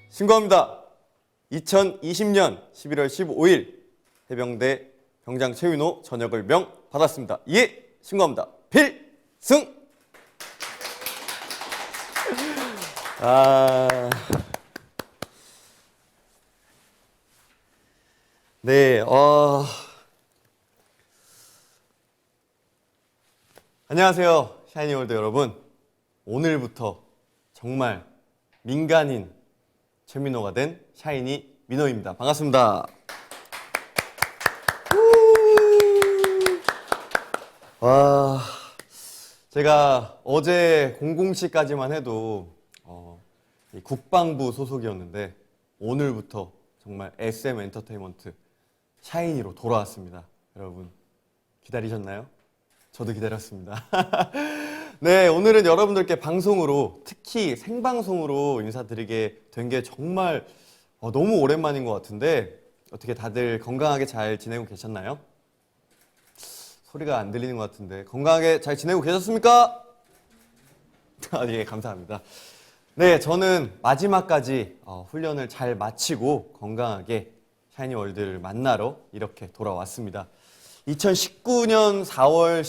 신고합니다. 2020년 11월 15일 해병대 병장 최윤호 전역을 명 받았습니다. 예, 신고합니다. 필승! 네, 안녕하세요. 샤이니월드 여러분. 오늘부터 정말 민간인 최민호가 된 샤이니 민호입니다. 반갑습니다. 와, 제가 어제 00시까지만 해도 이 국방부 소속이었는데 오늘부터 정말 SM 엔터테인먼트 샤이니로 돌아왔습니다. 여러분 기다리셨나요? 저도 기다렸습니다. 네, 오늘은 여러분들께 방송으로, 특히 생방송으로 인사드리게 된 게 정말 너무 오랜만인 것 같은데 어떻게 다들 건강하게 잘 지내고 계셨나요? 소리가 안 들리는 것 같은데 건강하게 잘 지내고 계셨습니까? 예, 감사합니다. 네, 저는 마지막까지 훈련을 잘 마치고 건강하게 샤이니 월드를 만나러 이렇게 돌아왔습니다. 2019년 4월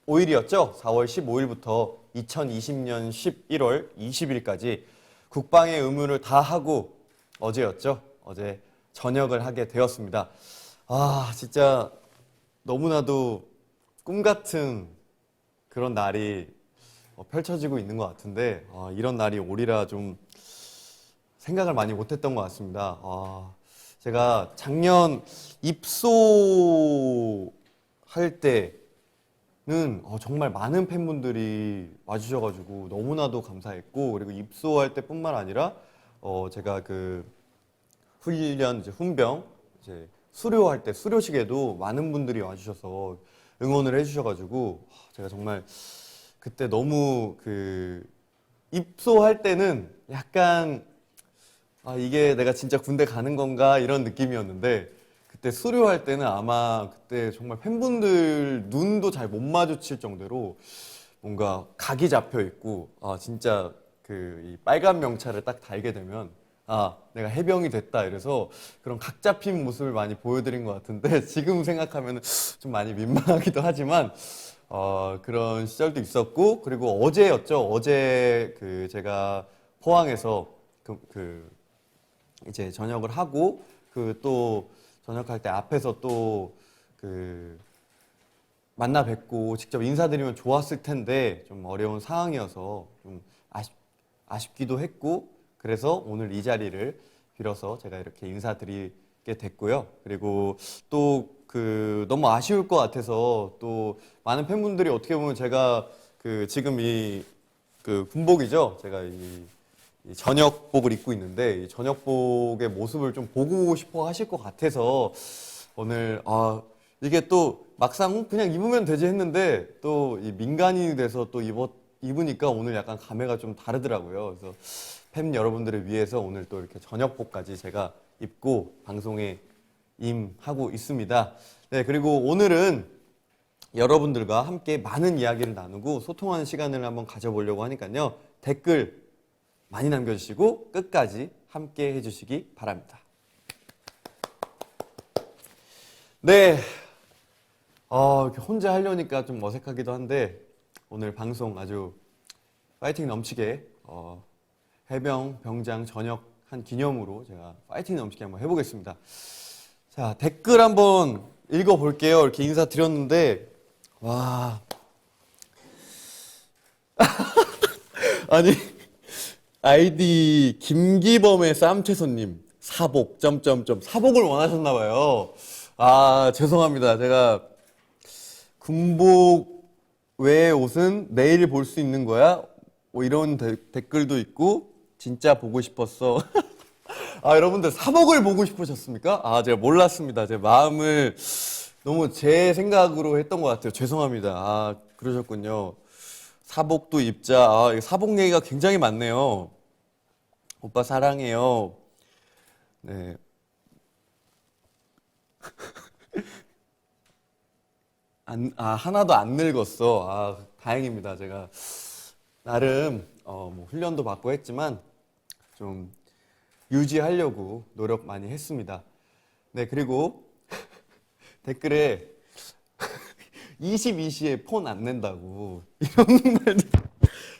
15일이었죠? 4월 15일부터 2020년 11월 20일까지 국방의 의무를 다 하고 어제였죠? 어제 전역을 하게 되었습니다. 진짜 너무나도 꿈 같은 그런 날이 펼쳐지고 있는 것 같은데 이런 날이 오리라 좀 생각을 많이 못했던 것 같습니다. 제가 작년 입소할 때는 정말 많은 팬분들이 와주셔가지고 너무나도 감사했고, 그리고 입소할 때뿐만 아니라 제가 그 훈련 이제 훈병 이제 수료할 때 수료식에도 많은 분들이 와주셔서 응원을 해주셔가지고 제가 정말 그때 너무 입소할 때는 약간 이게 내가 진짜 군대 가는 건가 이런 느낌이었는데, 그때 수료할 때는 아마 그때 정말 팬분들 눈도 잘 못 마주칠 정도로 뭔가 각이 잡혀 있고 진짜 이 빨간 명찰을 딱 달게 되면 내가 해병이 됐다 이래서 그런 각 잡힌 모습을 많이 보여드린 것 같은데 지금 생각하면 좀 많이 민망하기도 하지만 그런 시절도 있었고, 그리고 어제였죠. 어제 제가 포항에서 이제 전역을 하고 또 전역할 때 앞에서 또 만나 뵙고 직접 인사드리면 좋았을 텐데 좀 어려운 상황이어서 좀 아쉽기도 했고, 그래서 오늘 이 자리를 빌어서 제가 이렇게 인사드리게 됐고요. 그리고 또 너무 아쉬울 것 같아서 또 많은 팬분들이 어떻게 보면 제가 지금 이 군복이죠. 제가 이 전역복을 입고 있는데 이 전역복의 모습을 좀 보고 싶어 하실 것 같아서 오늘 이게 또 막상 그냥 입으면 되지 했는데 또 이 민간인이 돼서 또 입으니까 오늘 약간 감회가 좀 다르더라고요. 그래서 팬 여러분들을 위해서 오늘 또 이렇게 전역복까지 제가 입고 방송에 임하고 있습니다. 네, 그리고 오늘은 여러분들과 함께 많은 이야기를 나누고 소통하는 시간을 한번 가져보려고 하니까요. 댓글 많이 남겨주시고 끝까지 함께 해주시기 바랍니다. 네, 이렇게 혼자 하려니까 좀 어색하기도 한데 오늘 방송 아주 파이팅 넘치게 해병 병장 전역한 기념으로 제가 파이팅 넘치게 한번 해보겠습니다. 자, 댓글 한번 읽어볼게요. 이렇게 인사드렸는데 와 아니 아이디 김기범의 쌈채소님 사복 사복을 원하셨나봐요. 죄송합니다. 제가 군복 외의 옷은 내일 볼 수 있는 거야? 뭐 이런 댓글도 있고 진짜 보고 싶었어. 여러분들 사복을 보고 싶으셨습니까? 제가 몰랐습니다. 제 마음을 너무 제 생각으로 했던 것 같아요. 죄송합니다. 그러셨군요. 사복도 입자. 사복 얘기가 굉장히 많네요. 오빠 사랑해요. 네. 하나도 안 늙었어. 다행입니다. 제가 나름 뭐 훈련도 받고 했지만 좀 유지하려고 노력 많이 했습니다. 네, 그리고 댓글에 22시에 폰 안 낸다고 이런 말들.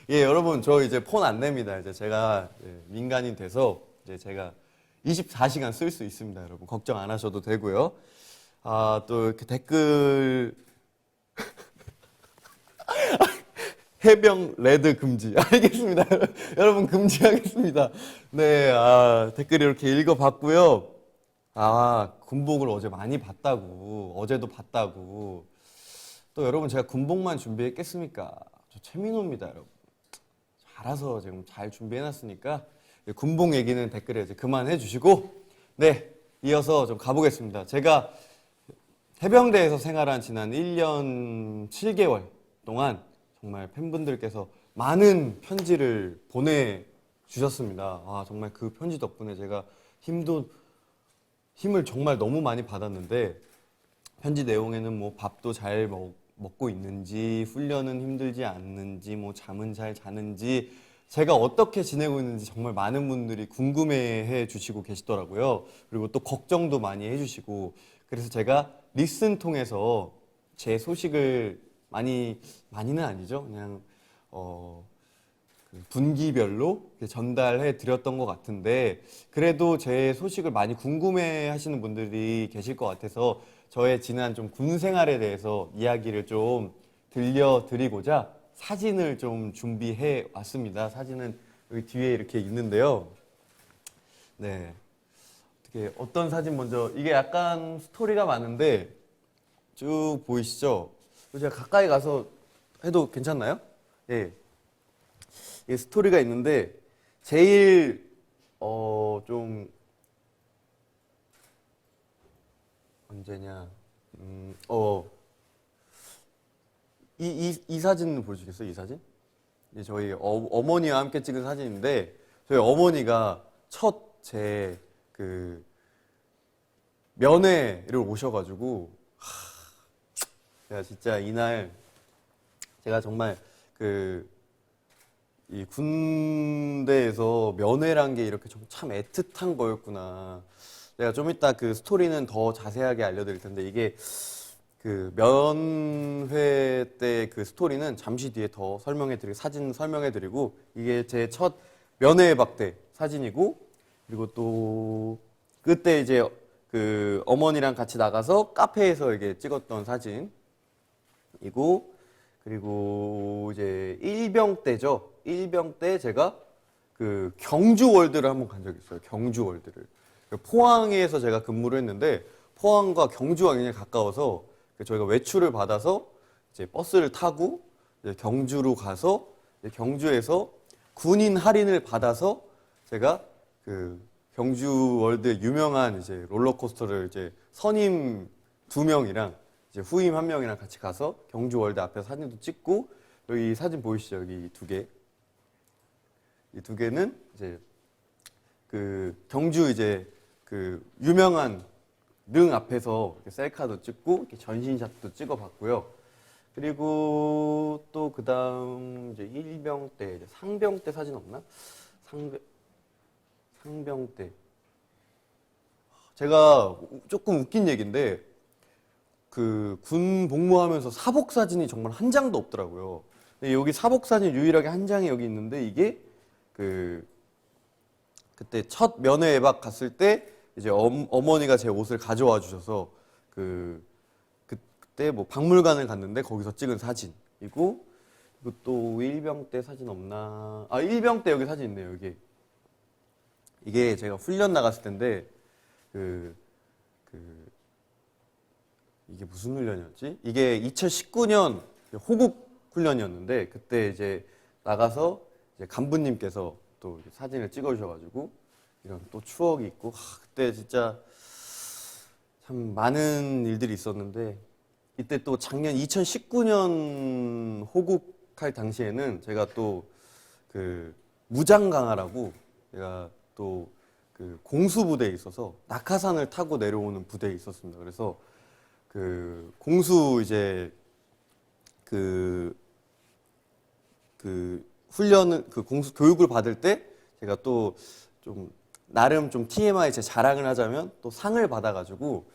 예, 여러분 저 이제 폰 안 냅니다. 이제 제가 민간인 돼서 이제 제가 24시간 쓸 수 있습니다. 여러분 걱정 안 하셔도 되고요. 아, 또 이렇게 댓글 해병 레드 금지. 알겠습니다. 여러분 금지하겠습니다. 네, 댓글 이렇게 읽어봤고요. 군복을 어제 많이 봤다고, 어제도 봤다고. 또 여러분 제가 군복만 준비했겠습니까? 저 최민호입니다, 여러분. 알아서 지금 잘 준비해놨으니까 군복 얘기는 댓글에 이제 그만해 주시고, 네, 이어서 좀 가보겠습니다. 제가 해병대에서 생활한 지난 1년 7개월 동안 정말 팬분들께서 많은 편지를 보내주셨습니다. 정말 그 편지 덕분에 제가 힘을 정말 너무 많이 받았는데, 편지 내용에는 뭐 밥도 잘 먹고 있는지, 훈련은 힘들지 않는지, 뭐 잠은 잘 자는지, 제가 어떻게 지내고 있는지 정말 많은 분들이 궁금해해 주시고 계시더라고요. 그리고 또 걱정도 많이 해주시고, 그래서 제가 리슨 통해서 제 소식을 많이는 아니죠. 그냥 그 분기별로 전달해 드렸던 것 같은데, 그래도 제 소식을 많이 궁금해 하시는 분들이 계실 것 같아서 저의 지난 좀 군 생활에 대해서 이야기를 좀 들려드리고자 사진을 좀 준비해 왔습니다. 사진은 여기 뒤에 이렇게 있는데요. 네. 어떤 사진 먼저, 이게 약간 스토리가 많은데 쭉 보이시죠? 제가 가까이 가서 해도 괜찮나요? 예. 이게 스토리가 있는데 제일 좀 언제냐? 이 사진 보여주시겠어요? 이 사진? 이제 저희 어머니와 함께 찍은 사진인데, 저희 어머니가 첫 제 그 면회를 오셔가지고, 제가 진짜 이날 제가 정말 이 군대에서 면회란 게 이렇게 참 애틋한 거였구나. 제가 좀 이따 그 스토리는 더 자세하게 알려드릴 텐데, 이게 그 면회 때 그 스토리는 잠시 뒤에 더 사진 설명해드리고, 이게 제 첫 면회 박대 사진이고, 그리고 또 그때 이제 그 어머니랑 같이 나가서 카페에서 이게 찍었던 사진이고, 그리고 이제 일병 때죠. 일병 때 제가 그 경주 월드를 한번 간 적이 있어요. 경주 월드를. 포항에서 제가 근무를 했는데, 포항과 경주가 굉장히 가까워서 저희가 외출을 받아서 이제 버스를 타고 이제 경주로 가서, 이제 경주에서 군인 할인을 받아서 제가 그 경주 월드 유명한 이제 롤러코스터를 이제 선임 2명이랑 이제 후임 1명이랑 같이 가서 경주 월드 앞에서 사진도 찍고, 여기 사진 보이시죠? 여기 두 개. 이 두 개는 이제 그 경주 이제 그 유명한 릉 앞에서 이렇게 셀카도 찍고 이렇게 전신샷도 찍어봤고요. 그리고 또 그다음 이제 일병 때, 이제 상병 때 사진 없나? 상병 때 제가 조금 웃긴 얘기인데, 그 군 복무하면서 사복 사진이 정말 한 장도 없더라고요. 근데 여기 사복 사진 유일하게 한 장이 여기 있는데, 이게 그때 첫 면회 예박 갔을 때 이제 어머니가 제 옷을 가져와 주셔서 그때 뭐 박물관을 갔는데 거기서 찍은 사진이고, 그리고 또 일병 때 사진 없나? 일병 때 여기 사진 있네요. 이게 제가 훈련 나갔을 텐데 이게 무슨 훈련이었지? 이게 2019년 호국 훈련이었는데, 그때 이제 나가서 이제 간부님께서 또 사진을 찍어주셔가지고 이런 또 추억이 있고, 그때 진짜 참 많은 일들이 있었는데, 이때 또 작년 2019년 호국할 당시에는 제가 또 그 무장 강화라고, 제가 또 그 공수 부대에 있어서 낙하산을 타고 내려오는 부대에 있었습니다. 그래서 그 공수 이제 그 훈련을 그 공수 교육을 받을 때 제가 또 좀 나름 좀 TMI 제 자랑을 하자면 또 상을 받아가지고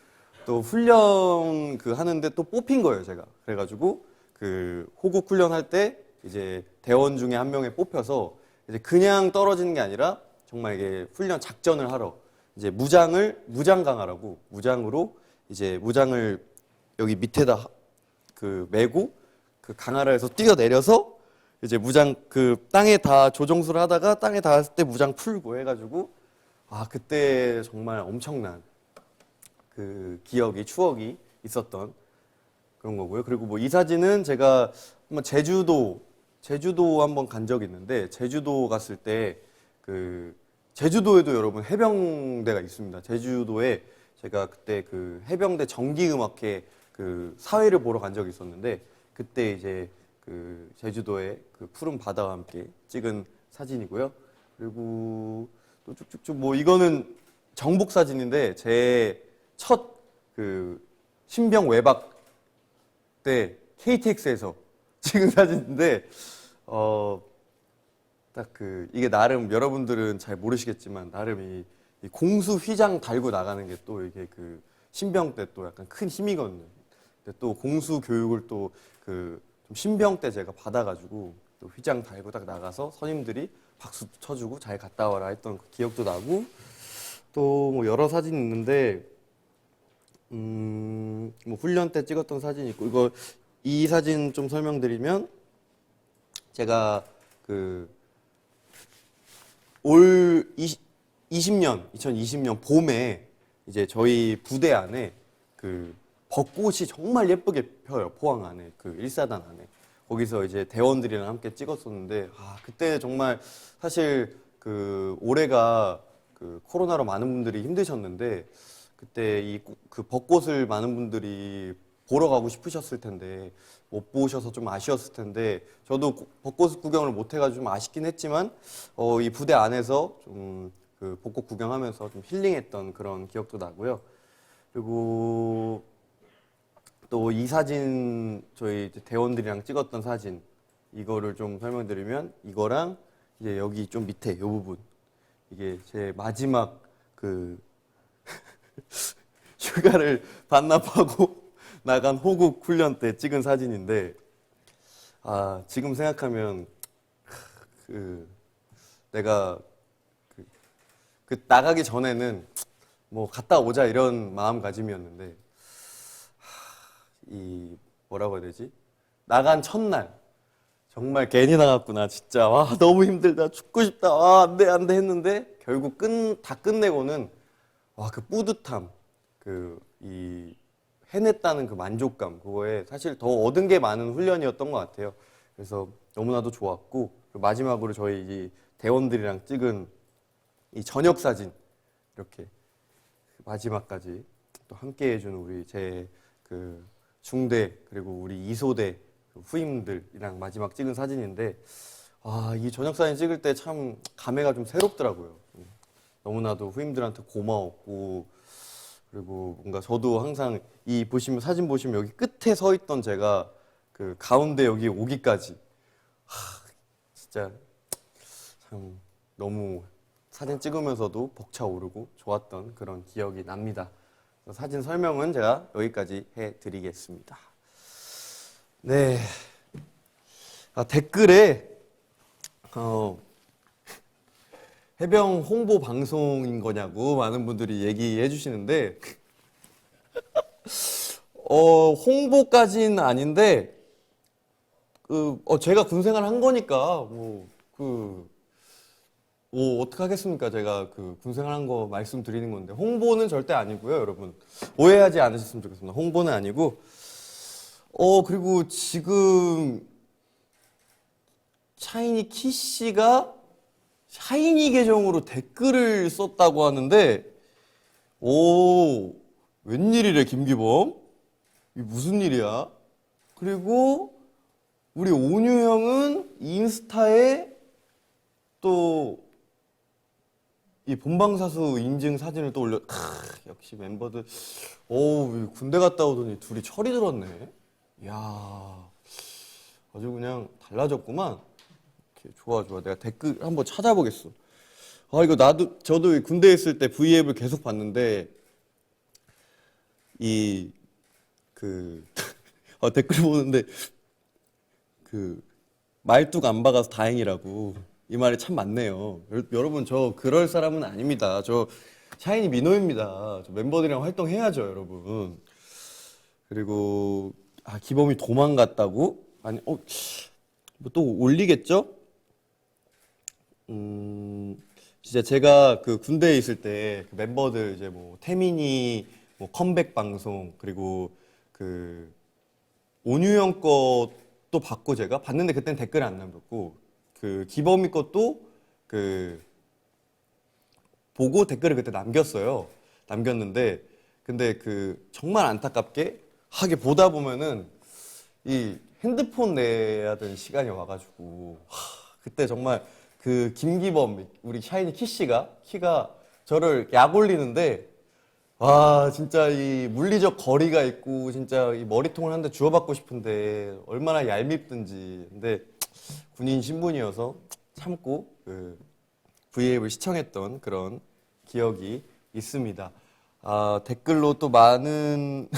또 훈련 그 하는데 또 뽑힌 거예요 제가. 그래가지고 그 호국 훈련할 때 이제 대원 중에 한 명에 뽑혀서 이제 그냥 떨어지는 게 아니라 정말 이게 훈련 작전을 하러 이제 무장 강화라고 무장으로 이제 무장을 여기 밑에다 그 메고 그 강화라에서 뛰어내려서 이제 무장 그 땅에 다 조종수를 하다가 땅에 닿았을 때 무장 풀고 해가지고 아 그때 정말 엄청난 그 기억이 추억이 있었던 그런 거고요. 그리고 뭐 이 사진은 제가 한번 제주도 한번 간 적이 있는데 제주도 갔을 때 그 제주도에도 여러분 해병대가 있습니다. 제주도에 제가 그때 그 해병대 정기음악회 그 사회를 보러 간 적이 있었는데 그때 이제 그 제주도의 그 푸른 바다와 함께 찍은 사진이고요. 그리고 또 쭉쭉쭉 뭐 이거는 정복 사진인데 제 첫 그 신병 외박 때 KTX에서 찍은 사진인데 딱 그 이게 나름 여러분들은 잘 모르시겠지만 나름 이 공수 휘장 달고 나가는 게 또 이게 그 신병 때 또 약간 큰 힘이거든요. 근데 또 공수 교육을 또 그 좀 신병 때 제가 받아가지고 또 휘장 달고 딱 나가서 선임들이 박수 쳐주고 잘 갔다 와라 했던 그 기억도 나고 또 뭐 여러 사진 있는데 뭐 훈련 때 찍었던 사진 있고 이 사진 좀 설명드리면 제가 그 올 2020년 봄에 이제 저희 부대 안에 그 벚꽃이 정말 예쁘게 펴요. 포항 안에 그 1사단 안에 거기서 이제 대원들이랑 함께 찍었었는데 아 그때 정말 사실 그 올해가 그 코로나로 많은 분들이 힘드셨는데 그때 이 그 벚꽃을 많은 분들이 보러 가고 싶으셨을 텐데 못 보셔서 좀 아쉬웠을 텐데 저도 벚꽃 구경을 못 해가지고 좀 아쉽긴 했지만 이 부대 안에서 좀 그 벚꽃 구경하면서 좀 힐링했던 그런 기억도 나고요. 그리고 또 이 사진 저희 이제 대원들이랑 찍었던 사진 이거를 좀 설명드리면 이거랑 이제 여기 좀 밑에 이 부분 이게 제 마지막 그 휴가를 반납하고 나간 호국 훈련 때 찍은 사진인데 아 지금 생각하면 그 내가 그 나가기 전에는 뭐 갔다 오자 이런 마음가짐이었는데 이 뭐라고 해야 되지? 나간 첫날 정말 괜히 나갔구나 진짜 와 너무 힘들다 죽고 싶다 와 안돼 했는데 결국 다 끝내고는 와 그 뿌듯함 이 해냈다는 그 만족감 그거에 사실 더 얻은 게 많은 훈련이었던 것 같아요. 그래서 너무나도 좋았고 마지막으로 저희 이 대원들이랑 찍은 이 저녁 사진 이렇게 마지막까지 또 함께 해준 우리 제 그 중대 그리고 우리 이소대 후임들이랑 마지막 찍은 사진인데 이 저녁 사진 찍을 때 참 감회가 좀 새롭더라고요. 너무나도 후임들한테 고마웠고 그리고 뭔가 저도 항상 이 사진 보시면 여기 끝에 서 있던 제가 그 가운데 여기 오기까지 진짜 참 너무 사진 찍으면서도 벅차오르고 좋았던 그런 기억이 납니다. 사진 설명은 제가 여기까지 해드리겠습니다. 네. 댓글에 해병 홍보 방송인 거냐고 많은 분들이 얘기해 주시는데 홍보까지는 아닌데 제가 군 생활 한 거니까 어떻게 하겠습니까? 제가 그 군 생활 한 거 말씀드리는 건데 홍보는 절대 아니고요, 여러분. 오해하지 않으셨으면 좋겠습니다. 홍보는 아니고 그리고 지금 샤이니 키 씨가 샤이니 계정으로 댓글을 썼다고 하는데 웬일이래 김기범? 이게 무슨 일이야? 그리고 우리 온유 형은 인스타에 또 이 본방사수 인증 사진을 또 역시 멤버들 군대 갔다 오더니 둘이 철이 들었네. 이야 아주 그냥 달라졌구만. 좋아. 내가 댓글 한번 찾아보겠어. 아, 이거 저도 군대에 있을 때 V앱을 계속 봤는데, 댓글 보는데, 말뚝 안 박아서 다행이라고. 이 말이 참 맞네요. 여러분, 저 그럴 사람은 아닙니다. 저 샤이니 민호입니다. 저 멤버들이랑 활동해야죠, 여러분. 그리고, 기범이 도망갔다고? 아니, 뭐 또 올리겠죠? 진짜 제가 그 군대에 있을 때 그 멤버들 이제 뭐 태민이 뭐 컴백 방송 그리고 그 온유 형 것도 봤고 제가 봤는데 그땐 댓글 안 남겼고 그 기범이 것도 그 보고 댓글을 그때 남겼는데 근데 그 정말 안타깝게 하게 보다 보면은 이 핸드폰 내야 되는 시간이 와가지고 그때 정말 그 김기범 우리 샤이니 키가 저를 약 올리는데 와 진짜 이 물리적 거리가 있고 진짜 이 머리통을 한 대 주워받고 싶은데 얼마나 얄밉든지 근데 군인 신분이어서 참고 그 V앱을 시청했던 그런 기억이 있습니다. 댓글로 또 많은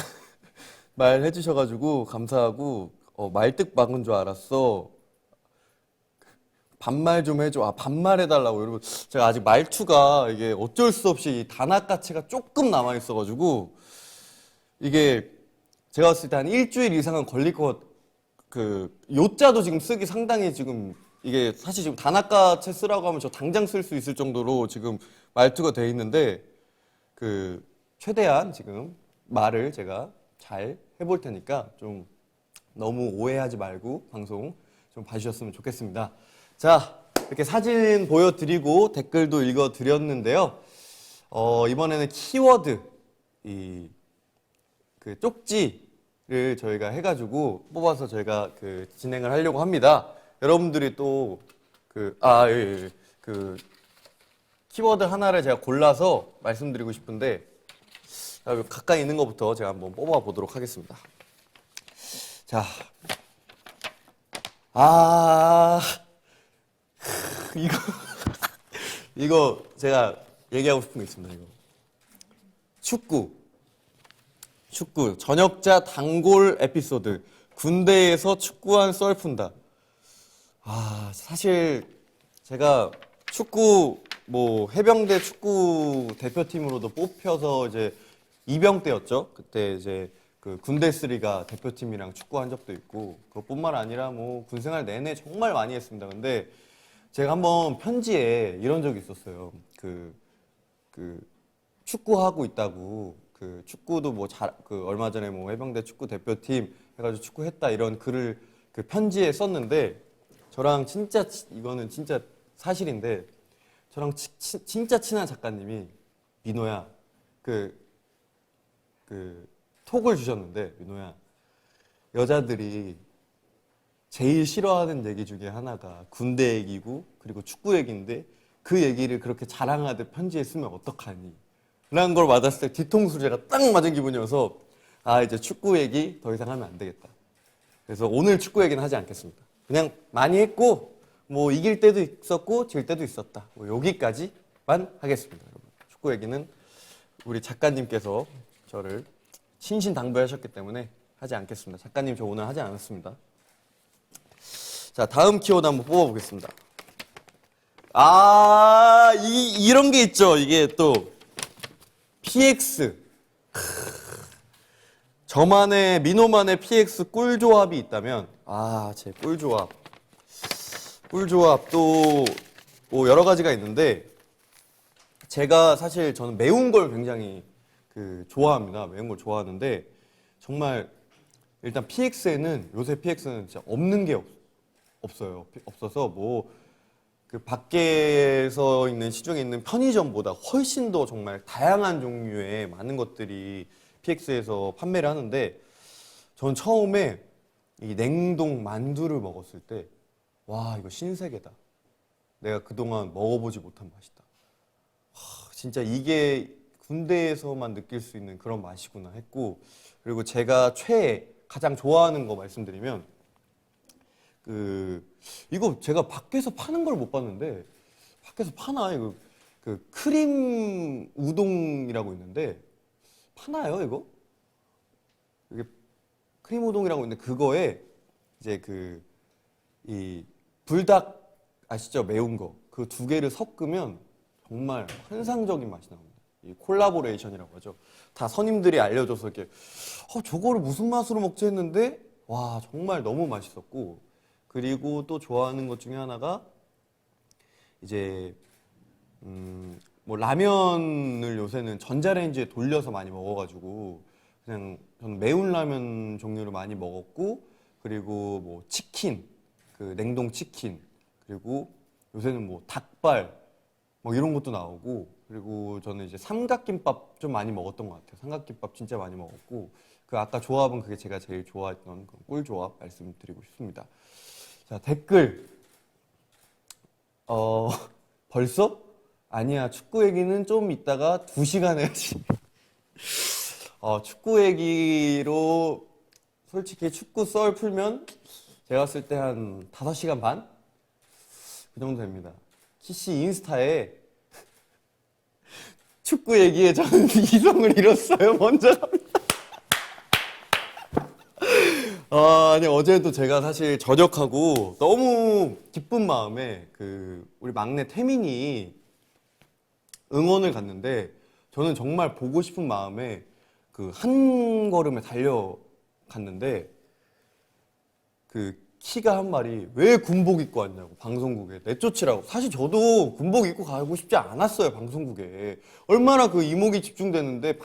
말 해주셔가지고 감사하고 말뜻 박은 줄 알았어. 반말 좀 해줘. 반말 해달라고 여러분. 제가 아직 말투가 이게 어쩔 수 없이 단아까치가 조금 남아 있어가지고 이게 제가 봤을 때 한 일주일 이상은 걸릴 요자도 지금 쓰기 상당히 지금 이게 사실 지금 단아까체 쓰라고 하면 저 당장 쓸 수 있을 정도로 지금 말투가 돼 있는데 최대한 지금 말을 제가 잘 해볼 테니까 좀 너무 오해하지 말고 방송 좀 봐주셨으면 좋겠습니다. 자, 이렇게 사진 보여드리고 댓글도 읽어드렸는데요. 이번에는 키워드, 쪽지를 저희가 해가지고 뽑아서 저희가 진행을 하려고 합니다. 여러분들이 또, 키워드 하나를 제가 골라서 말씀드리고 싶은데, 가까이 있는 것부터 제가 한번 뽑아보도록 하겠습니다. 자, 이거 제가 얘기하고 싶은 게 있습니다. 이거 축구 전역자 단골 에피소드 군대에서 축구한 썰 푼다. 사실 제가 축구 뭐 해병대 축구 대표팀으로도 뽑혀서 이제 이병 때였죠. 그때 이제 그 군대 3가 대표팀이랑 축구한 적도 있고 그것뿐만 아니라 뭐 군생활 내내 정말 많이 했습니다. 근데 제가 한번 편지에 이런 적이 있었어요. 축구하고 있다고 축구도 뭐 얼마 전에 뭐 해병대 축구 대표팀 해가지고 축구했다 이런 글을 편지에 썼는데 저랑 이거는 진짜 사실인데 저랑 진짜 친한 작가님이 민호야 톡을 주셨는데 민호야 여자들이 제일 싫어하는 얘기 중에 하나가 군대 얘기고 그리고 축구 얘기인데 그 얘기를 그렇게 자랑하듯 편지에 쓰면 어떡하니? 라는 걸 받았을 때 뒤통수를 제가 딱 맞은 기분이어서 이제 축구 얘기 더 이상 하면 안 되겠다. 그래서 오늘 축구 얘기는 하지 않겠습니다. 그냥 많이 했고 뭐 이길 때도 있었고 질 때도 있었다. 뭐 여기까지만 하겠습니다. 여러분. 축구 얘기는 우리 작가님께서 저를 신신당부하셨기 때문에 하지 않겠습니다. 작가님 저 오늘 하지 않았습니다. 자, 다음 키워드 한번 뽑아보겠습니다. 이런 게 있죠. 이게 또 PX. 저만의 민호만의 PX 꿀조합이 있다면 제 꿀조합 꿀조합도 뭐 여러 가지가 있는데 제가 사실 저는 매운 걸 굉장히 좋아합니다. 매운 걸 좋아하는데 정말 일단 PX에는 요새 PX는 진짜 없는 게 없어요. 없어서 뭐 밖에서 있는 시중에 있는 편의점보다 훨씬 더 정말 다양한 종류의 많은 것들이 PX에서 판매를 하는데 전 처음에 이 냉동 만두를 먹었을 때 와 이거 신세계다. 내가 그동안 먹어보지 못한 맛이다. 진짜 이게 군대에서만 느낄 수 있는 그런 맛이구나 했고 그리고 제가 가장 좋아하는 거 말씀드리면 이거 제가 밖에서 파는 걸 못 봤는데 밖에서 파나 이거 그 크림 우동이라고 있는데 파나요 이거? 이게 크림 우동이라고 있는데 그거에 이제 이 불닭 아시죠? 매운 거. 그 두 개를 섞으면 정말 환상적인 맛이 나옵니다. 이 콜라보레이션이라고 하죠. 다 선임들이 알려줘서 이렇게 저거를 무슨 맛으로 먹지 했는데 와 정말 너무 맛있었고 그리고 또 좋아하는 것 중에 하나가 이제 뭐 라면을 요새는 전자레인지에 돌려서 많이 먹어가지고 그냥 저는 매운 라면 종류를 많이 먹었고 그리고 뭐 치킨 그 냉동 치킨 그리고 요새는 뭐 닭발 뭐 이런 것도 나오고 그리고 저는 이제 삼각김밥 좀 많이 먹었던 것 같아요. 삼각김밥 진짜 많이 먹었고 그 아까 조합은 그게 제가 제일 좋아했던 그 꿀조합 말씀드리고 싶습니다. 자 댓글 벌써? 아니야 축구 얘기는 좀 이따가 2시간 해야지. 축구 얘기로 솔직히 축구 썰 풀면 제가 봤을 때 한 5시간 반? 그 정도 됩니다. 키씨 인스타에 축구 얘기에 저는 이성을 잃었어요. 먼저 갑니다. 아니 어제도 제가 사실 저녁하고 너무 기쁜 마음에 우리 막내 태민이 응원을 갔는데 저는 정말 보고 싶은 마음에 한 걸음에 달려갔는데 키가 한 말이 왜 군복 입고 왔냐고 방송국에 내쫓으라고. 사실 저도 군복 입고 가고 싶지 않았어요. 방송국에 얼마나 이목이 집중되는데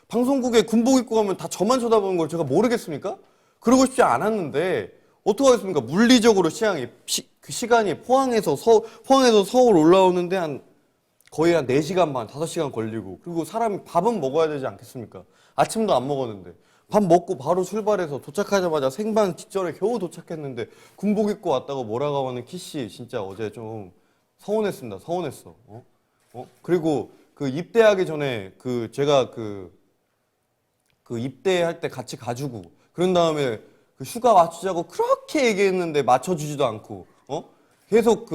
방송국에 군복 입고 가면 다 저만 쳐다보는 걸 제가 모르겠습니까? 그러고 싶지 않았는데 어떡하겠습니까? 물리적으로 시간이 포항에서 서울 올라오는데 거의 한 4시간 반, 5시간 걸리고 그리고 사람이 밥은 먹어야 되지 않겠습니까? 아침도 안 먹었는데 밥 먹고 바로 출발해서 도착하자마자 생방 직전에 겨우 도착했는데 군복 입고 왔다고 뭐라고 하는 키씨 진짜 어제 좀 서운했습니다. 서운했어. 그리고 입대하기 전에 제가 입대할 때 같이 가지고 그런 다음에 휴가 맞추자고 그렇게 얘기했는데 맞춰주지도 않고 계속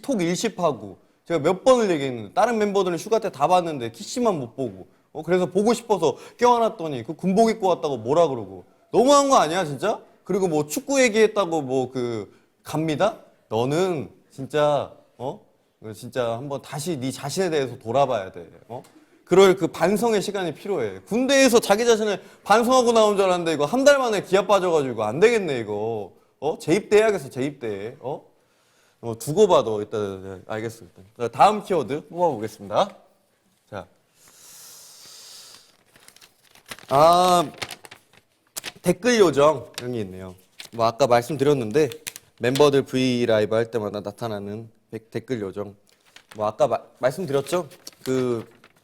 톡 일십하고 제가 몇 번을 얘기했는데 다른 멤버들은 휴가 때 다 봤는데 키씨만 못 보고 그래서 보고 싶어서 껴안았더니 군복 입고 왔다고 뭐라 그러고 너무한 거 아니야 진짜? 그리고 뭐 축구 얘기했다고 갑니다? 너는 진짜 진짜 한번 다시 네 자신에 대해서 돌아봐야 돼. 그럴 반성의 시간이 필요해. 군대에서 자기 자신을 반성하고 나온 줄 알았는데 이거 한 달 만에 기합 빠져가지고 안 되겠네 이거. 재입대 해야겠어 재입대. 두고 봐도 일단 알겠어. 일단 다음 키워드 뽑아보겠습니다. 자, 댓글 요정 이런 게 있네요. 뭐 아까 말씀드렸는데 멤버들 V 라이브 할 때마다 나타나는 댓글 요정. 뭐 아까 말씀드렸죠.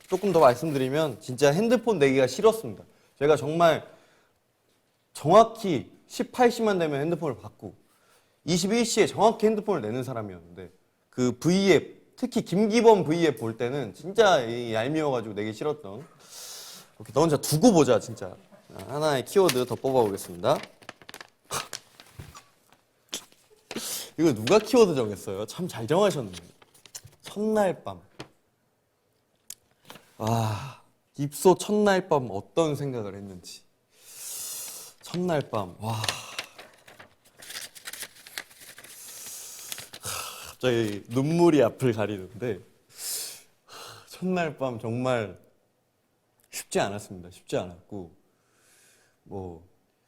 조금 더 말씀드리면 진짜 핸드폰 내기가 싫었습니다. 제가 정말 정확히 18시만 되면 핸드폰을 받고 21시에 정확히 핸드폰을 내는 사람이었는데 V앱 특히 김기범 V앱 볼 때는 진짜 얄미워가지고 내기 싫었던. 오케이, 너 혼자 두고 보자 진짜. 하나의 키워드 더 뽑아보겠습니다. 이거 누가 키워드 정했어요? 참 잘 정하셨네. 첫날 밤. 와, 입소 첫날 밤 어떤 생각을 했는지. 첫날 밤, 와. 갑자기 눈물이 앞을 가리는데 첫날 밤 정말 쉽지 않았습니다. 쉽지 않았고 뭐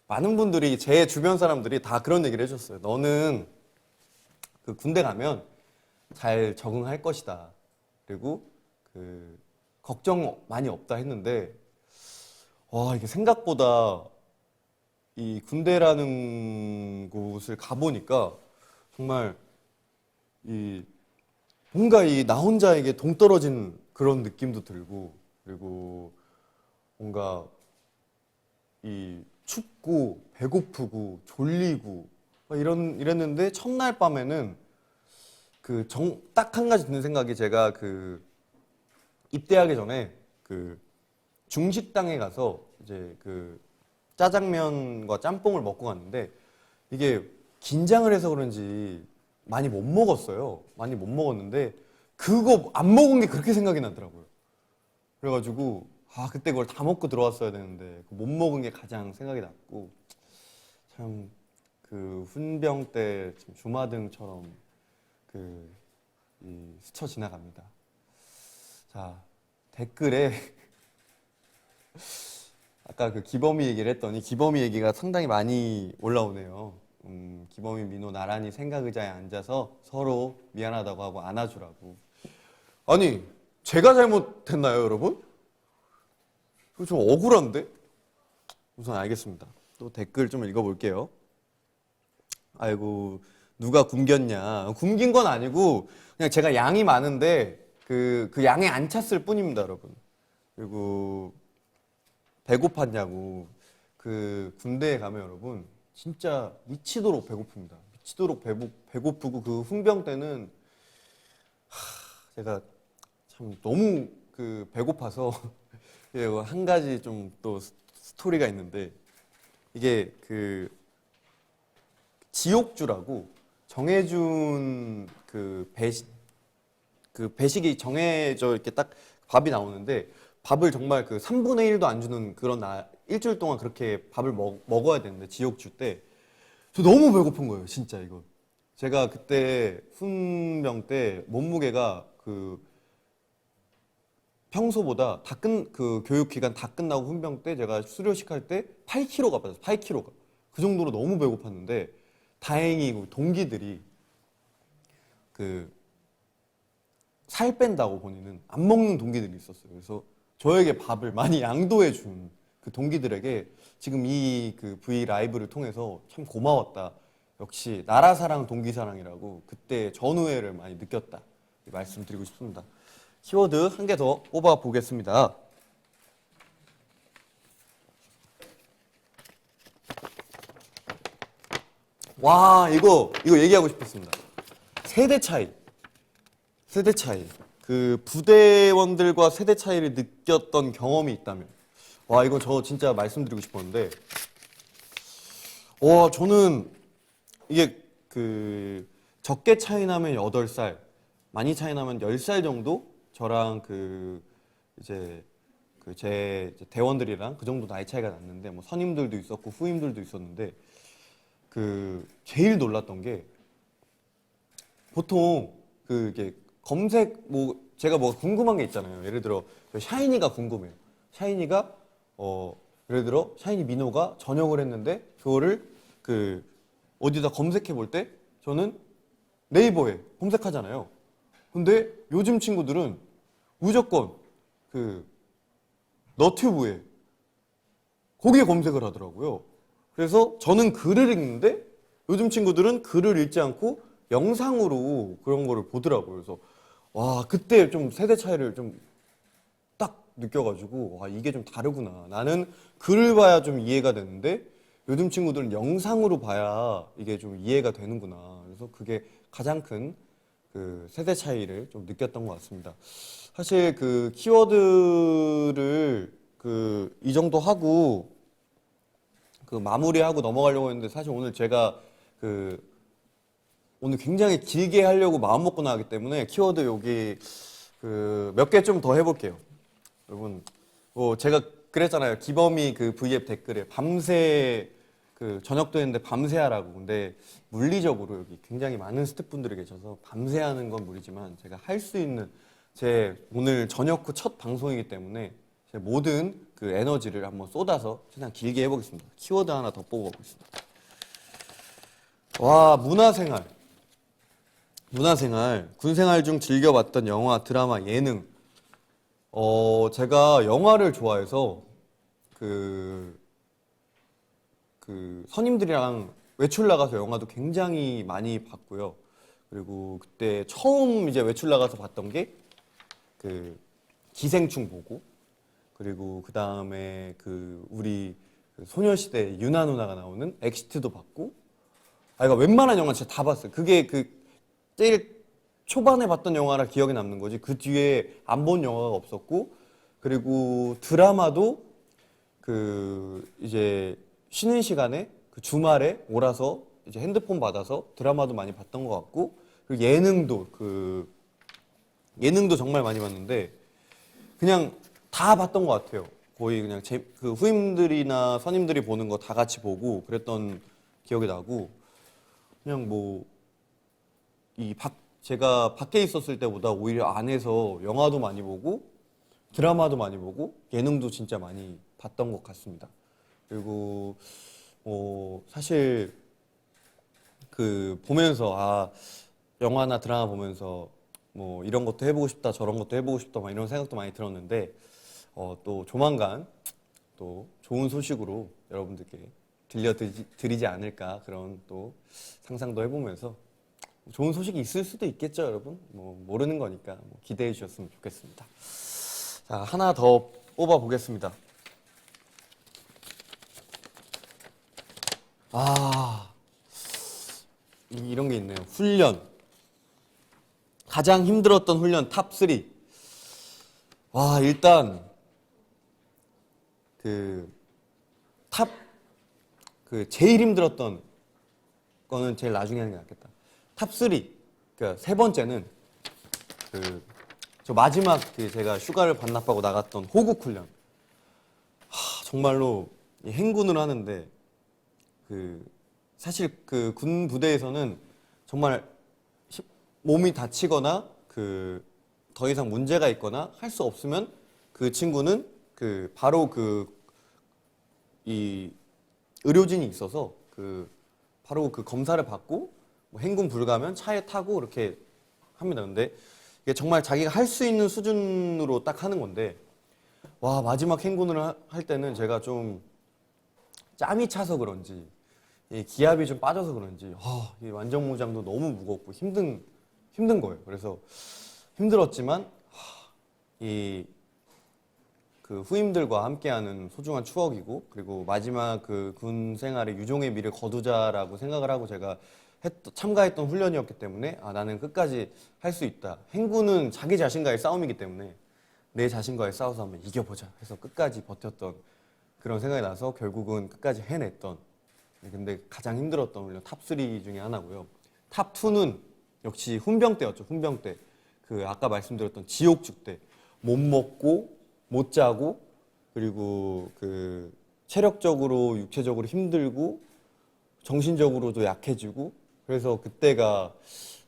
많은 분들이 제 주변 사람들이 다 그런 얘기를 해줬어요. 너는 군대 가면 잘 적응할 것이다. 그리고 걱정 많이 없다 했는데 와 이게 생각보다 이 군대라는 곳을 가보니까 정말 뭔가 나 혼자에게 동떨어진 그런 느낌도 들고 그리고 뭔가 춥고 배고프고 졸리고 이랬는데 첫날 밤에는 딱 한 가지 드는 생각이 제가 입대하기 전에 중식당에 가서 이제 짜장면과 짬뽕을 먹고 갔는데 이게 긴장을 해서 그런지 많이 못 먹었어요. 많이 못 먹었는데 그거 안 먹은 게 그렇게 생각이 나더라고요. 그래가지고 그때 그걸 다 먹고 들어왔어야 되는데 못 먹은 게 가장 생각이 났고 참 그 훈병 때 주마등처럼 스쳐 지나갑니다. 자, 댓글에 아까 그 기범이 얘기를 했더니 기범이 얘기가 상당히 많이 올라오네요. 기범이 민호 나란히 생각 의자에 앉아서 서로 미안하다고 하고 안아주라고. 아니, 제가 잘못했나요, 여러분? 그거 좀 억울한데? 우선 알겠습니다. 또 댓글 좀 읽어볼게요. 아이고, 누가 굶겼냐. 굶긴 건 아니고, 그냥 제가 양이 많은데, 그 양에 안 찼을 뿐입니다, 여러분. 그리고, 배고팠냐고. 그 군대에 가면 여러분, 진짜 미치도록 배고픕니다. 미치도록 배고프고, 그 훈병 때는, 제가 참 너무 배고파서, 한 가지 좀 또 스토리가 있는데, 이게 지옥주라고 정해준 배식이 정해져 이렇게 딱 밥이 나오는데 밥을 정말 3분의 1도 안 주는 그런 일주일 동안 그렇게 밥을 먹어야 되는데 지옥주 때 저 너무 배고픈 거예요, 진짜 이거. 제가 그때 훈병 때 몸무게가 평소보다 교육 기간 다 끝나고 훈병 때 제가 수료식 할 때 8kg가 빠졌어요. 8kg가. 그 정도로 너무 배고팠는데 다행히 동기들이 살 뺀다고 본인은 안 먹는 동기들이 있었어요. 그래서 저에게 밥을 많이 양도해 준 그 동기들에게 지금 이 V 라이브를 통해서 참 고마웠다. 역시 나라 사랑 동기 사랑이라고 그때 전우회를 많이 느꼈다. 말씀드리고 싶습니다. 키워드 한 개 더 뽑아 보겠습니다. 와, 이거 얘기하고 싶었습니다. 세대 차이. 부대원들과 세대 차이를 느꼈던 경험이 있다면. 와, 이거 저 진짜 말씀드리고 싶었는데. 저는 이게 적게 차이 나면 8살, 많이 차이 나면 10살 정도 저랑 제 대원들이랑 그 정도 나이 차이가 났는데 뭐 선임들도 있었고 후임들도 있었는데 제일 놀랐던 게 보통 이게 검색 제가 궁금한 게 있잖아요. 예를 들어 샤이니가 궁금해요. 샤이니가 예를 들어 샤이니 민호가 전역을 했는데 그거를 어디다 검색해 볼 때 저는 네이버에 검색하잖아요. 근데 요즘 친구들은 무조건 너튜브에 거기에 검색을 하더라고요. 그래서 저는 글을 읽는데 요즘 친구들은 글을 읽지 않고 영상으로 그런 거를 보더라고요. 그래서 와, 그때 좀 세대 차이를 좀 딱 느껴가지고 와, 이게 좀 다르구나. 나는 글을 봐야 좀 이해가 되는데 요즘 친구들은 영상으로 봐야 이게 좀 이해가 되는구나. 그래서 그게 가장 큰 세대 차이를 좀 느꼈던 것 같습니다. 사실 키워드를 이 정도 하고 마무리하고 넘어가려고 했는데 사실 오늘 제가 오늘 굉장히 길게 하려고 마음 먹고 나가기 때문에 키워드 여기 몇 개 좀 더 해볼게요. 여러분, 제가 그랬잖아요. 기범이 V앱 댓글에 밤새 저녁도 했는데 밤새 하라고. 근데 물리적으로 여기 굉장히 많은 스태프분들이 계셔서 밤새 하는 건 무리지만 제가 할 수 있는 제 오늘 저녁 후 첫 방송이기 때문에 제 모든 에너지를 한번 쏟아서 최대한 길게 해보겠습니다. 키워드 하나 더 뽑아보겠습니다. 와, 문화생활, 군생활 중 즐겨봤던 영화, 드라마, 예능. 제가 영화를 좋아해서 선임들이랑 외출 나가서 영화도 굉장히 많이 봤고요. 그리고 그때 처음 이제 외출 나가서 봤던 게 기생충 보고, 그리고 그 다음에 우리 소녀시대 유나 누나가 나오는 엑시트도 봤고, 그러니까 웬만한 영화 진짜 다 봤어요. 그게 제일 초반에 봤던 영화라 기억에 남는 거지. 그 뒤에 안 본 영화가 없었고, 그리고 드라마도 이제 쉬는 시간에 주말에 몰아서 이제 핸드폰 받아서 드라마도 많이 봤던 것 같고, 그리고 예능도 예능도 정말 많이 봤는데 그냥 다 봤던 것 같아요. 거의 그냥 그 후임들이나 선임들이 보는 거 다 같이 보고 그랬던 기억이 나고, 그냥 뭐 제가 밖에 있었을 때보다 오히려 안에서 영화도 많이 보고 드라마도 많이 보고 예능도 진짜 많이 봤던 것 같습니다. 그리고 사실 그 보면서 영화나 드라마 보면서 뭐 이런 것도 해보고 싶다 저런 것도 해보고 싶다 막 이런 생각도 많이 들었는데, 또 조만간 또 좋은 소식으로 여러분들께 들려드리지 않을까, 그런 또 상상도 해보면서 좋은 소식이 있을 수도 있겠죠, 여러분. 뭐 모르는 거니까 기대해 주셨으면 좋겠습니다. 자, 하나 더 뽑아 보겠습니다. 이런 게 있네요. 훈련. 가장 힘들었던 훈련 탑 3. 일단 제일 힘들었던 거는 제일 나중에 하는 게 낫겠다. 탑 3. 그러니까 세 번째는 저 마지막 제가 휴가를 반납하고 나갔던 호국 훈련. 정말로 행군을 하는데 사실 그 군 부대에서는 정말 몸이 다치거나 더 이상 문제가 있거나 할 수 없으면 그 친구는 바로 이 의료진이 있어서 바로 검사를 받고 뭐 행군 불가면 차에 타고 이렇게 합니다. 근데 이게 정말 자기가 할 수 있는 수준으로 딱 하는 건데, 마지막 행군을 할 때는 제가 좀 짬이 차서 그런지 기압이 좀 빠져서 그런지 이 완전무장도 너무 무겁고 힘든 거예요. 그래서 힘들었지만 후임들과 함께하는 소중한 추억이고, 그리고 마지막 군 생활의 유종의 미를 거두자라고 생각을 하고 제가 참가했던 훈련이었기 때문에 나는 끝까지 할 수 있다. 행군은 자기 자신과의 싸움이기 때문에 내 자신과의 싸워서 한번 이겨보자 해서 끝까지 버텼던 그런 생각이 나서 결국은 끝까지 해냈던, 근데 가장 힘들었던 훈련 탑 3 중에 하나고요. 탑 2는 역시 훈병 때였죠. 훈병 때 아까 말씀드렸던 지옥죽 때 못 먹고 못 자고, 그리고 체력적으로 육체적으로 힘들고 정신적으로도 약해지고, 그래서 그때가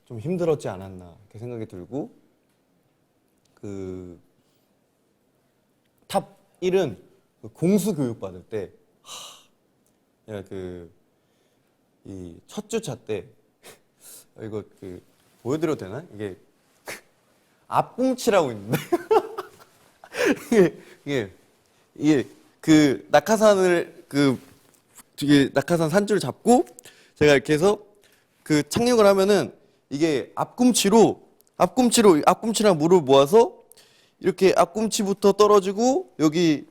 좀 힘들었지 않았나 이렇게 생각이 들고, 탑 1은 공수 교육 받을 때 이 첫 주차 때 이거 보여드려도 되나? 이게 앞꿈치라고 있는데 이게 낙하산을 뒤에 낙하산 산줄 잡고 제가 이렇게 해서 착륙을 하면은 이게 앞꿈치랑 무릎을 모아서 이렇게 앞꿈치부터 떨어지고 여기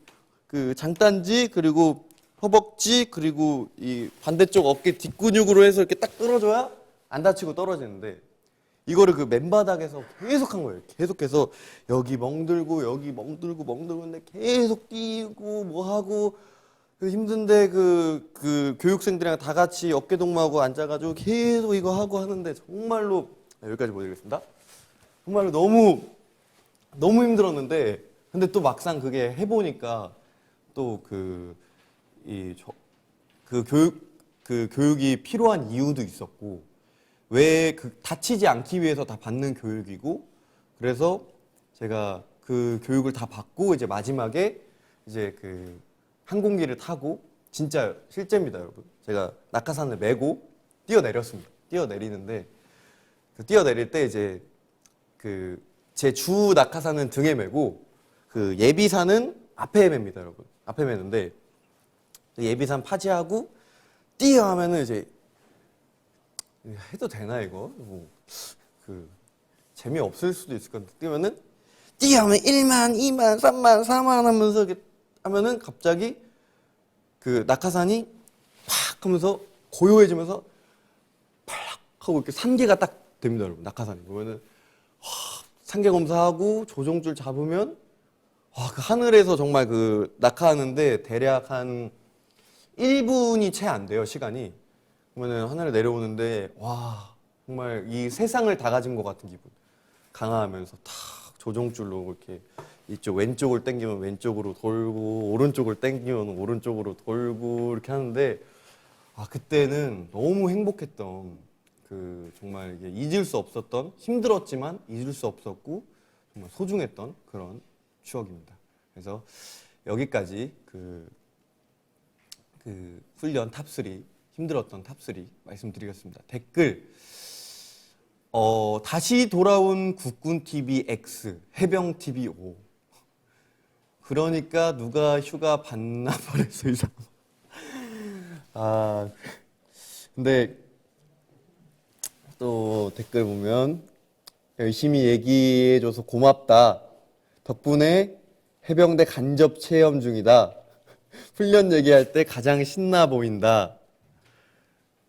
장단지, 그리고 허벅지, 그리고 이 반대쪽 어깨 뒷근육으로 해서 이렇게 딱 떨어져야 안 다치고 떨어지는데, 이거를 맨바닥에서 계속 한 거예요. 계속해서 여기 멍들고 여기 멍들고 근데 계속 뛰고 뭐 하고 힘든데 교육생들이랑 다 같이 어깨 동무하고 앉아가지고 계속 이거 하고 하는데 정말로, 여기까지 보여드리겠습니다. 정말로 너무 힘들었는데, 근데 또 막상 그게 해보니까 또 교육이 필요한 이유도 있었고, 왜 다치지 않기 위해서 다 받는 교육이고, 그래서 제가 교육을 다 받고 이제 마지막에 이제 항공기를 타고, 진짜 실제입니다, 여러분. 제가 낙하산을 메고 뛰어내렸습니다. 뛰어내리는데 뛰어내릴 때 이제 제 주 낙하산은 등에 메고 예비산은 앞에 맵니다, 여러분. 앞에 매는데 예비산 파지하고 뛰어 하면은 이제 해도 되나 이거? 재미없을 수도 있을 것 같은데, 뛰면은 뛰어 하면 1만, 2만, 3만, 4만 하면서 이렇게 하면은 갑자기 낙하산이 팍 하면서 고요해지면서 팍 하고 이렇게 산계가 딱 됩니다, 여러분. 낙하산이 보면은 산계 검사하고 조종줄 잡으면 하늘에서 정말 낙하하는데 대략 한 1분이 채 안 돼요, 시간이. 그러면은 하늘을 내려오는데 와 정말 이 세상을 다 가진 것 같은 기분. 강화하면서 탁 조종줄로 이렇게 이쪽 왼쪽을 당기면 왼쪽으로 돌고 오른쪽을 당기면 오른쪽으로 돌고 이렇게 하는데 아 그때는 너무 행복했던 그 정말 이게 잊을 수 없었던 힘들었지만 잊을 수 없었고 정말 소중했던 그런 추억입니다. 그래서 여기까지 그 훈련 탑3 힘들었던 탑3 말씀드리겠습니다. 댓글 다시 돌아온 국군TV X 해병TV O 그러니까 누가 휴가 받나 버렸어 이상. 아 근데 또 댓글 보면 열심히 얘기해줘서 고맙다. 덕분에 해병대 간접 체험 중이다. 훈련 얘기할 때 가장 신나 보인다.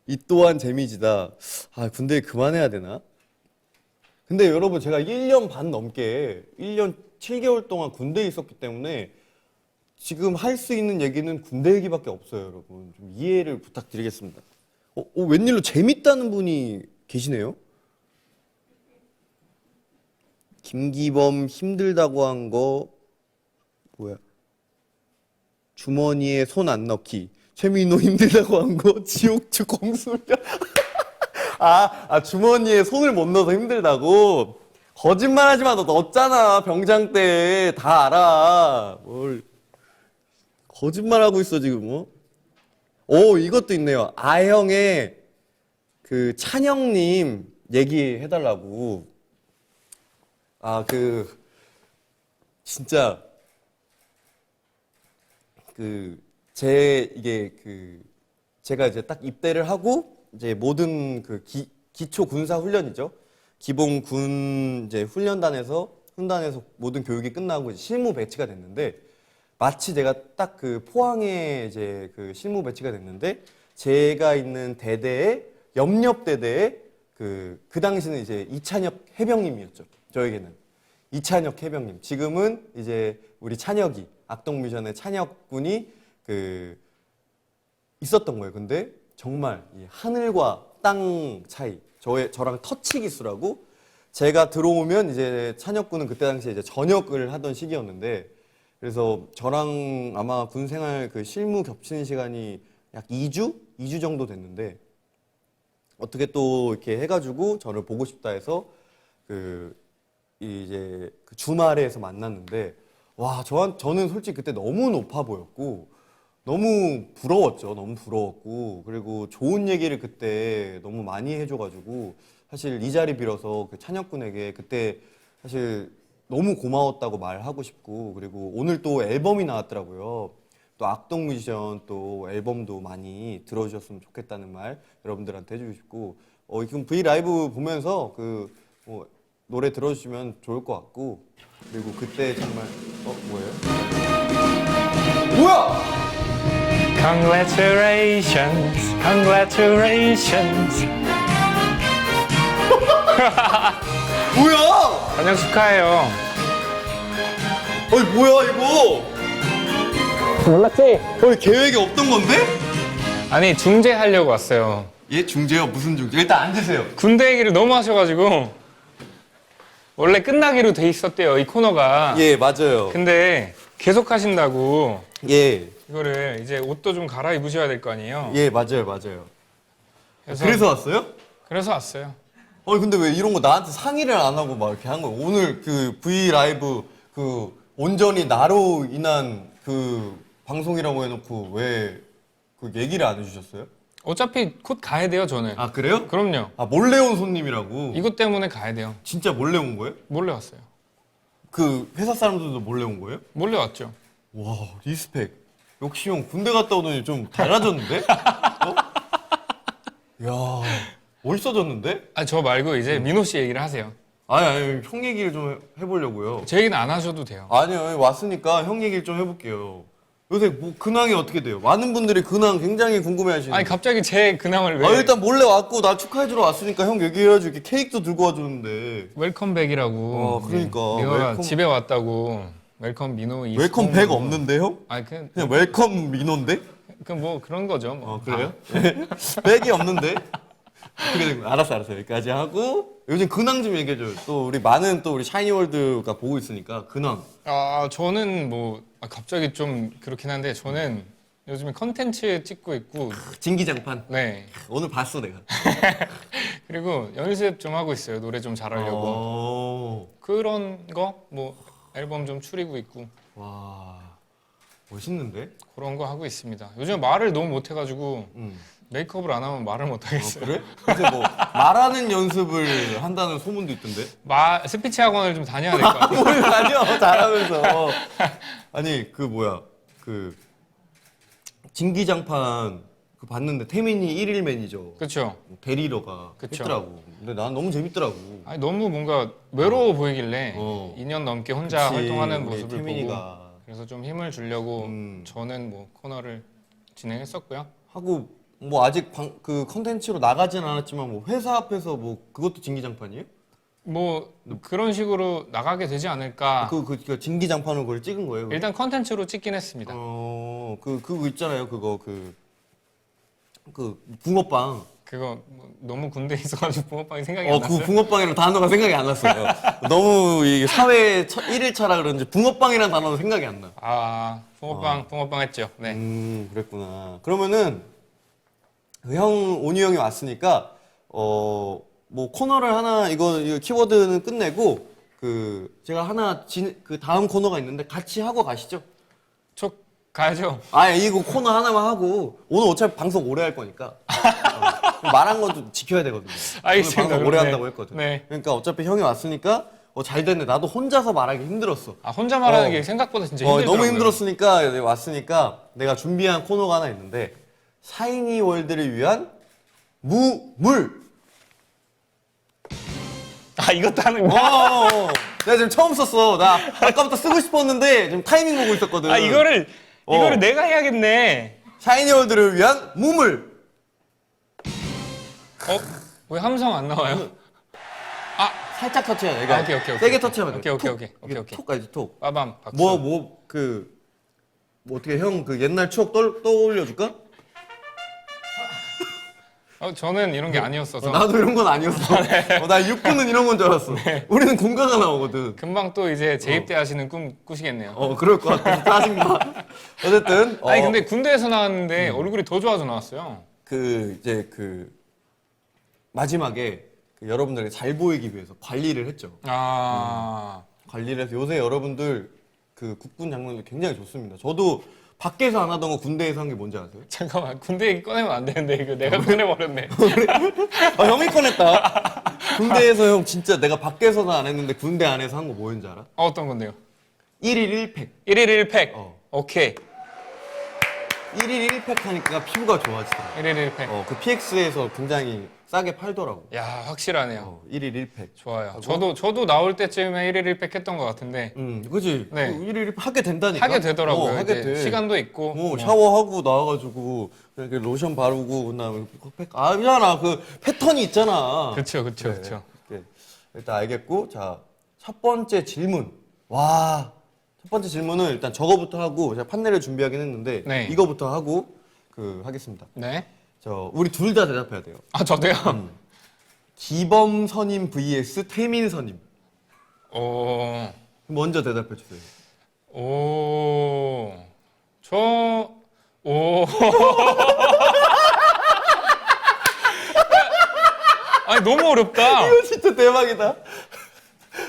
이 또한 재미지다. 아 군대 그만해야 되나? 근데 여러분 제가 1년 반 넘게 1년 7개월 동안 군대에 있었기 때문에 지금 할 수 있는 얘기는 군대 얘기밖에 없어요, 여러분. 좀 이해를 부탁드리겠습니다. 웬일로 재밌다는 분이 계시네요? 김기범 힘들다고 한 거 뭐야? 주머니에 손 안 넣기. 최민호 힘들다고 한 거 지옥주 공수련. 주머니에 손을 못 넣어서 힘들다고? 거짓말하지 마. 너 넣었잖아. 병장 때 다 알아. 뭘 거짓말하고 있어 지금. 이것도 있네요. 아형의 그 찬영님 얘기해달라고. 진짜 제가 이제 딱 입대를 하고 이제 모든 기초 군사 훈련이죠. 기본 군 이제 훈련단에서 모든 교육이 끝나고 이제 실무 배치가 됐는데 마치 제가 딱 포항에 이제 실무 배치가 됐는데 제가 있는 대대에 옆 대대에 그 당시는 이제 이찬혁 해병님이었죠. 저에게는 이찬혁 해병님. 지금은 이제 우리 찬혁이 악동미션의 찬혁 군이 있었던 거예요. 근데 정말 이 하늘과 땅 차이. 저랑 터치 기수라고 제가 들어오면 이제 찬혁 군은 그때 당시에 이제 전역을 하던 시기였는데 그래서 저랑 아마 군 생활 실무 겹치는 시간이 약 2주 정도 됐는데 어떻게 또 이렇게 해가지고 저를 보고 싶다 해서 이제 주말에 해서 만났는데 와 저는 솔직히 그때 너무 높아 보였고 너무 부러웠죠. 너무 부러웠고 그리고 좋은 얘기를 그때 너무 많이 해줘가지고 사실 이 자리 빌어서 찬혁 군에게 그때 사실 너무 고마웠다고 말하고 싶고 그리고 오늘 또 앨범이 나왔더라고요. 또 악동뮤지션 또 앨범도 많이 들어주셨으면 좋겠다는 말 여러분들한테 해주고 싶고 지금 V 라이브 보면서 노래 들어주시면 좋을 것 같고 그리고 그때 정말 뭐예요? 뭐야? Congratulations, congratulations. 뭐야? 저녁 축하해요. 뭐야 이거? 몰랐지? 계획이 없던 건데? 아니 중재하려고 왔어요. 예? 중재요? 무슨 중재? 일단 앉으세요. 군대 얘기를 너무 하셔가지고 원래 끝나기로 돼 있었대요 이 코너가. 예 맞아요. 근데 계속 하신다고 예. 이거를 이제 옷도 좀 갈아입으셔야 될 거 아니에요. 예 맞아요. 그래서 왔어요? 그래서 왔어요. 근데 왜 이런 거 나한테 상의를 안 하고 막 이렇게 한 거예요? 오늘 V 라이브 온전히 나로 인한 방송이라고 해놓고 왜 얘기를 안 해주셨어요? 어차피 곧 가야 돼요 저는. 아 그래요? 그럼요. 몰래 온 손님이라고? 이것 때문에 가야 돼요. 진짜 몰래 온 거예요? 몰래 왔어요. 회사 사람들도 몰래 온 거예요? 몰래 왔죠. 와 리스펙. 역시 형 군대 갔다 오더니 좀 달라졌는데? 야 멋있어졌는데? 저 말고 이제 민호 씨 얘기를 하세요. 아니 형 얘기를 좀 해보려고요. 제 얘기는 안 하셔도 돼요. 아니요 왔으니까 형 얘기를 좀 해볼게요. 요새 근황이 어떻게 돼요? 많은 분들이 근황 굉장히 궁금해하시는데. 아니 갑자기 제 근황을 왜? 일단 몰래 왔고 나 축하해주러 왔으니까 형 얘기해야지. 이렇게 케이크도 들고 와줬는데. 웰컴백이라고. 그러니까. 민호가 집에 왔다고. 웰컴 민호. 웰컴백 없는데 형? 아니 그냥 웰컴 민호인데? 그 뭐 그런 거죠. 뭐. 그래요? 백이 없는데? 그렇게 된 거야. 알았어. 여기까지 하고 요즘 근황 좀 얘기해줘요. 또 우리 많은 또 우리 샤이니월드가 보고 있으니까 근황. 저는 뭐 갑자기 좀 그렇긴 한데 저는 요즘에 컨텐츠 찍고 있고 진기장판. 네. 오늘 봤어 내가. 그리고 연습 좀 하고 있어요. 노래 좀 잘하려고. 그런 거 뭐 앨범 좀 추리고 있고 와 멋있는데? 그런 거 하고 있습니다. 요즘 말을 너무 못 해가지고 메이크업을 안 하면 말을 못 하겠어요. 그래? 근데 뭐 말하는 연습을 한다는 소문도 있던데? 스피치 학원을 좀 다녀야 될 것 같아요. 뭘 다녀 잘하면서. 아니 그 뭐야 그 진기장판 그 봤는데 태민이 1일 매니저 그렇죠. 데리러가 그쵸. 했더라고. 근데 난 너무 재밌더라고. 아니 너무 뭔가 외로워 보이길래 어. 2년 넘게 혼자 그치, 활동하는 우리 모습을 태민이가 보고 그래서 좀 힘을 주려고 음. 저는 뭐 코너를 진행했었고요. 하고 뭐 아직 그 컨텐츠로 나가진 않았지만 뭐 회사 앞에서 뭐 그것도 진기장판이에요? 뭐 그런 식으로 나가게 되지 않을까. 그 진기장판으로 그걸 찍은 거예요? 일단 컨텐츠로 찍긴 했습니다. 그거 있잖아요. 그거 그 붕어빵. 그거 뭐 너무 군대에 있어가지고 붕어빵이 생각이 안 그 났어요. 붕어빵이라는 단어가 생각이 안 났어요. 너무 이게 사회 1일차라 그런지 붕어빵이라는 단어도 생각이 안 나. 붕어빵 했죠. 네. 그랬구나. 그러면은 그 온유 형이 왔으니까 뭐 코너를 하나 이거 키워드는 끝내고 그 제가 하나 그 다음 코너가 있는데 같이 하고 가시죠. 저 가야죠. 이거 코너 하나만 하고 오늘 어차피 방송 오래 할 거니까 말한 것도 지켜야 되거든요. 오늘 알겠습니다. 방송 오래 네. 한다고 했거든. 네. 그러니까 어차피 형이 왔으니까 잘 됐네. 나도 혼자서 말하기 힘들었어. 혼자 말하는 게 생각보다 진짜 힘들더라고요. 너무 힘들었으니까 여기 왔으니까 내가 준비한 코너가 하나 있는데 샤이니 월드를 위한 물. 이것도 하는 거야? 내가 지금 처음 썼어. 나 아까부터 쓰고 싶었는데 지금 타이밍 보고 있었거든. 이거를 내가 해야겠네. 샤이니 월드를 위한 무물. 왜 함성 안 나와요? 살짝 터치해야 돼. 그러니까 오케이. 세게 터치하면 돼. 오케이. 톡까지 톡. 빠밤 박수. 뭐 어떻게 형 그 옛날 추억 떠올려 줄까? 저는 이런 게 아니었어서 나도 이런 건 아니었어. 나 6분은 이런 건 줄 알았어. 우리는 공가가 나오거든. 금방 또 이제 재입대 하시는 꿈 꾸시겠네요. 그럴 것 같아. 짜증나. 어쨌든. 근데 군대에서 나왔는데 얼굴이 더 좋아져 나왔어요. 이제 마지막에 여러분들이 잘 보이기 위해서 관리를 했죠. 관리를 해서 요새 여러분들 그 국군 장면도 굉장히 좋습니다. 저도 밖에서 안 하던 거 군대에서 한 게 뭔지 아세요? 잠깐만, 군대 얘기 꺼내면 안 되는데 이거 내가 꺼내버렸네. 형이 꺼냈다. 군대에서 형 진짜 내가 밖에서는 안 했는데 군대 안에서 한 거 뭐였는지 알아? 어떤 건데요? 1일 1팩. 1일 1팩. 오케이. 1일 1팩 하니까 피부가 좋아지더라. 1일 1팩. 그 PX에서 굉장히 싸게 팔더라고. 야, 확실하네요. 1일 1팩. 좋아요. 저도 나올 때쯤에 1일 1팩 했던 것 같은데 그지? 네. 1일 1팩 하게 된다니까? 하게 되더라고요. 하게 이제 돼. 시간도 있고. 샤워하고 나와가지고 이렇게 로션 바르고 그다음에 알잖아. 그 패턴이 있잖아. 그렇죠. 이렇게 일단 알겠고, 자, 첫 번째 질문. 와, 첫 번째 질문은 일단 저거부터 하고 제가 판넬을 준비하긴 했는데 네. 이거부터 하고 하겠습니다. 네. 우리 둘 다 대답해야 돼요. 저도요. 기범선임 vs 태민선임. 먼저 대답해 주세요. 아니 너무 어렵다. 이거 진짜 대박이다.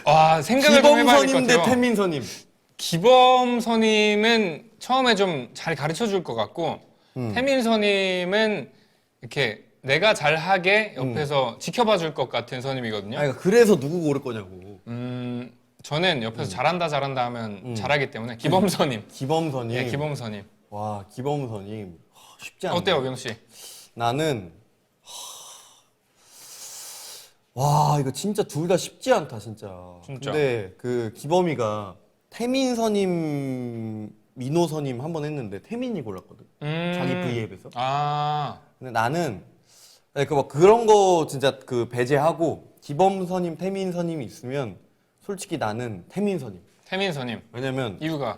와, 생각을 좀 해봐야 될 것 기범선임 대 같아요. 태민선임. 기범선임은 처음에 좀 잘 가르쳐 줄 것 같고 태민선임은 이렇게 내가 잘하게 옆에서 지켜봐 줄 것 같은 선임이거든요. 그러니까 그래서 누구 고를 거냐고. 저는 옆에서 잘한다 하면 잘하기 때문에 기범선임. 기범선임. 네, 기범선임. 와, 기범선임. 쉽지 않네. 어때요, 병 씨? 나는 와, 이거 진짜 둘 다 쉽지 않다, 진짜. 진짜. 근데 그 기범이가 태민선임, 민호선임 한 번 했는데 태민이 골랐거든. 자기 V앱에서. 근데 나는 그런 거 진짜 배제하고 기범선임, 태민선임이 있으면 솔직히 나는 태민선임. 태민선임. 왜냐면 이유가?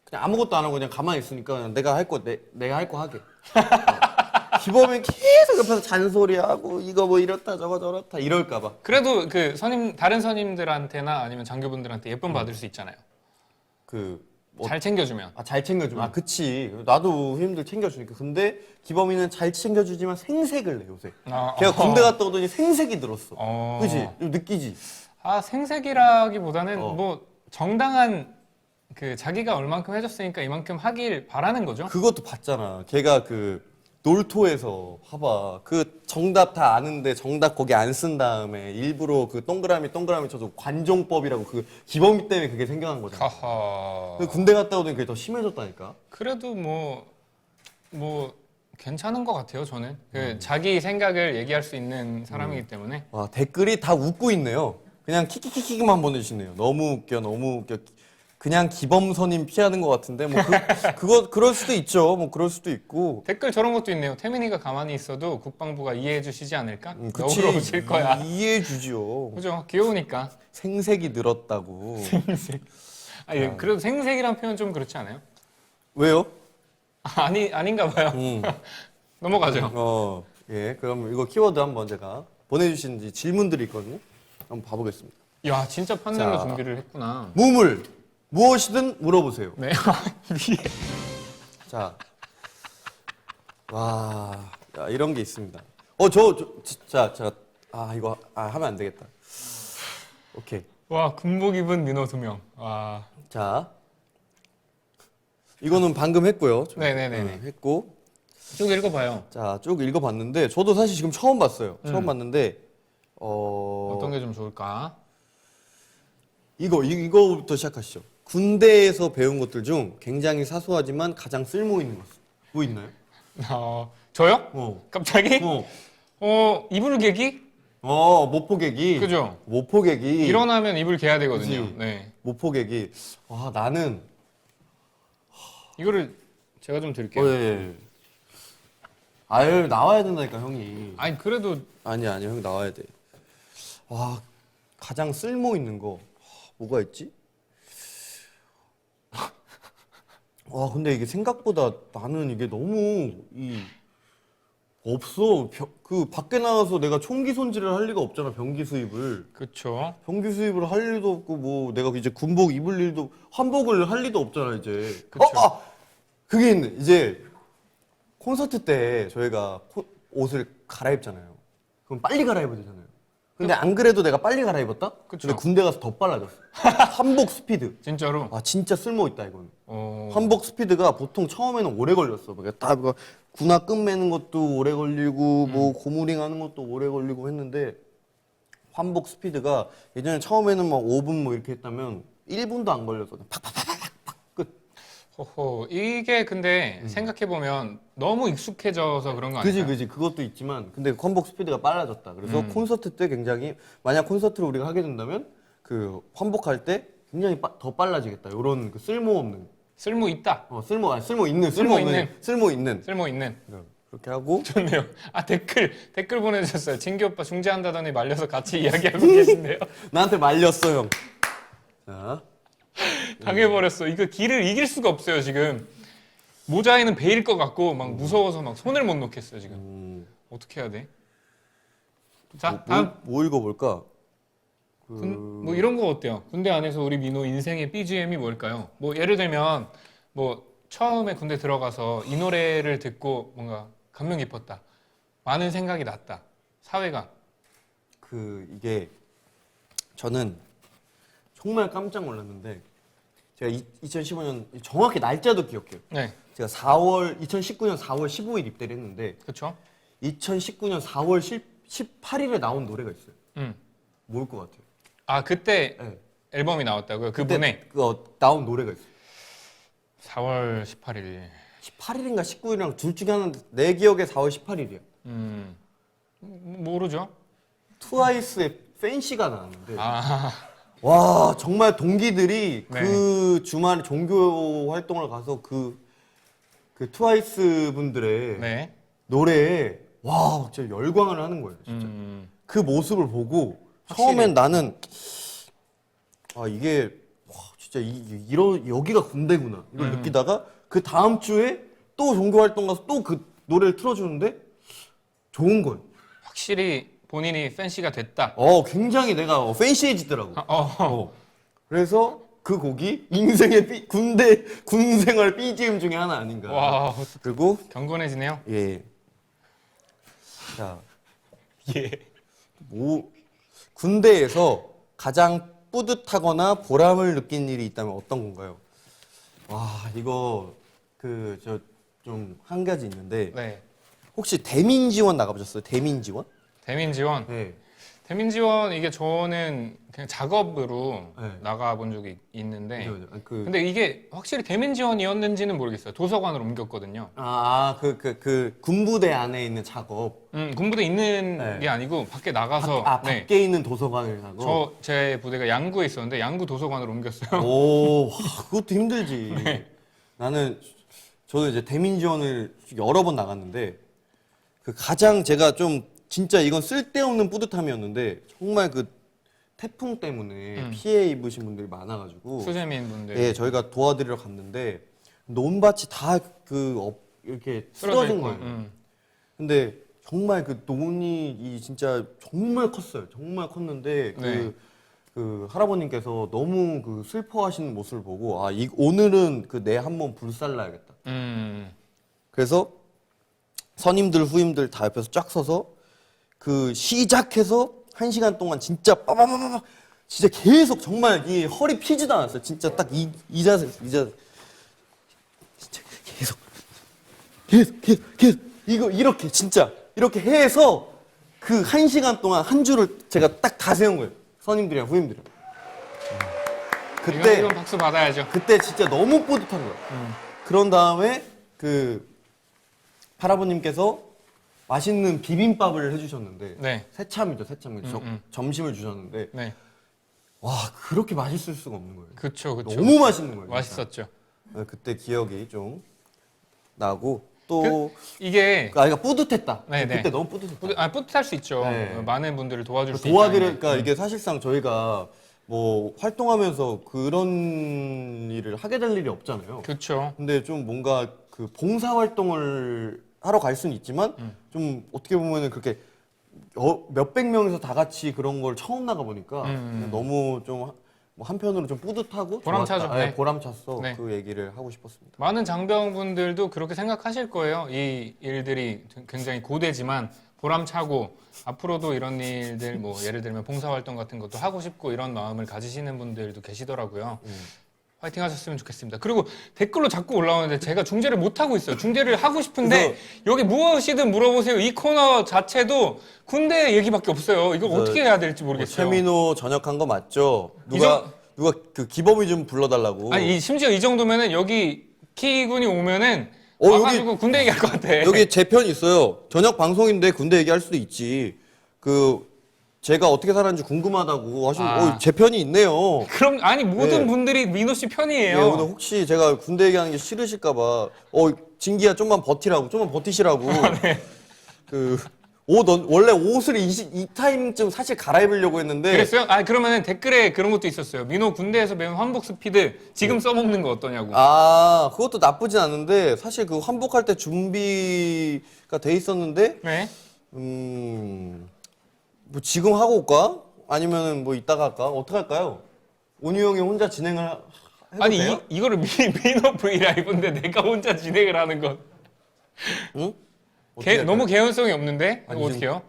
그냥 아무것도 안 하고 그냥 가만히 있으니까 그냥 내가 할 거 내가 할 거 하게. 기범이 계속 옆에서 잔소리하고 이거 뭐 이렇다 저거 저렇다 이럴까봐. 그래도 그 다른 선임들한테나 아니면 장교분들한테 예쁨 받을 수 있잖아요. 뭐 잘 챙겨주면. 잘 챙겨주면. 그치. 나도 후임들 챙겨주니까. 근데 기범이는 잘 챙겨주지만 생색을 내 요새. 걔가 군대 갔다 오더니 생색이 들었어. 그치? 좀 느끼지? 생색이라기보다는 어. 뭐 정당한 그 자기가 얼만큼 해줬으니까 이만큼 하길 바라는 거죠. 그것도 봤잖아. 걔가 놀토에서 봐봐. 정답 다 아는데 정답 거기 안 쓴 다음에 일부러 동그라미 쳐서 관종법이라고 기범이 때문에 그게 생겨난 거잖아. 하하. 군대 갔다 오더니 그게 더 심해졌다니까. 그래도 뭐 괜찮은 것 같아요. 저는 자기 생각을 얘기할 수 있는 사람이기 때문에. 와, 댓글이 다 웃고 있네요. 그냥 키키키키만 보내주시네요. 너무 웃겨, 너무 웃겨. 그냥 기범선임 피하는 것 같은데 그럴 수도 있죠. 뭐 그럴 수도 있고. 댓글 저런 것도 있네요. 태민이가 가만히 있어도 국방부가 이해해 주시지 않을까? 그치. 너무 오실 거야. 이해해 주죠. 그죠? 귀여우니까. 생색이 늘었다고. 생색. 그래도 생색이란 표현 좀 그렇지 않아요? 왜요? 아닌가 봐요. 넘어가죠. 예. 그럼 이거 키워드 한번 제가 보내주신 질문들이 있거든요. 한번 봐보겠습니다. 야, 진짜 판넬로 자. 준비를 했구나. 무엇이든 물어보세요. 네. 위에. 자, 와, 야, 이런 게 있습니다. 이거 하면 안 되겠다. 오케이. 와, 군복 입은 민호 2명. 와. 자, 이거는 방금 했고요. 네네네. 했고. 쭉 읽어봐요. 자, 쭉 읽어봤는데 저도 사실 지금 처음 봤어요. 처음 봤는데 어떤 게 좀 좋을까? 이거부터 시작하시죠. 군대에서 배운 것들 중 굉장히 사소하지만 가장 쓸모 있는 것. 뭐 있나요? 저요? 갑자기? 이불 개기? 모포개기. 그죠? 모포개기. 일어나면 이불 개야 되거든요. 그치. 네. 모포개기. 나는 이거를 제가 좀 드릴게요. 예. 아유, 나와야 된다니까, 형이. 아니, 그래도 아니야, 형 나와야 돼. 가장 쓸모 있는 거 뭐가 있지? 근데 이게 생각보다 나는 이게 너무 없어. 밖에 나가서 내가 총기 손질을 할 리가 없잖아, 병기 수입을. 그쵸. 병기 수입을 할 일도 없고 뭐 내가 이제 군복 입을 일도 환복을 할 리도 없잖아, 이제. 그쵸. 그게 있네. 이제 콘서트 때 저희가 옷을 갈아입잖아요. 그럼 빨리 갈아입어야 되잖아요. 근데 안 그래도 내가 빨리 갈아입었다? 그쵸. 근데 군대 가서 더 빨라졌어. 환복 스피드. 진짜로. 진짜 쓸모 있다 이건. 어... 환복 스피드가 보통 처음에는 오래 걸렸어. 군화 끈 매는 것도 오래 걸리고 뭐 고무링 하는 것도 오래 걸리고 했는데 환복 스피드가 예전에 처음에는 막 5분 뭐 이렇게 했다면 1분도 안 걸려서 그냥 팍팍팍팍 끝. 호호. 이게 근데 생각해보면 너무 익숙해져서 그런 거 아닐까요? 그지 그것도 있지만 근데 환복 스피드가 빨라졌다. 그래서 콘서트 때 굉장히 만약 콘서트를 우리가 하게 된다면 환복할 때 굉장히 더 빨라지겠다. 이런 쓸모없는 쓸모 있다. 쓸모 있는 그렇게 하고 좋네요. 댓글 보내주셨어요. 진기 오빠 중재한다더니 말려서 같이 이야기하고 계신데요. 나한테 말렸어 형. 자, 당해버렸어. 이거 길을 이길 수가 없어요 지금. 모자에는 베일 것 같고 막 무서워서 막 손을 못 놓겠어요 지금. 어떻게 해야 돼? 자 다음. 뭐 읽어볼까? 뭐 이런 거 어때요? 군대 안에서 우리 민호 인생의 BGM이 뭘까요? 뭐 예를 들면 뭐 처음에 군대 들어가서 이 노래를 듣고 뭔가 감명 깊었다. 많은 생각이 났다. 사회가. 이게 저는 정말 깜짝 놀랐는데 제가 2015년 정확히 날짜도 기억해요. 네, 제가 2019년 4월 15일 입대를 했는데 그렇죠. 2019년 4월 18일에 나온 노래가 있어요. 뭘 것 같아요? 그때 네. 앨범이 나왔다고요? 그때 그분의 나온 노래가 있어요. 4월 18일. 18일인가 19일이랑 둘 중에 하나인데 내 기억에 4월 18일이야. 모르죠. 트와이스의 팬시가 나왔는데 아, 와 정말 동기들이 네. 그 주말 종교 활동을 가서 그 트와이스 분들의 네. 노래에 와 진짜 열광을 하는 거예요. 진짜 그 모습을 보고 확실히. 처음엔 나는 이게 진짜 이런 여기가 군대구나 이걸 느끼다가 그 다음 주에 또 종교 활동 가서 또 그 노래를 틀어주는데 좋은 거예요. 확실히 본인이 팬시가 됐다. 굉장히 내가 팬시해지더라고. 어. 그래서 그 곡이 인생의 군대 군 생활 BGM 중에 하나 아닌가. 와, 그리고 경건해지네요. 예. 자, 예. 뭐 군대에서 가장 뿌듯하거나 보람을 느낀 일이 있다면 어떤 건가요? 와, 이거 그 저 좀 한 가지 있는데 네. 혹시 대민 지원 나가보셨어요? 대민 지원? 대민 지원. 네. 대민 지원 이게 저는 그냥 작업으로 네. 나가본 적이 있는데 그죠, 그죠. 근데 이게 확실히 대민 지원이었는지는 모르겠어요. 도서관으로 옮겼거든요. 그 군부대 안에 있는 작업. 군부대 있는 네. 게 아니고 밖에 나가서 네. 밖에 있는 도서관을 가고. 제 부대가 양구에 있었는데 양구 도서관으로 옮겼어요. 오, 그것도 힘들지. 네. 저는 이제 대민 지원을 여러 번 나갔는데 그 가장 제가 좀 진짜 이건 쓸데없는 뿌듯함이었는데 정말 그 태풍 때문에 피해 입으신 분들이 많아가지고 수세민 분들. 예, 저희가 도와드리러 갔는데 논밭이 다 이렇게 쓰러진 거예요. 근데 정말 그 논이 진짜 정말 컸어요. 정말 컸는데 네. 그 할아버님께서 너무 그 슬퍼하시는 모습을 보고 오늘은 그 내 한몸 불살라야겠다. 그래서 선임들 후임들 다 옆에서 쫙 서서 그 시작해서 1시간 동안 진짜 빠바바바바 진짜 계속 정말 이 허리 피지도 않았어요. 진짜 딱 이 자세 진짜 계속 이거 이렇게 진짜 이렇게 해서 그 1시간 동안 한 줄을 제가 딱 다 세운 거예요. 선임들이랑 후임들이랑. 그때 이건 박수 받아야죠. 그때 진짜 너무 뿌듯한 거예요. 그런 다음에 그 할아버님께서 맛있는 비빔밥을 해주셨는데 네. 새참이죠. 점심을 주셨는데 네. 와 그렇게 맛있을 수가 없는 거예요. 그쵸. 너무 맛있는 거예요. 맛있었죠. 진짜. 그때 기억이 좀 나고 또 이게 그러니까 뿌듯했다. 네네. 그때 너무 뿌듯했다. 뿌듯할 수 있죠. 네. 많은 분들을 도와줄 수 도와드리니까 있다는 게. 이게 사실상 저희가 뭐 활동하면서 그런 일을 하게 될 일이 없잖아요. 그렇죠. 근데 좀 뭔가 그 봉사 활동을 하러 갈 수는 있지만 좀 어떻게 보면은 그렇게 몇백 명에서 다 같이 그런 걸 처음 나가 보니까 너무 좀 뭐 한편으로 좀 뿌듯하고 보람차죠. 좋았다. 네. 보람찼어. 네. 그 얘기를 하고 싶었습니다. 많은 장병분들도 그렇게 생각하실 거예요. 이 일들이 굉장히 고되지만 보람차고 앞으로도 이런 일들 뭐 예를 들면 봉사활동 같은 것도 하고 싶고 이런 마음을 가지시는 분들도 계시더라고요. 화이팅 하셨으면 좋겠습니다. 그리고 댓글로 자꾸 올라오는데 제가 중재를 못 하고 있어요. 중재를 하고 싶은데 여기 무엇이든 물어보세요. 이 코너 자체도 군대 얘기밖에 없어요. 이걸 어떻게 해야 될지 모르겠어요. 최민호 전역한 거 맞죠? 누가 그 기범이 좀 불러달라고. 아니 심지어 이 정도면은 여기 키군이 오면은 여기- 와가지고 군대 얘기할 것 같아. 여기 제 편 있어요. 저녁 방송인데 군대 얘기할 수도 있지. 제가 어떻게 살았는지 궁금하다고 하시면 제 편이 있네요. 그럼 아니 모든 네. 분들이 민호 씨 편이에요. 예, 오늘 혹시 제가 군대 얘기하는 게 싫으실까봐 진기야 좀만 버티시라고. 네. 원래 옷을 이 타임쯤 사실 갈아입으려고 했는데 그랬어요? 아 그러면은 댓글에 그런 것도 있었어요. 민호 군대에서 배운 환복 스피드 지금 써먹는 거 어떠냐고. 그것도 나쁘진 않은데 사실 그 환복할 때 준비가 돼 있었는데 네. 뭐 지금 하고 올까? 아니면은 뭐 이따가 할까? 어떻게 할까요? 온유 형이 혼자 진행을 해도 아니 돼요? 이거를 민호 V 라이브인데 내가 혼자 진행을 하는 건 응? 어떻게 너무 할까요? 개연성이 없는데 이거 아니, 어떻게 해요?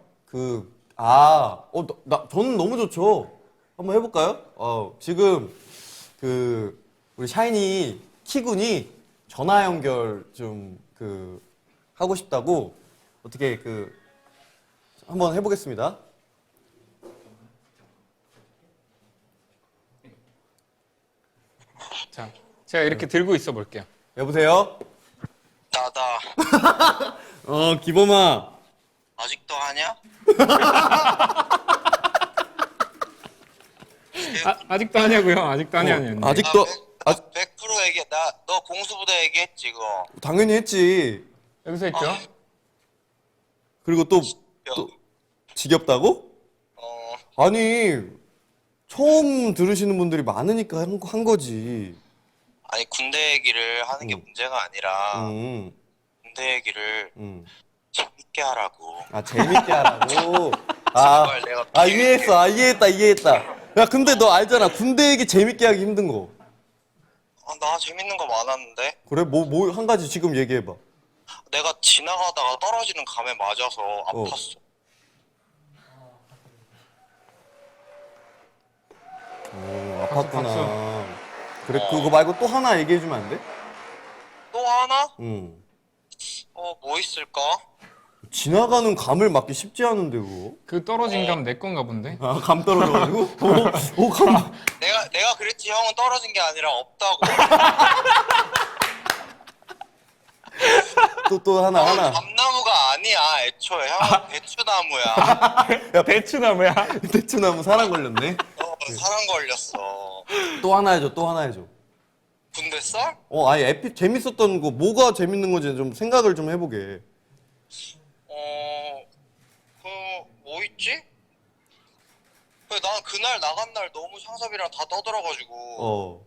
저는 너무 좋죠. 한번 해볼까요? 지금 우리 샤이니 키군이 전화 연결 좀 하고 싶다고 어떻게 한번 해보겠습니다. 자, 제가 이렇게 들고 있어 볼게요. 여보세요? 나다. 기범아. 아직도 하냐? 아직도 하냐고요? 아직도 하냐는. 아직도 100% 얘기해. 너 공수부대 얘기했지, 그거. 당연히 했지. 여기서 했죠? 그리고 또 지겹다고? 어, 아니 처음 들으시는 분들이 많으니까 한 거지. 아니 군대 얘기를 하는 게 문제가 아니라 음, 군대 얘기를 음. 재밌게 하라고. 아, 재밌게 하라고. 아, 정말 내가 아, 이해했어. 아, 이해했다. 야, 근데 너 알잖아. 군대 얘기 재밌게 하기 힘든 거. 나 재밌는 거 많았는데. 그래? 뭐, 한 가지 지금 얘기해봐. 내가 지나가다가 떨어지는 감에 맞아서 아팠어. 오, 박수, 아팠구나. 그래, 그거 말고 또 하나 얘기해주면 안 돼? 또 하나? 응. 뭐 있을까? 지나가는 감을 맞기 쉽지 않은데, 그거. 그 떨어진 감 내 건가 본데. 아, 감 떨어져가지고? 오, 감. 내가 그랬지. 형은 떨어진 게 아니라 없다고. 또 하나. 감나무가 아니야. 애초에 형은 배추나무야. 야, 대추나무야. 대추나무 사랑 걸렸네. 사랑 걸렸어. 또 하나 해줘. 군대 썰? 아니, 재밌었던 거, 뭐가 재밌는 건지 좀 생각을 좀 해보게. 뭐 있지? 난 그날 나간 날 너무 창섭이랑 다 떠들어가지고.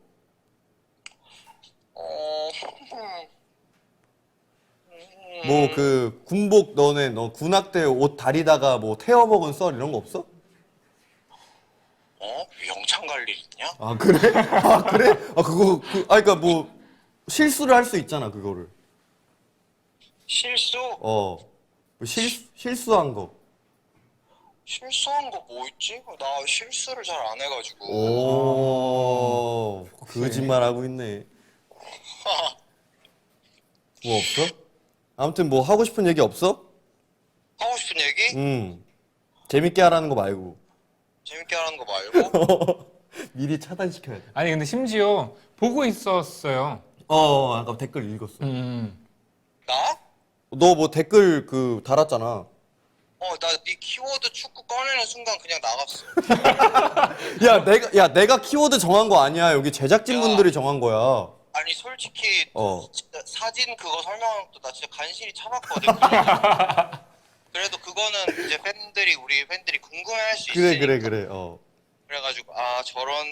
뭐 그 군복 너 군악대 옷 다리다가 뭐 태워먹은 썰 이런 거 없어? 영창 갈 일 있냐? 아 그래? 아 그래? 그러니까 뭐 실수를 할 수 있잖아 그거를. 실수? 뭐 실수한 거. 실수한 거 뭐 있지? 나 실수를 잘 안 해가지고. 오 거짓말 하고 있네. 뭐 없어? 아무튼 뭐 하고 싶은 얘기 없어? 하고 싶은 얘기? 재밌게 하라는 거 말고. 재밌게 하라는 거 말고? 미리 차단시켜야 돼. 아니 근데 심지어 보고 있었어요. 아까 댓글 읽었어. 나? 너 뭐 댓글 달았잖아. 나 네 키워드 축구 꺼내는 순간 그냥 나갔어. 내가 키워드 정한 거 아니야. 여기 제작진분들이 정한 거야. 아니 솔직히 진짜 사진 그거 설명한 것도 나 진짜 간신히 참았거든. 그래도 그거는 이제 우리 팬들이 궁금해할 수 있으니까. 그래. 그래가지고 저런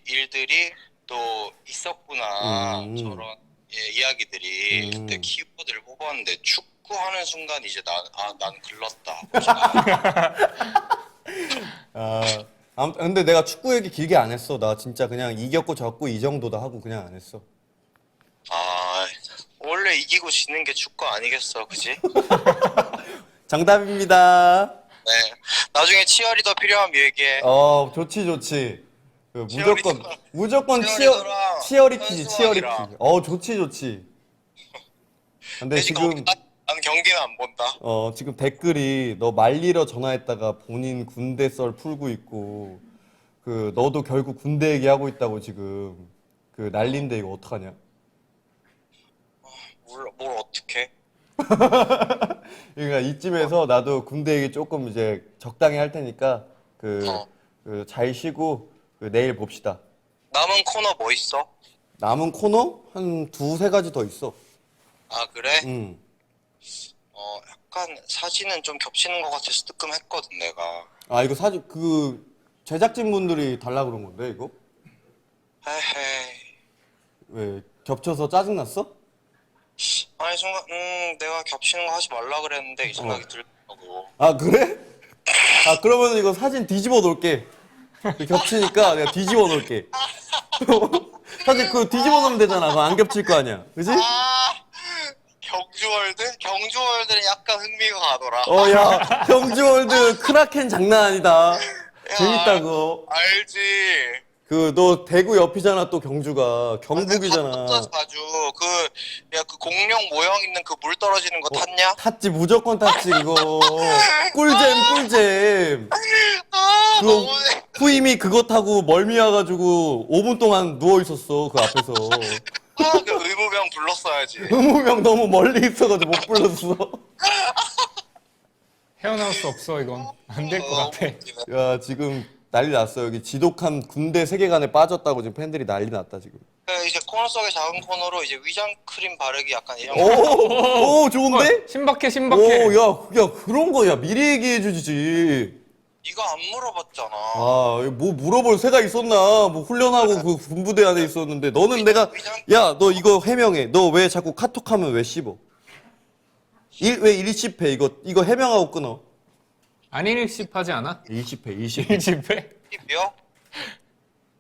일들이 또 있었구나. 저런 이야기들이 그때 키워드를 뽑았는데 축구하는 순간 이제 나는 글렀다. 아무튼 근데 내가 축구 얘기 길게 안 했어. 나 진짜 그냥 이겼고 졌고 이 정도다 하고 그냥 안 했어. 원래 이기고 지는 게 축구 아니겠어, 그지? 정답입니다. 네. 나중에 치어리더 필요하면 얘기해. 좋지. 치어리더. 무조건 치어리더랑 치어리티지, 치어리티. 현수막이랑. 좋지. 근데 대신 지금 난 경기는 안 본다. 지금 댓글이 너 말리러 전화했다가 본인 군대 썰 풀고 있고 너도 결국 군대 얘기하고 있다고 지금 난린데 이거 어떡하냐? 뭘 어떻게? 그러니까 이쯤에서 나도 군대 얘기 조금 이제 적당히 할 테니까 잘 쉬고 내일 봅시다. 남은 코너 뭐 있어? 남은 코너 한 두세 가지 더 있어. 그래? 응. 약간 사진은 좀 겹치는 것 같아서 뜨끔했거든 내가. 이거 사진 제작진 분들이 달라 그런 건데 이거? 헤헤이. 왜 겹쳐서 짜증 났어? 아니 순간 내가 겹치는 거 하지 말라 그랬는데 이 생각이 들더라고. 그래? 그러면 이거 사진 뒤집어 놓을게. 겹치니까 내가 뒤집어 놓을게. 사진 뒤집어 놓으면 되잖아. 그거 안 겹칠 거 아니야. 그지? 경주월드는 약간 흥미가 가더라. 야, 경주월드 크라켄 장난 아니다. 재밌다, 그거. 알지. 너 대구 옆이잖아, 또 경주가. 경북이잖아. 자주 그 공룡 모형 있는 그 물 떨어지는 거 탔냐? 탔지, 무조건 탔지, 그거. 꿀잼. 너무 후임이 그거 타고 멀미 와가지고 5분 동안 누워있었어, 그 앞에서. 그 의무병 불렀어야지. 의무병 너무 멀리 있어가지고 못 불렀어. 헤어나올 수 없어 이건 안 될 것 같아. 야, 지금 난리 났어. 여기 지독한 군대 세계관에 빠졌다고 지금 팬들이 난리 났다, 지금. 이제 코너 속의 작은 코너로 이제 위장 크림 바르기 약간 이런 오, 좋은데? 신박해. 야, 그런 거, 야, 미리 얘기해 주지. 네가 안 물어봤잖아. 아, 뭐 물어볼 새가 있었나? 뭐 훈련하고 그 군부대 안에 있었는데 너는 내가 야, 너 이거 해명해. 너 왜 자꾸 카톡하면 왜 씹어? 왜 일십해? 이거 해명하고 끊어. 안 일십하지 않아? 일십해, 일십. 일십회? 팁이요?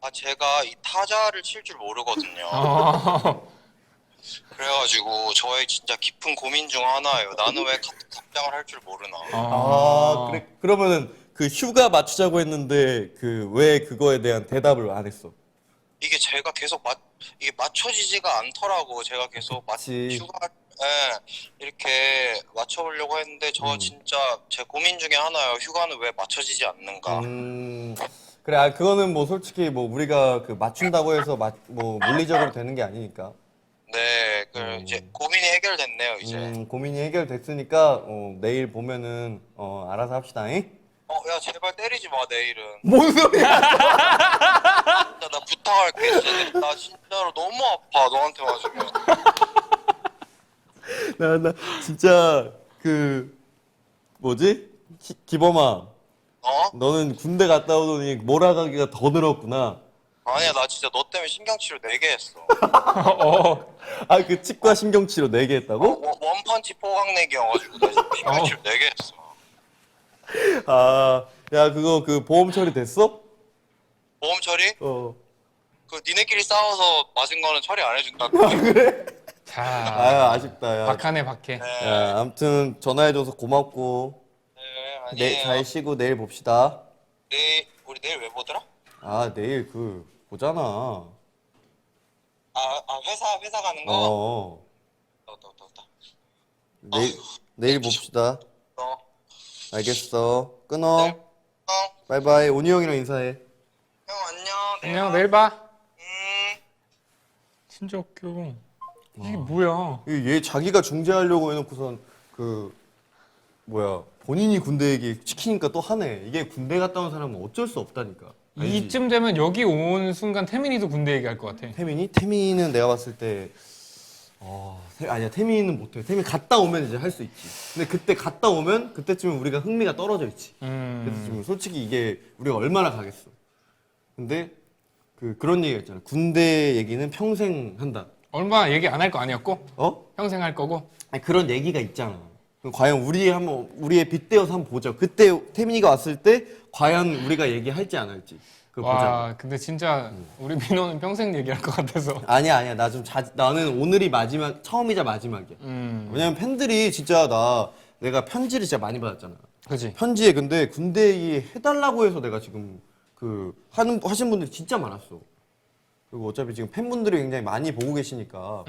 아 제가 이 타자를 칠 줄 모르거든요. 어. 그래가지고 저의 진짜 깊은 고민 중 하나예요. 나는 왜 카톡 답장을 할 줄 모르나. 아, 그래. 그러면은 그 휴가 맞추자고 했는데 그 왜 그거에 대한 대답을 안 했어? 이게 제가 계속 이게 맞춰지지가 않더라고. 제가 계속 그치. 휴가 이렇게 맞춰보려고 했는데 저 진짜 제 고민 중에 하나예요. 휴가는 왜 맞춰지지 않는가. 그래. 아, 그거는 뭐 솔직히 뭐 우리가 그 맞춘다고 해서 뭐 물리적으로 되는 게 아니니까. 네, 이제 고민이 해결됐네요. 이제. 고민이 해결됐으니까 내일 보면은 알아서 합시다잉. 야 제발 때리지 마 내일은. 뭔 소리야? 진짜 나 부탁할게. 진짜 나 진짜로 너무 아파 너한테 맞으면. 나 진짜 그 뭐지? 기범아, 어? 너는 군대 갔다 오더니 몰아가기가 더 늘었구나. 아니야 나 진짜 너 때문에 신경치료 4개 했어. 어. 아, 그 치과 신경치료 4개 했다고? 원펀치 포강내기여가지고 나 지금 신경치료 4개 했어. 아, 야, 그거 그 보험 처리 됐어? 보험 처리? 어. 그 니네끼리 싸워서 맞은 거는 처리 안 해준다. 자, 아, 아쉽다. 야. 박하네 박해. 네, 야, 아무튼 전화해줘서 고맙고. 아니에요. 잘 쉬고 내일 봅시다. 우리 내일 왜 보더라? 아, 내일 그 보잖아. 회사 가는 거? 어. 또. 내일 봅시다. 어. 알겠어. 끊어. 네. 바이바이. 온유 형이랑 인사해. 형 안녕. 안녕, 내일 봐. 음. 진짜 웃겨. 이게 뭐야? 얘 자기가 중재하려고 해놓고선 그 뭐야 본인이 군대 얘기 시키니까 또 하네. 이게 군대 갔다 온 사람은 어쩔 수 없다니까. 알지? 이쯤 되면 여기 온 순간 태민이도 군대 얘기할 것 같아. 태민이는 내가 봤을 때 아니야, 태민이는 못해. 태민 갔다 오면 이제 할 수 있지. 근데 그때 갔다 오면 그때쯤은 우리가 흥미가 떨어져 있지. 그래서 지금 솔직히 이게 우리가 얼마나 가겠어. 근데 그런 얘기가 있잖아. 군대 얘기는 평생 한다. 얼마 얘기 안 할 거 아니었고 어? 평생 할 거고. 아니, 그런 얘기가 있잖아. 그럼 과연 우리의 빗대어서 한번 보자. 그때 태민이가 왔을 때 과연 우리가 얘기할지 안 할지. 그거 보자. 와, 근데 진짜 우리 민호는 평생 얘기할 것 같아서. 아니야. 나는 오늘이 처음이자 마지막이야. 왜냐면 팬들이 진짜 내가 편지를 진짜 많이 받았잖아. 그지? 편지에 근데 군대 얘기 해달라고 해서 내가 지금 하신 분들이 진짜 많았어. 그리고 어차피 지금 팬분들이 굉장히 많이 보고 계시니까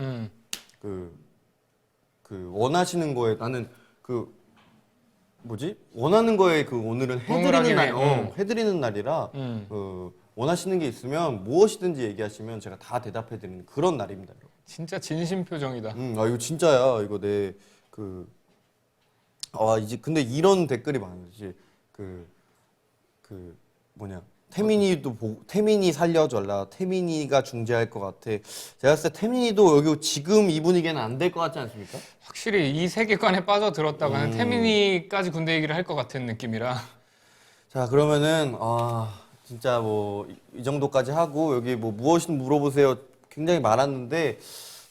그 원하시는 거에 나는 원하는 거에 오늘은 해드리는 날이라 원하시는 게 있으면 무엇이든지 얘기하시면 제가 다 대답해드리는 그런 날입니다, 여러분. 진짜 진심 표정이다. 이거 진짜야. 이거 이제 근데 이런 댓글이 많지. 태민이 살려줘라. 태민이가 중재할 것 같아. 제가 봤을 때 태민이도 여기 지금 이 분위기는 안 될 것 같지 않습니까? 확실히 이 세계관에 빠져들었다가는 태민이까지 군대 얘기를 할 것 같은 느낌이라. 자, 그러면은 진짜 뭐 이 정도까지 하고 여기 뭐 무엇이든 물어보세요. 굉장히 많았는데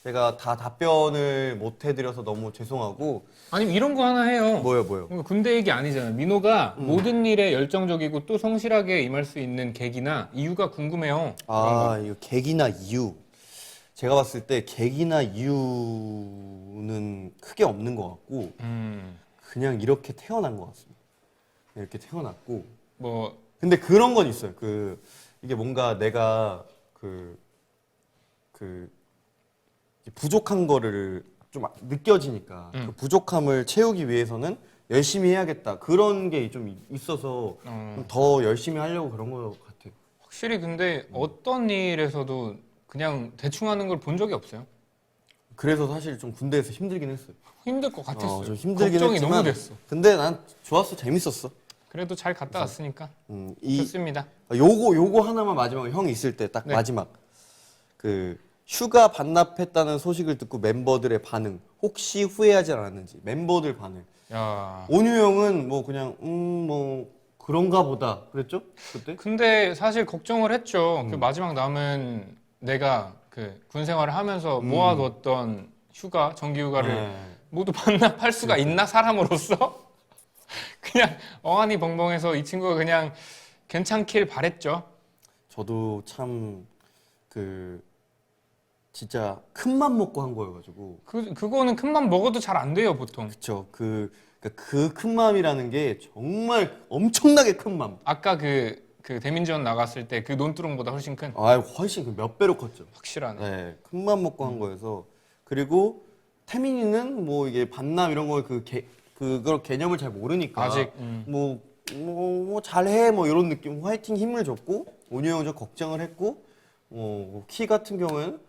제가 다 답변을 못 해드려서 너무 죄송하고. 아니면 이런 거 하나 해요. 뭐요? 군대 얘기 아니잖아. 민호가 모든 일에 열정적이고 또 성실하게 임할 수 있는 계기나 이유가 궁금해요. 이거 계기나 이유. 제가 봤을 때 계기나 이유는 크게 없는 것 같고 그냥 이렇게 태어난 것 같습니다. 이렇게 태어났고 뭐 근데 그런 건 있어요. 이게 뭔가 내가 부족한 거를 좀 느껴지니까 그 부족함을 채우기 위해서는 열심히 해야겠다. 그런 게 좀 있어서 좀더 열심히 하려고 그런 것 같아요. 확실히 근데 어떤 일에서도 그냥 대충 하는 걸 본 적이 없어요. 그래서 사실 좀 군대에서 힘들긴 했어요. 힘들 것 같았어요. 좀 힘들긴 걱정이 했지만 너무 됐어. 근데 난 좋았어. 재밌었어. 그래도 잘 갔다 왔으니까 이 좋습니다. 요거 하나만 마지막에 형이 있을 때 딱 네. 마지막 휴가 반납했다는 소식을 듣고 멤버들의 반응 혹시 후회하지 않았는지 멤버들 반응. 야, 온유 형은 뭐 그냥 뭐 그런가 보다 그랬죠 그때? 근데 사실 걱정을 했죠. 그 마지막 남은 내가 그 군 생활을 하면서 모아뒀던 휴가, 정기 휴가를 네. 모두 반납할 수가 있나 사람으로서? 그냥 어안이 벙벙해서 이 친구가 그냥 괜찮길 바랬죠. 저도 참 그 진짜 큰 맘 먹고 한 거여가지고 그거는 큰맘 먹어도 잘 안 돼요 보통. 그쵸 그 큰 맘이라는 게 정말 엄청나게 큰 맘. 아까 그 대민지원 나갔을 때 그 논두렁보다 훨씬 큰 훨씬 몇 배로 컸죠. 확실한. 네, 큰 맘 먹고 한 거여서 그리고 태민이는 뭐 이게 반납 이런 거 그걸 개념을 잘 모르니까 아직 뭐 잘해 뭐 이런 느낌 화이팅 힘을 줬고 온유 형 좀 걱정을 했고 키 같은 경우에는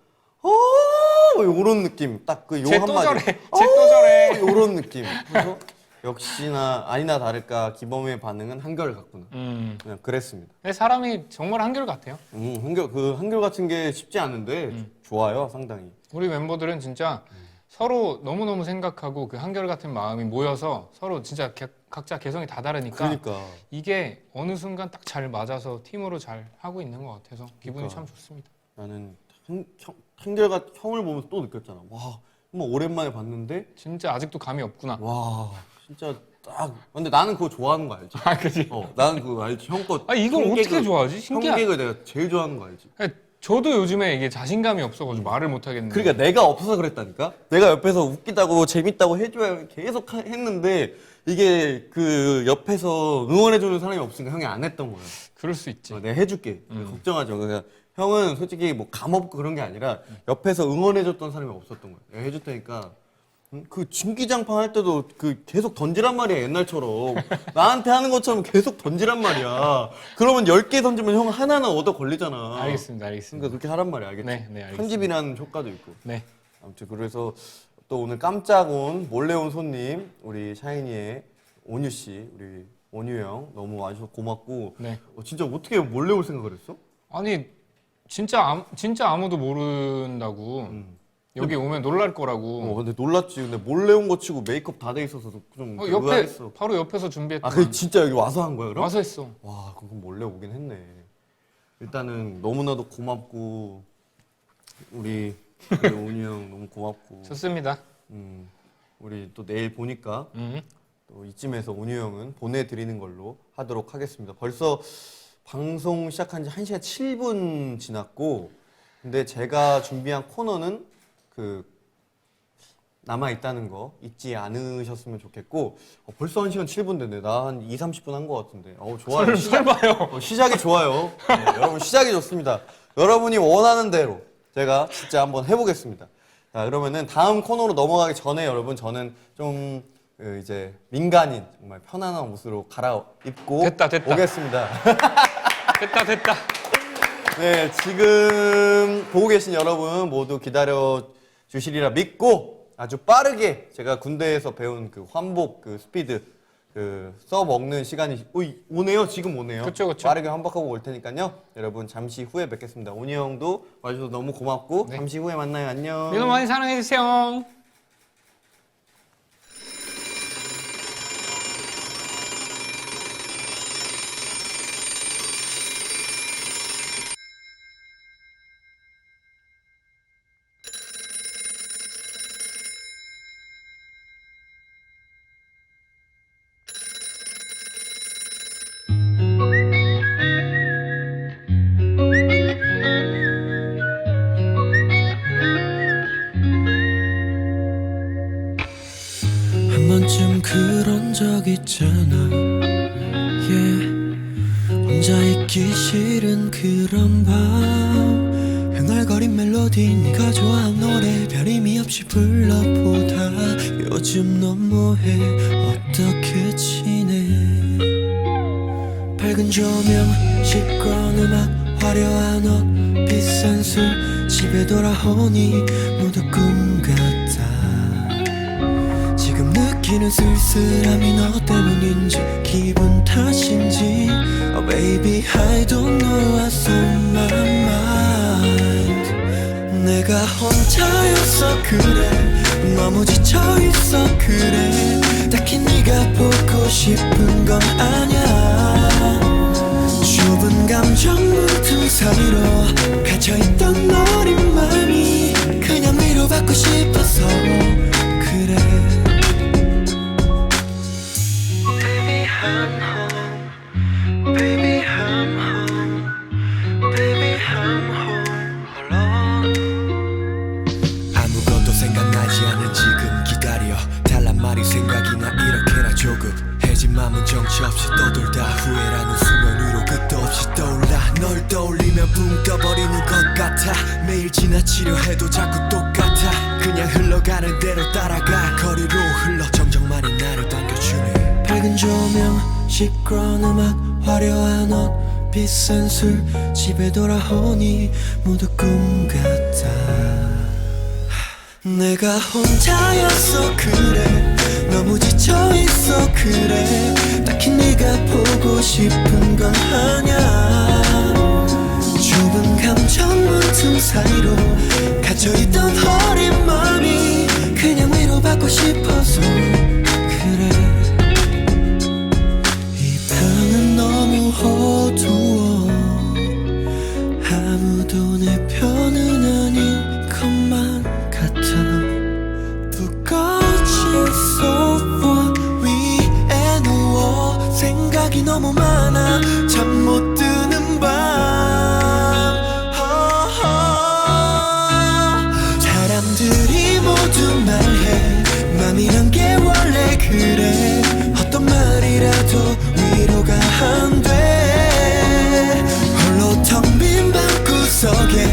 뭐 이런 느낌 딱 그 요 쟤 또 한마디 저래. 쟤 또 저래. 이런 느낌. 그래서 역시나 아니나 다를까 기범의 반응은 한결 같구나. 그냥 그랬습니다. 근데 사람이 정말 한결같아요. 한결 같은 게 쉽지 않은데 좋아요 상당히. 우리 멤버들은 진짜 서로 너무너무 생각하고 그 한결같은 마음이 모여서 서로 진짜 각자 개성이 다 다르니까 그러니까 이게 어느 순간 딱 잘 맞아서 팀으로 잘 하고 있는 것 같아서 기분이 그러니까. 참 좋습니다. 나는 한결 형을 보면서 또 느꼈잖아. 와 정말 오랜만에 봤는데 진짜 아직도 감이 없구나. 와 진짜 딱. 근데 나는 그거 좋아하는 거 알지? 아 그지. 나는 그거 알지. 형 거. 아 이걸 형 어떻게 개그, 좋아하지? 형 신기하다. 개그 내가 제일 좋아하는 거 알지? 저도 요즘에 이게 자신감이 없어가지고 말을 못 하겠는데. 그러니까 내가 없어서 그랬다니까. 내가 옆에서 웃기다고 재밌다고 해줘야 계속 했는데 이게 그 옆에서 응원해주는 사람이 없으니까 형이 안 했던 거야. 그럴 수 있지. 내가 해줄게. 걱정하지 마. 그냥 형은 솔직히 뭐 감없고 그런 게 아니라 옆에서 응원해줬던 사람이 없었던 거야. 내가 해줄 테니까. 그 진기장판 할 때도 그 계속 던지란 말이야 옛날처럼 나한테 하는 것처럼 계속 던지란 말이야. 그러면 10개 던지면 형 하나는 얻어 걸리잖아. 알겠습니다. 그러니까 그렇게 하란 말이야. 알겠지? 네, 알겠습니다. 편집이라는 효과도 있고. 네. 아무튼 그래서 또 오늘 깜짝 몰래 온 손님 우리 샤이니의 온유 씨, 우리 온유 형 너무 와주셔서 고맙고. 네. 진짜 어떻게 몰래 올 생각을 했어? 아니 진짜 아무도 모른다고. 여기 오면 놀랄 거라고. 근데 놀랐지. 근데 몰래 온 거 치고 메이크업 다 돼 있어서 좀 옆에 의아했어. 바로 옆에서 준비했던. 그게 진짜 여기 와서 한 거야 그럼? 와서 했어. 와, 그럼 몰래 오긴 했네. 일단은 너무나도 고맙고 우리 온유 형 너무 고맙고. 좋습니다. 우리 또 내일 보니까 또 이쯤에서 온유 형은 보내드리는 걸로 하도록 하겠습니다. 벌써 방송 시작한 지 1시간 7분 지났고, 근데 제가 준비한 코너는 그 남아 있다는 거 잊지 않으셨으면 좋겠고, 벌써 1시간 7분 됐네. 나 한 2, 30분 한 것 같은데. 좋아요. 설마요. 시작이 좋아요. 네, 여러분 시작이 좋습니다. 여러분이 원하는 대로 제가 진짜 한번 해보겠습니다. 자, 그러면은 다음 코너로 넘어가기 전에 여러분 저는 좀 이제 민간인 정말 편안한 옷으로 갈아입고 됐다. 오겠습니다. 됐다. 네, 지금 보고 계신 여러분 모두 기다려 주시리라 믿고 아주 빠르게 제가 군대에서 배운 그 환복 그 스피드 그 써먹는 시간이 오네요. 지금 오네요. 그쵸. 빠르게 환복하고 올 테니까요. 여러분 잠시 후에 뵙겠습니다. 온희 형도 와주셔서 너무 고맙고 네. 잠시 후에 만나요. 안녕. 민호 많이 사랑해주세요. 한 번쯤 그런 적 있잖아 yeah. 혼자 있기 싫은 그런 밤 흥얼거린 멜로디 네가 좋아한 노래 별 의미 없이 불러보다 요즘 넌 뭐해 어떻게 지내 밝은 조명 시끄러운 음악 화려한 옷 비싼 술 집에 돌아오니 모두 꿈 같아 지금 느끼는 쓸쓸함이 너 때문인지 기분 탓인지 Oh baby I don't know what's on my mind 내가 혼자여서 그래 너무 지쳐있어 그래 딱히 네가 보고 싶은 건 아냐 사이로 갇혀있던 어린 마음이 그냥 위로받고 싶어서 그래. Baby I'm home, baby I'm home, baby I'm home alone. 아무것도 생각나지 않는 지금 기다려 달란 말이 생각이 나 이렇게나 조급해진 맘은 정처 없이 떠돌다 후회라는 수면 위로 끝도 없이 떠올라 널 떠올리면 붕 떠버리는 것 같아. 매일 지나치려 해도 자꾸 똑같아. 그냥 흘러가는 대로 따라가 거리로 흘러 정적만이 나를 반겨주네. 밝은 조명 시끄러운 음악 화려한 옷 비싼 술 집에 돌아오니 모두 꿈 같아. 내가 혼자였어 그래. 너무 지쳐있어 그래. 딱히 네가 보고 싶은 건 아냐. 좁은 감정 문틈 사이로 갇혀있던 어린 마음이 그냥 위로받고 싶어서 그래. 이 방은 너무 어두워. 아무도 내 편은 아닌 것만 같아. 불꽃이 소파 위에 누워 생각이 너무 많아. 잠 못 드는 밤. 사람들이 모두 말해 맘이란 게 원래 그래. 어떤 말이라도 위로가 안 돼. 홀로 텅 빈 방구석에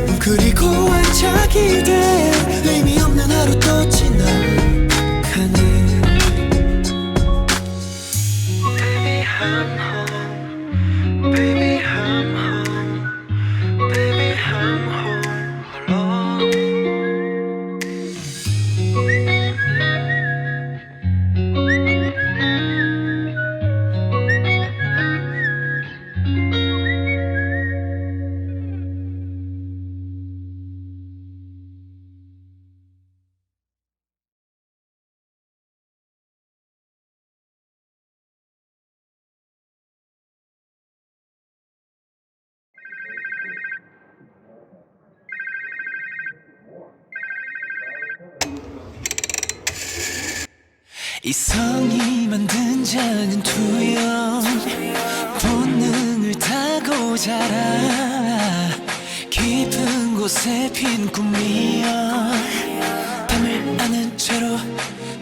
웅크리고 앉아 기대. 의미 없는 하루 또 지나가네. Baby I'm home, baby I'm home, baby I'm home alone. 이성이 만든 작은 투영 본능을 타고 자라. 깊은 곳에 핀 꿈이여 밤을 아는 채로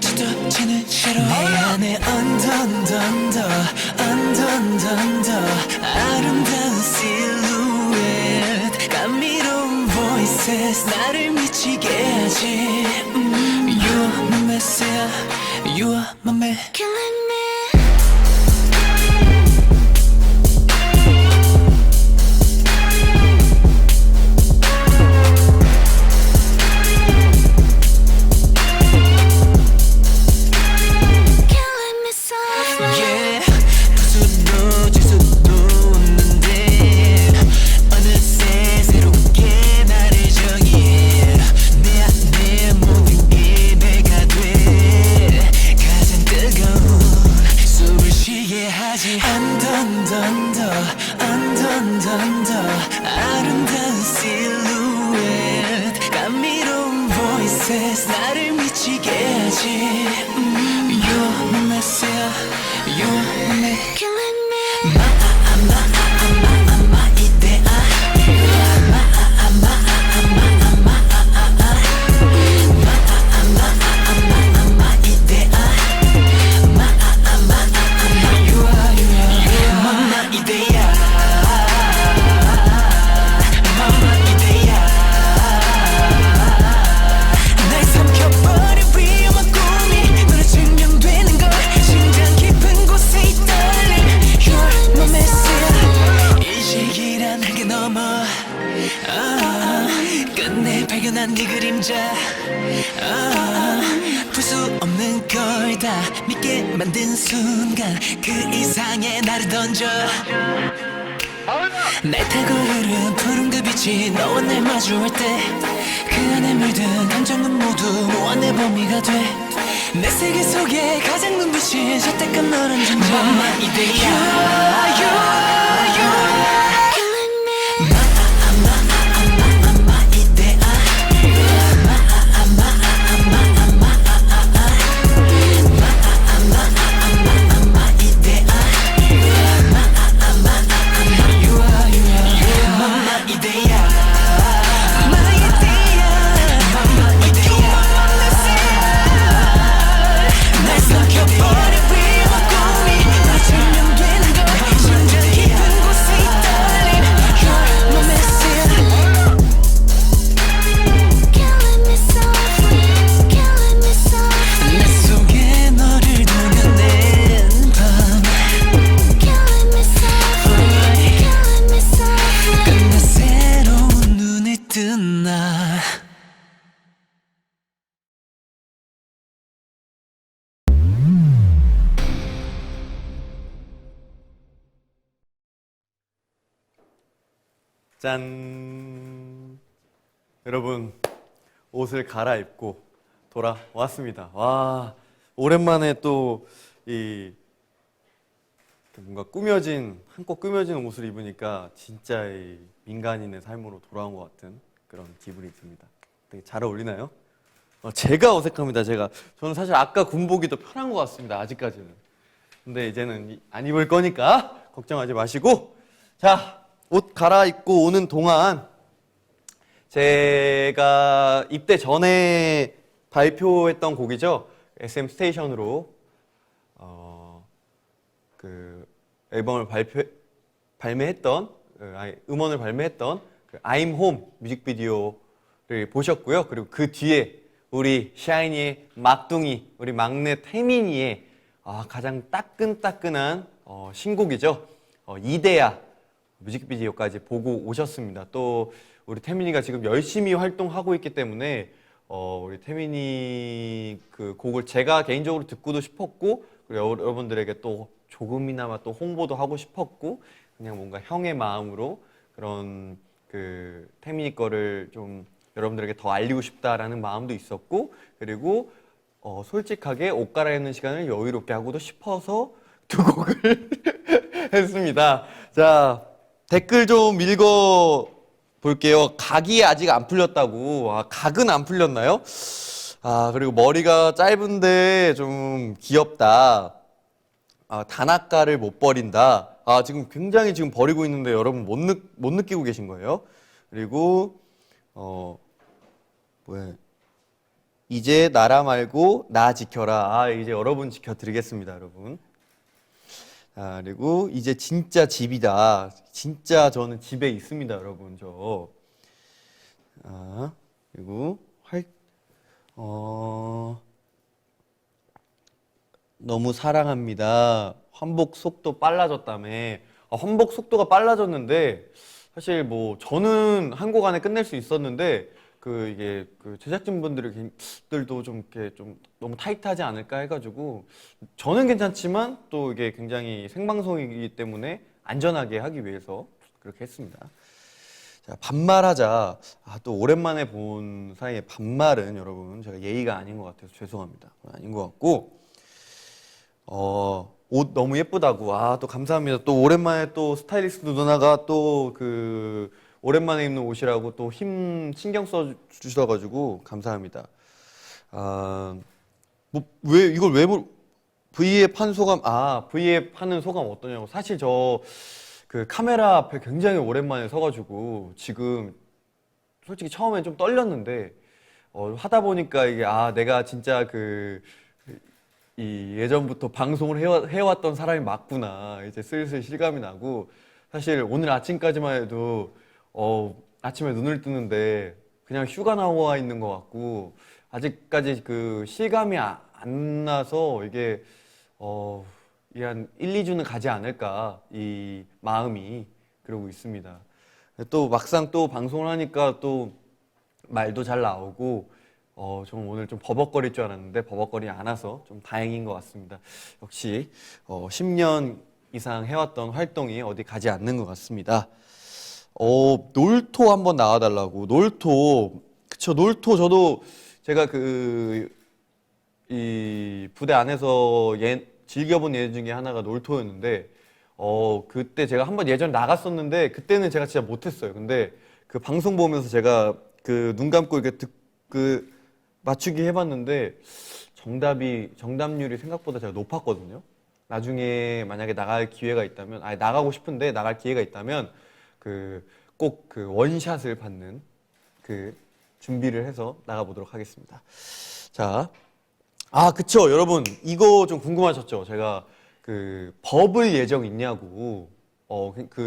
짙어지는 채로 내 안에 언더 아름다운 실루엣 감미로운 voices 나를 미치게 하지. You are my messiah, you are my man. Killing me. 아름다운 실루엣 감미로운 voices 나를 미치게 하지. You're my messiah, you're my killing me. My idea. 끝내 발견한 네 그림자. 풀 수 없는 걸 다 믿게 만든 순간 그 이상의 나를 던져. 날 타고 흐른 푸른 그 빛이 너와 날 마주할 때 그 안에 물든 감정은 모두 무한의 범위가 돼. 내 세계 속에 가장 눈부신 선택한 너란 존재. Mama 이대야. You are killing me. 짠. 여러분, 옷을 갈아입고 돌아왔습니다. 와, 오랜만에 또 이 뭔가 한껏 꾸며진 옷을 입으니까 진짜 이 민간인의 삶으로 돌아온 것 같은 그런 기분이 듭니다. 되게 잘 어울리나요? 제가 어색합니다. 저는 사실 아까 군복이 더 편한 것 같습니다. 아직까지는. 근데 이제는 안 입을 거니까 걱정하지 마시고, 자, 옷 갈아입고 오는 동안 제가 입대 전에 발표했던 곡이죠. SM 스테이션으로 그 앨범을 발매했던 음원을 발매했던 그 I'm Home 뮤직비디오를 보셨고요. 그리고 그 뒤에 우리 샤이니의 막둥이, 우리 막내 태민이의 가장 따끈따끈한 신곡이죠. 이데야 뮤직비디오까지 보고 오셨습니다. 또 우리 태민이가 지금 열심히 활동하고 있기 때문에 우리 태민이 그 곡을 제가 개인적으로 듣고도 싶었고, 그리고 여러분들에게 또 조금이나마 또 홍보도 하고 싶었고, 그냥 뭔가 형의 마음으로 그런 그 태민이 거를 좀 여러분들에게 더 알리고 싶다라는 마음도 있었고, 그리고 솔직하게 옷 갈아입는 시간을 여유롭게 하고도 싶어서 두 곡을 했습니다. 자, 댓글 좀 읽어 볼게요. 각이 아직 안 풀렸다고. 각은 안 풀렸나요? 그리고 머리가 짧은데 좀 귀엽다. 단아까를 못 버린다. 지금 굉장히 지금 버리고 있는데 여러분 못 느끼고 계신 거예요. 그리고 이제 나라 말고 나 지켜라. 이제 여러분 지켜드리겠습니다, 여러분. 그리고 이제 진짜 집이다. 진짜 저는 집에 있습니다, 여러분. 그리고 너무 사랑합니다. 환복 속도 빨라졌다며. 환복 속도가 빨라졌는데 사실 뭐 저는 한 곡 안에 끝낼 수 있었는데 이게 제작진분들도 좀 이렇게 좀 너무 타이트하지 않을까 해가지고 저는 괜찮지만 또 이게 굉장히 생방송이기 때문에 안전하게 하기 위해서 그렇게 했습니다. 자, 반말하자. 또 오랜만에 본 사이에 반말은 여러분 제가 예의가 아닌 것 같아서 죄송합니다. 아닌 것 같고. 옷 너무 예쁘다고. 또 감사합니다. 또 오랜만에 또 스타일리스트 누나가 또 오랜만에 입는 옷이라고 또 신경 써 주셔가지고 감사합니다. V앱 한 소감, V앱 하는 소감 어떠냐고. 사실 그 카메라 앞에 굉장히 오랜만에 서가지고 지금 솔직히 처음엔 좀 떨렸는데 하다 보니까 이게 내가 진짜 이 예전부터 방송을 해왔던 사람이 맞구나. 이제 슬슬 실감이 나고, 사실 오늘 아침까지만 해도 아침에 눈을 뜨는데 그냥 휴가 나와 있는 것 같고, 아직까지 그 실감이 안 나서 이게 한 1, 2주는 가지 않을까 이 마음이 그러고 있습니다. 또 막상 또 방송을 하니까 또 말도 잘 나오고, 저는 오늘 좀 버벅거릴 줄 알았는데 버벅거리지 않아서 좀 다행인 것 같습니다. 역시 10년 이상 해왔던 활동이 어디 가지 않는 것 같습니다. 놀토 한번 나와달라고. 놀토, 그쵸, 놀토. 저도 제가 이 부대 안에서 즐겨본 예능 중에 하나가 놀토였는데, 그때 제가 한번 예전에 나갔었는데 그때는 제가 진짜 못했어요. 근데 그 방송 보면서 제가 눈 감고 이렇게 맞추기 해봤는데 정답률이 생각보다 제가 높았거든요. 나중에 만약에 나갈 기회가 있다면, 나가고 싶은데 나갈 기회가 있다면 꼭 원샷을 받는 준비를 해서 나가보도록 하겠습니다. 자, 그쵸, 여러분 이거 좀 궁금하셨죠? 제가 버블 예정 있냐고.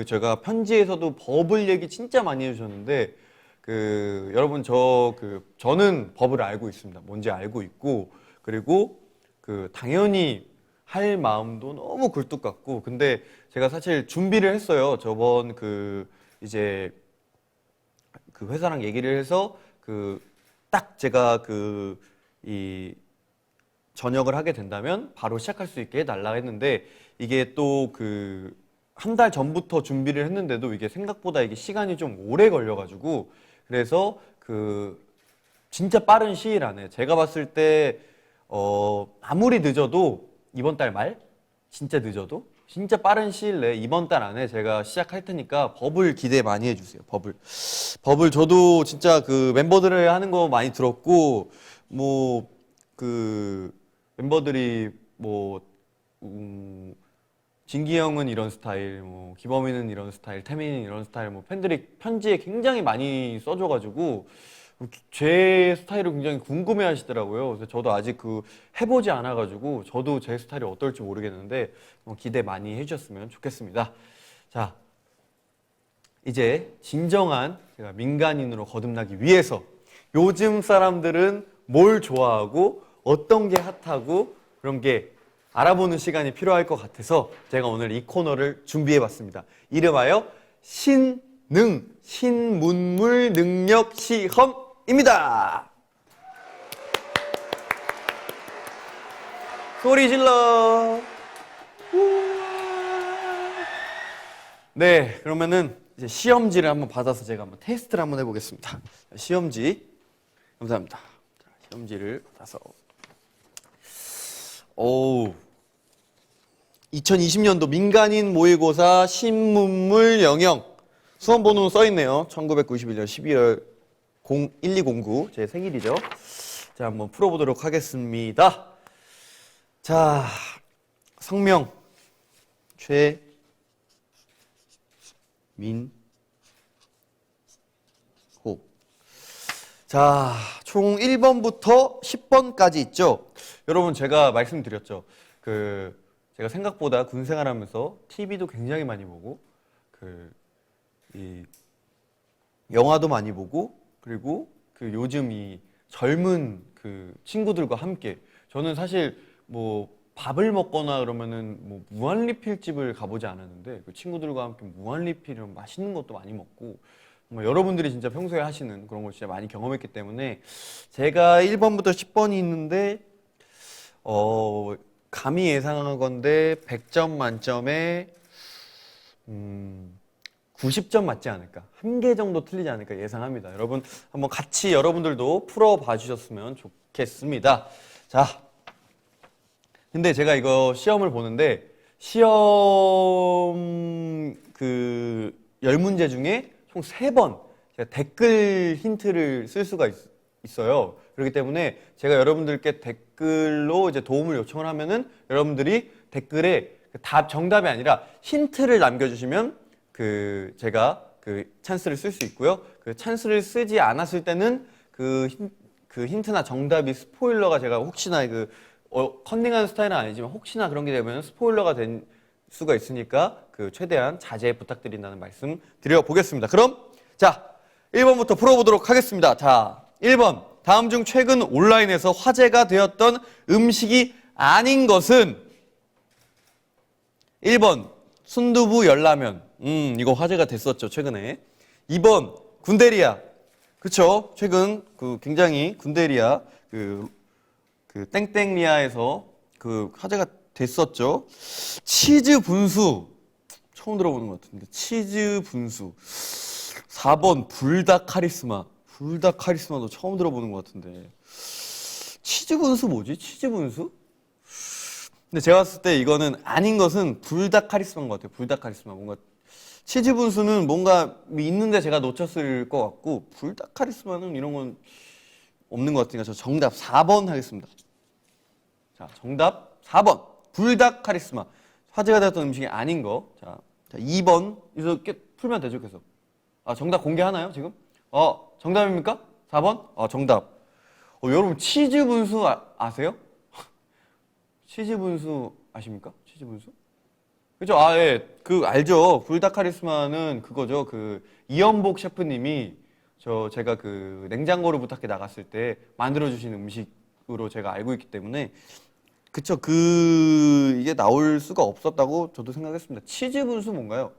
제가 편지에서도 버블 얘기 진짜 많이 해주셨는데, 여러분 저는 버블을 알고 있습니다. 뭔지 알고 있고, 그리고 당연히 할 마음도 너무 굴뚝 같고, 근데 제가 사실 준비를 했어요. 저번 이제 회사랑 얘기를 해서 딱 제가 이 전역을 하게 된다면 바로 시작할 수 있게 해달라 했는데, 이게 또 한 달 전부터 준비를 했는데도 이게 생각보다 이게 시간이 좀 오래 걸려가지고 그래서 그 진짜 빠른 시일 안에 제가 봤을 때 아무리 늦어도 이번 달 말 진짜 늦어도 진짜 빠른 시일 내에 이번 달 안에 제가 시작할 테니까 버블 기대 많이 해주세요. 버블 저도 진짜 그 멤버들을 하는 거 많이 들었고 뭐 그 멤버들이 뭐 진기 형은 이런 스타일, 뭐 기범이는 이런 스타일, 태민이는 이런 스타일, 뭐 팬들이 편지에 굉장히 많이 써줘가지고 제 스타일을 굉장히 궁금해하시더라고요. 그래서 저도 아직 그 해보지 않아가지고 저도 제 스타일이 어떨지 모르겠는데 기대 많이 해주셨으면 좋겠습니다. 자, 이제 진정한 제가 민간인으로 거듭나기 위해서 요즘 사람들은 뭘 좋아하고 어떤 게 핫하고 그런 게 알아보는 시간이 필요할 것 같아서 제가 오늘 이 코너를 준비해봤습니다. 이름하여 신문물 능력 시험입니다. 소리 질러. 네, 그러면은 이제 시험지를 한번 받아서 제가 한번 테스트를 한번 해보겠습니다. 시험지, 감사합니다. 자, 시험지를 받아서. 오. 2020년도 민간인 모의고사 신문물 영역 수험번호 써있네요. 1991년 12월 1209 제 생일이죠. 자, 한번 풀어보도록 하겠습니다. 자, 성명 최민호. 자, 총 1번부터 10번까지 있죠. 여러분 제가 말씀드렸죠. 제가 생각보다 군 생활하면서 TV도 굉장히 많이 보고 이 영화도 많이 보고 그리고 요즘 이 젊은 친구들과 함께 저는 사실 뭐 밥을 먹거나 그러면은 뭐 무한리필집을 가보지 않았는데 그 친구들과 함께 무한리필이랑 맛있는 것도 많이 먹고 여러분들이 진짜 평소에 하시는 그런 걸 진짜 많이 경험했기 때문에 제가 1번부터 10번이 있는데 감히 예상한 건데 100점 만점에 90점 맞지 않을까, 한 개 정도 틀리지 않을까 예상합니다. 여러분 한번 같이 여러분들도 풀어봐 주셨으면 좋겠습니다. 자, 근데 제가 이거 시험을 보는데 시험 10문제 중에 총 3번 제가 댓글 힌트를 쓸 수가 있어요. 그렇기 때문에 제가 여러분들께 댓글로 이제 도움을 요청을 하면은 여러분들이 댓글에 정답이 아니라 힌트를 남겨주시면 제가 찬스를 쓸 수 있고요. 찬스를 쓰지 않았을 때는 힌트나 정답이 스포일러가 제가 혹시나 컨닝하는 스타일은 아니지만 혹시나 그런 게 되면 스포일러가 된 수가 있으니까 최대한 자제 부탁드린다는 말씀 드려보겠습니다. 그럼 자 1번부터 풀어보도록 하겠습니다. 자 1번 다음 중 최근 온라인에서 화제가 되었던 음식이 아닌 것은 1번 순두부 열라면 이거 화제가 됐었죠 최근에. 2번 군대리아 그쵸 최근 굉장히 군대리아 땡땡리아에서 화제가 됐었죠. 치즈 분수 처음 들어보는 것 같은데 치즈 분수. 4번 불닭 카리스마도 처음 들어보는 것 같은데 치즈 분수 뭐지? 치즈 분수? 근데 제가 봤을 때 이거는 아닌 것은 불닭 카리스마인 것 같아요. 불닭 카리스마 뭔가 치즈 분수는 뭔가 있는데 제가 놓쳤을 것 같고 불닭 카리스마는 이런 건 없는 것 같으니까 저 정답 4번 하겠습니다. 자, 정답 4번 불닭 카리스마 화제가 되었던 음식이 아닌 거. 자 2번 이렇게 풀면 되죠 계속. 정답 공개하나요 지금? 정답입니까? 4번? 정답. 여러분 치즈 분수 아세요? 치즈 분수 아십니까? 치즈 분수? 그죠? 예. 알죠. 불닭 카리스마는 그거죠. 이연복 셰프님이 제가 냉장고를 부탁해 나갔을 때 만들어주신 음식으로 제가 알고 있기 때문에 그쵸. 이게 나올 수가 없었다고 저도 생각했습니다. 치즈 분수 뭔가요?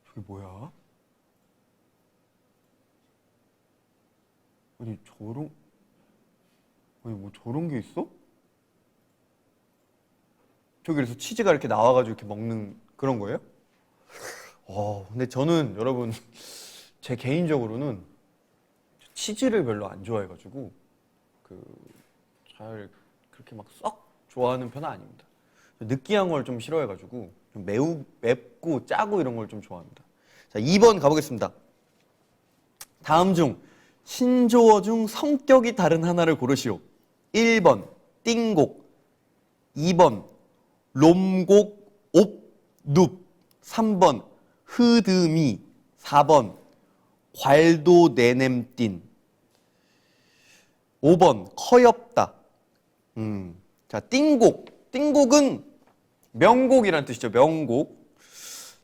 저게 뭐야? 아니 뭐 저런 게 있어? 저기 그래서 치즈가 이렇게 나와가지고 이렇게 먹는 그런 거예요? 근데 저는 여러분 제 개인적으로는 치즈를 별로 안 좋아해가지고 잘 그렇게 막 썩 좋아하는 편은 아닙니다. 느끼한 걸 좀 싫어해가지고 좀 맵고 짜고 이런 걸 좀 좋아합니다. 자, 2번 가보겠습니다. 다음 중 신조어 중 성격이 다른 하나를 고르시오. 1번 띵곡, 2번 롬곡 옵눕, 3번 흐드미, 4번 괄도 내냄띤, 5번 커엽다. 자, 띵곡. 띵곡은 명곡이라는 뜻이죠. 명곡.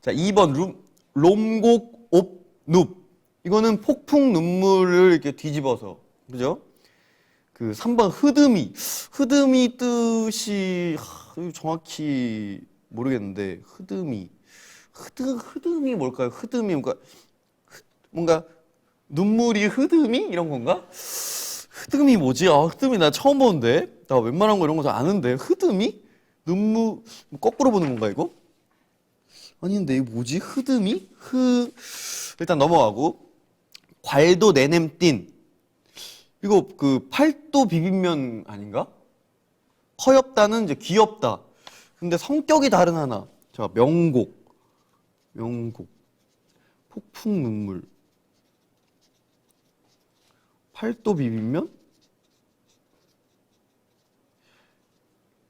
자, 2번 롬곡 옵눕. 이거는 폭풍 눈물을 이렇게 뒤집어서, 그죠? 3번 흐드미. 흐드미 뜻이 정확히 모르겠는데, 흐드미. 흐드미 뭘까요? 흐드미 뭔가 눈물이 흐드미 이런 건가? 흐드미 뭐지? 흐드미 나 처음 보는데. 나 웬만한 거 이런 거 다 아는데. 흐드미? 눈물 거꾸로 보는 건가 이거? 아닌데 이거 뭐지? 흐드미? 일단 넘어가고. 괄도 내냄띤. 이거 팔도 비빔면 아닌가? 커엽다는 이제 귀엽다. 근데 성격이 다른 하나. 자, 명곡. 폭풍 눈물. 팔도 비빔면?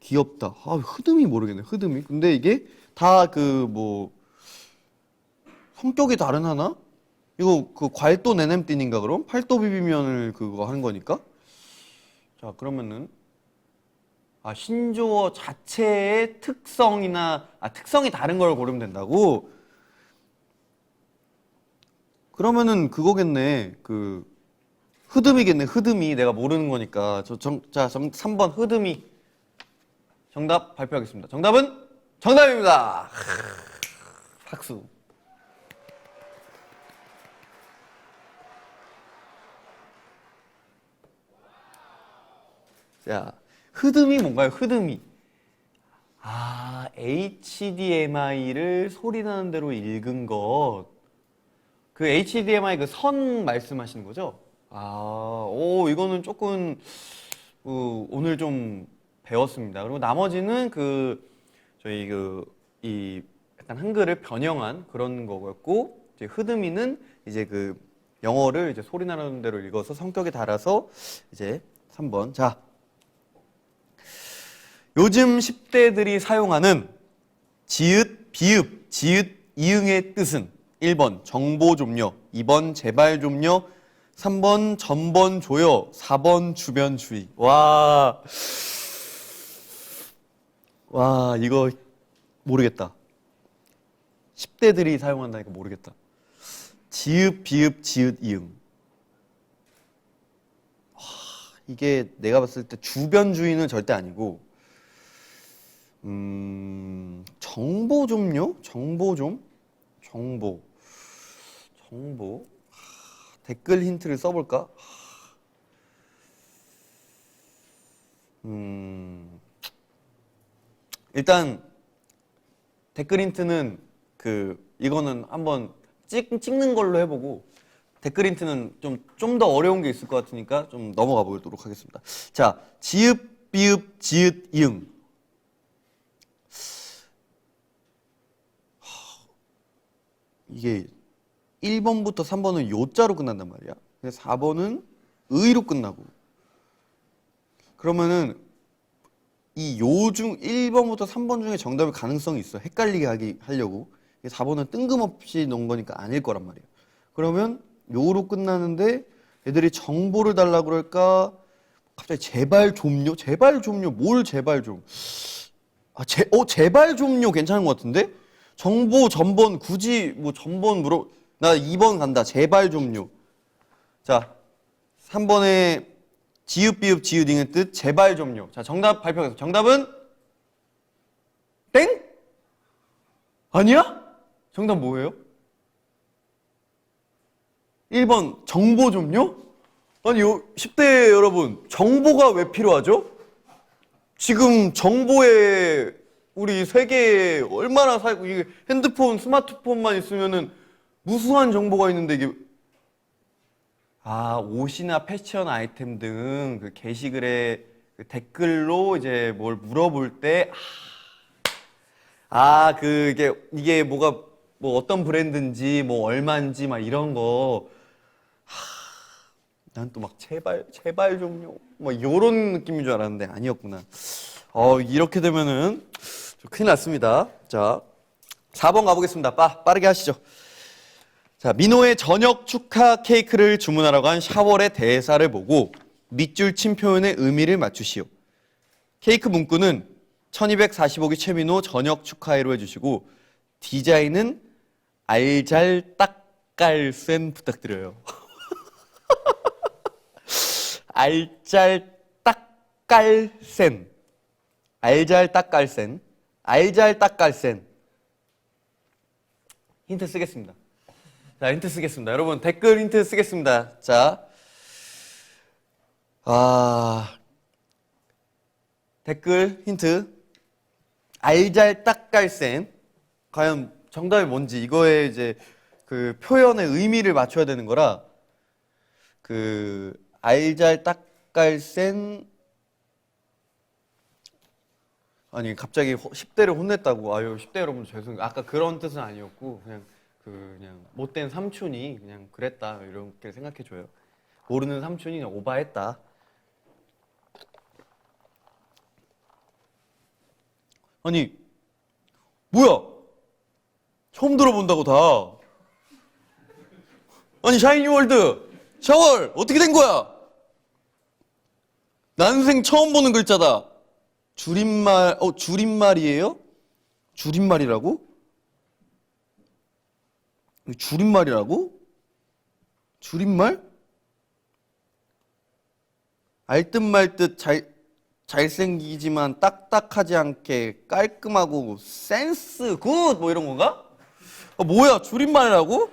귀엽다. 흐름이 모르겠네. 흐름이. 근데 이게 다 성격이 다른 하나? 이거 괄도 내냄띤인가 그럼? 팔도 비빔면을 그거 하는 거니까? 자, 그러면은 신조어 자체의 특성이 다른 걸 고르면 된다고? 그러면은 그거겠네. 흐름이겠네. 흐름이 내가 모르는 거니까. 자, 3번 흐름이. 정답 발표하겠습니다. 정답은 정답입니다. 박수. 자, 흐름이 뭔가요? 흐름이. HDMI를 소리 나는 대로 읽은 것. HDMI 선 말씀하시는 거죠? 이거는 조금 오늘 좀 배웠습니다. 그리고 나머지는 저희 이 약간 한글을 변형한 그런 거였고, 이제 흐름이는 이제 영어를 이제 소리 나는 대로 읽어서 성격이 달아서 이제 3번. 자, 요즘 10대들이 사용하는 지읒, 비읍, 지읒, 이응의 뜻은 1번 정보 좀요, 2번 제발 좀요, 3번 전번 줘요, 4번 주변 주의. 와, 이거 모르겠다. 10대들이 사용한다니까 모르겠다. 지읒, 비읍, 지읒, 이응. 이게 내가 봤을 때 주변주의는 절대 아니고, 정보 좀요? 정보 좀? 정보. 댓글 힌트를 써볼까? 일단 댓글 힌트는 이거는 한번 찍는 걸로 해보고, 댓글 힌트는 좀 더 어려운 게 있을 것 같으니까 좀 넘어가 보도록 하겠습니다. 자, 지읒, 비읍, 지읒, 이응. 이게 1번부터 3번은 요자로 끝난단 말이야. 4번은 의로 끝나고. 그러면은 이 요 중 1번부터 3번 중에 정답일 가능성이 있어. 헷갈리게 하려고. 4번은 뜬금없이 넣은 거니까 아닐 거란 말이야. 그러면 요로 끝나는데 애들이 정보를 달라고 그럴까? 갑자기 제발 좀요? 제발 좀요? 뭘 제발 좀? 제발 좀요 괜찮은 것 같은데? 정보 전번 굳이 전번 나 2번 간다. 제발 좀요. 자, 3번에 지읒, 비읍, 지읒, 잉의 뜻 제발 좀요. 자, 정답 발표하겠습니다. 정답은 땡? 아니야? 정답 뭐예요? 1번 정보 좀요? 아니 10대 여러분, 정보가 왜 필요하죠? 지금 정보에 우리 세계에 얼마나 살고 이게 핸드폰, 스마트폰만 있으면은 무수한 정보가 있는데 이게 옷이나 패션 아이템 등 그 게시글에 그 댓글로 이제 뭘 물어볼 때 이게 뭐가 뭐 어떤 브랜드인지 뭐 얼마인지 막 이런 거 난 또 막 제발 좀요 막 요런 느낌인 줄 알았는데 아니었구나. 이렇게 되면은 좀 큰일 났습니다. 자, 4번 가보겠습니다. 빠르게 하시죠. 자, 민호의 저녁 축하 케이크를 주문하러 간 샤월의 대사를 보고 밑줄 친 표현의 의미를 맞추시오. 케이크 문구는 1245기 최민호 저녁 축하해로 해주시고 디자인은 알잘딱깔센 부탁드려요. 알잘딱깔센. 힌트 쓰겠습니다. 자, 힌트 쓰겠습니다. 여러분 댓글 힌트 쓰겠습니다. 자, 댓글 힌트. 알잘딱깔센. 과연 정답이 뭔지 이거에 이제 그 표현의 의미를 맞춰야 되는 거라 그 알잘딱깔센 아니 갑자기 10대를 혼냈다고. 아유 10대 여러분 죄송해요. 아까 그런 뜻은 아니었고 그냥 못된 삼촌이 그냥 그랬다 이렇게 생각해 줘요. 모르는 삼촌이 그냥 오바했다. 아니 뭐야? 처음 들어본다고 다. 아니 샤이니월드 샤월 어떻게 된 거야? 난생 처음 보는 글자다. 줄임말이에요? 줄임말이라고? 줄임말? 알듯 말듯 잘생기지만 딱딱하지 않게 깔끔하고 센스 굿 뭐 이런 건가? 뭐야 줄임말이라고?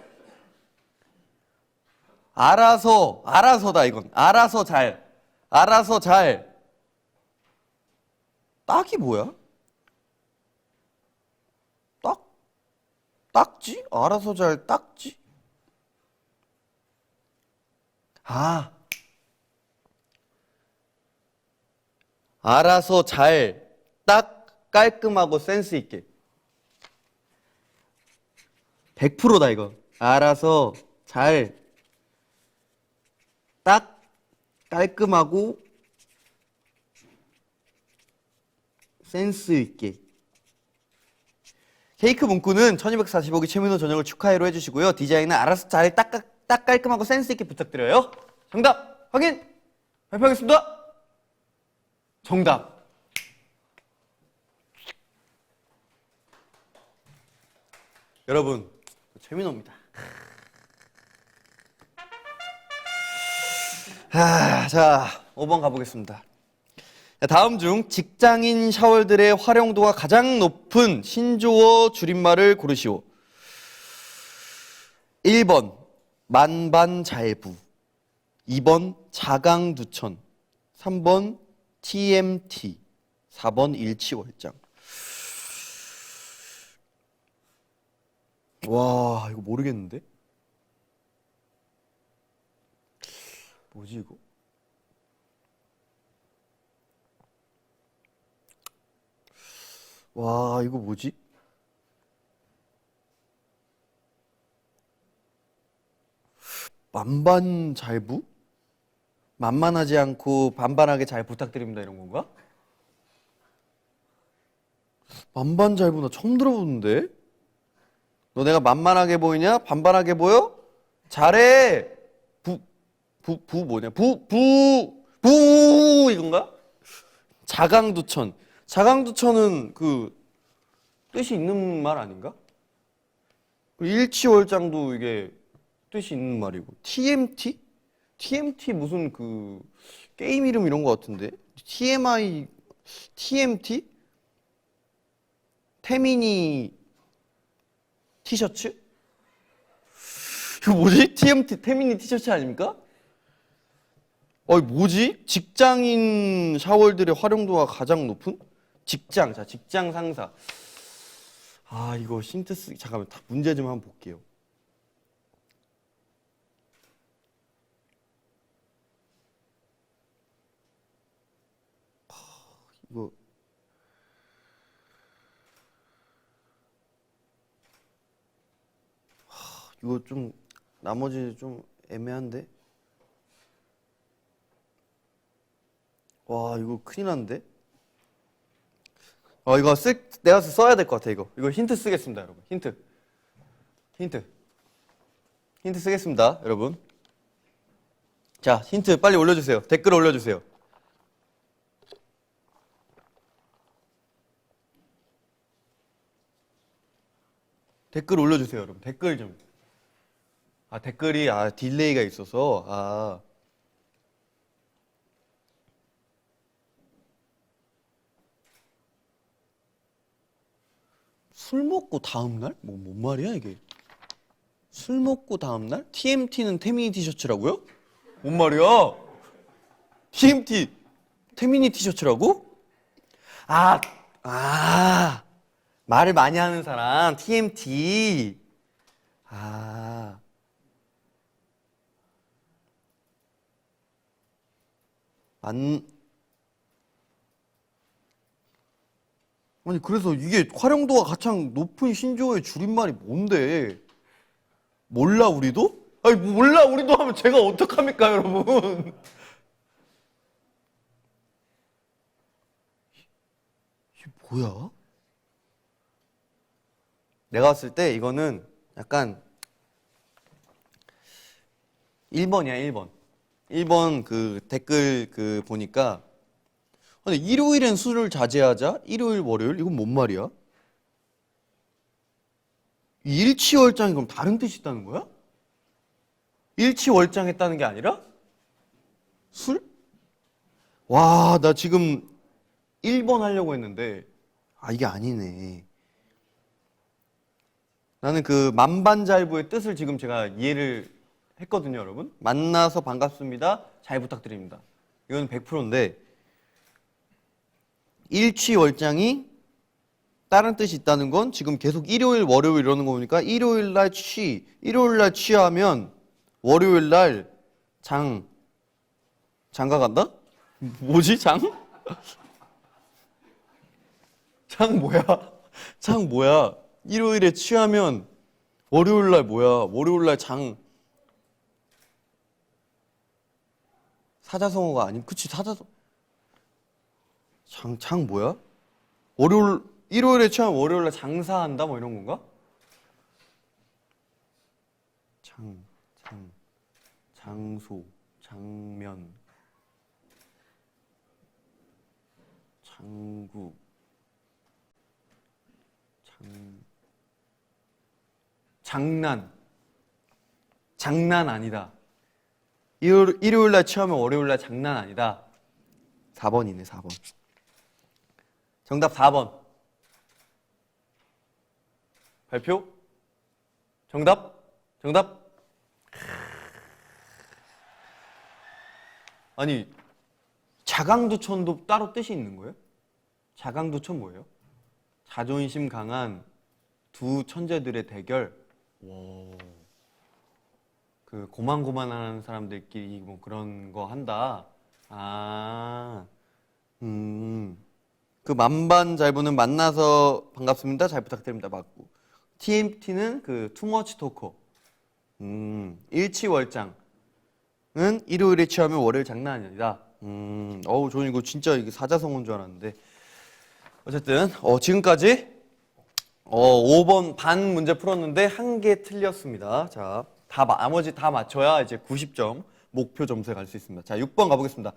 알아서다 이건. 알아서 잘. 딱이 뭐야? 딱지? 알아서 잘 딱지? 알아서 잘, 깔끔하고 센스 있게. 100%다 이거. 알아서 잘, 깔끔하고 센스 있게. 케이크 문구는 1245기 최민호 저녁을 축하해로 해주시고요. 디자인은 알아서 잘 깔끔하고 센스 있게 부탁드려요. 정답 확인 발표하겠습니다. 정답. 여러분 최민호입니다. 자 5번 가보겠습니다. 다음 중 직장인 샤월들의 활용도가 가장 높은 신조어 줄임말을 고르시오. 1번 만반잘부, 2번 자강두천, 3번 TMT, 4번 일치월장. 와 이거 모르겠는데? 뭐지 이거? 와 이거 뭐지? 만반잘부? 만만하지 않고 반반하게 잘 부탁드립니다 이런 건가? 만반잘부 나 처음 들어보는데? 너 내가 만만하게 보이냐? 반반하게 보여? 잘해! 뭐냐? 이건가? 자강두천. 자강두천은 그 뜻이 있는 말 아닌가? 일치월장도 이게 뜻이 있는 말이고. TMT? TMT 무슨 그 게임 이름 이런 거 같은데? TMI, TMT? 태민이 티셔츠? 이거 뭐지? TMT, 태민이 티셔츠 아닙니까? 뭐지? 직장인 샤월들의 활용도가 가장 높은? 직장. 자, 직장 상사. 아, 이거 힌트 쓰기. 잠깐만, 문제 좀 한번 볼게요. 이거 이거 좀 나머지 좀 애매한데? 와, 이거 큰일 났는데? 이거 내가 써야 될 것 같아, 이거. 이거 힌트 쓰겠습니다, 여러분. 힌트 쓰겠습니다, 여러분. 자, 힌트 빨리 올려주세요. 댓글 올려주세요. 댓글 올려주세요, 여러분. 댓글 좀. 댓글이, 딜레이가 있어서, 술 먹고 다음날? 뭔 말이야, 이게? 술 먹고 다음날? TMT는 태민이 티셔츠라고요? 뭔 말이야? TMT, 태민이 티셔츠라고? 말을 많이 하는 사람, TMT. 아니, 그래서 이게 활용도가 가장 높은 신조어의 줄임말이 뭔데? 몰라, 우리도? 아니, 몰라, 우리도 하면 제가 어떡합니까, 여러분? 이게 뭐야? 내가 봤을 때 이거는 약간 1번이야, 1번. 1번 그 댓글 보니까 근데 일요일엔 술을 자제하자. 일요일, 월요일 이건 뭔 말이야? 일치월장이 그럼 다른 뜻이 있다는 거야? 일치월장했다는 게 아니라 술? 와, 나 지금 1번 하려고 했는데 이게 아니네. 나는 그 만반잘부의 뜻을 지금 제가 이해를 했거든요, 여러분. 만나서 반갑습니다. 잘 부탁드립니다. 이건 100%인데 일취월장이 다른 뜻이 있다는 건 지금 계속 일요일, 월요일 이러는 거 보니까 일요일 날 일요일 날 취하면 월요일 날 장가 간다? 뭐지, 장? 장 뭐야? 장 뭐야? 일요일에 취하면 월요일 날 뭐야? 월요일 날 사자성어가 아닌, 그치, 장 뭐야? 일요일에 취하면 월요일 날 장사한다? 뭐 이런 건가? 장소, 장면, 장구, 장난 아니다. 일요일 날 취하면 월요일 날 장난 아니다. 4번이네, 4번. 정답 4번. 발표? 정답? 아니, 자강두천도 따로 뜻이 있는 거예요? 자강두천 뭐예요? 자존심 강한 두 천재들의 대결. 와. 그 고만고만한 사람들끼리 뭐 그런 거 한다. 그 만반잘부는 만나서 반갑습니다. 잘 부탁드립니다. 맞고. TMT는 그 투머치 토커. 일치월장은 일요일에 취하면 월요일 장난 아니다. 저는 이거 진짜 이게 사자성어인 줄 알았는데. 어쨌든 지금까지 5번 반 문제 풀었는데 한 개 틀렸습니다. 자, 나머지 다 맞춰야 이제 90점 목표 점수에 갈 수 있습니다. 자, 6번 가보겠습니다.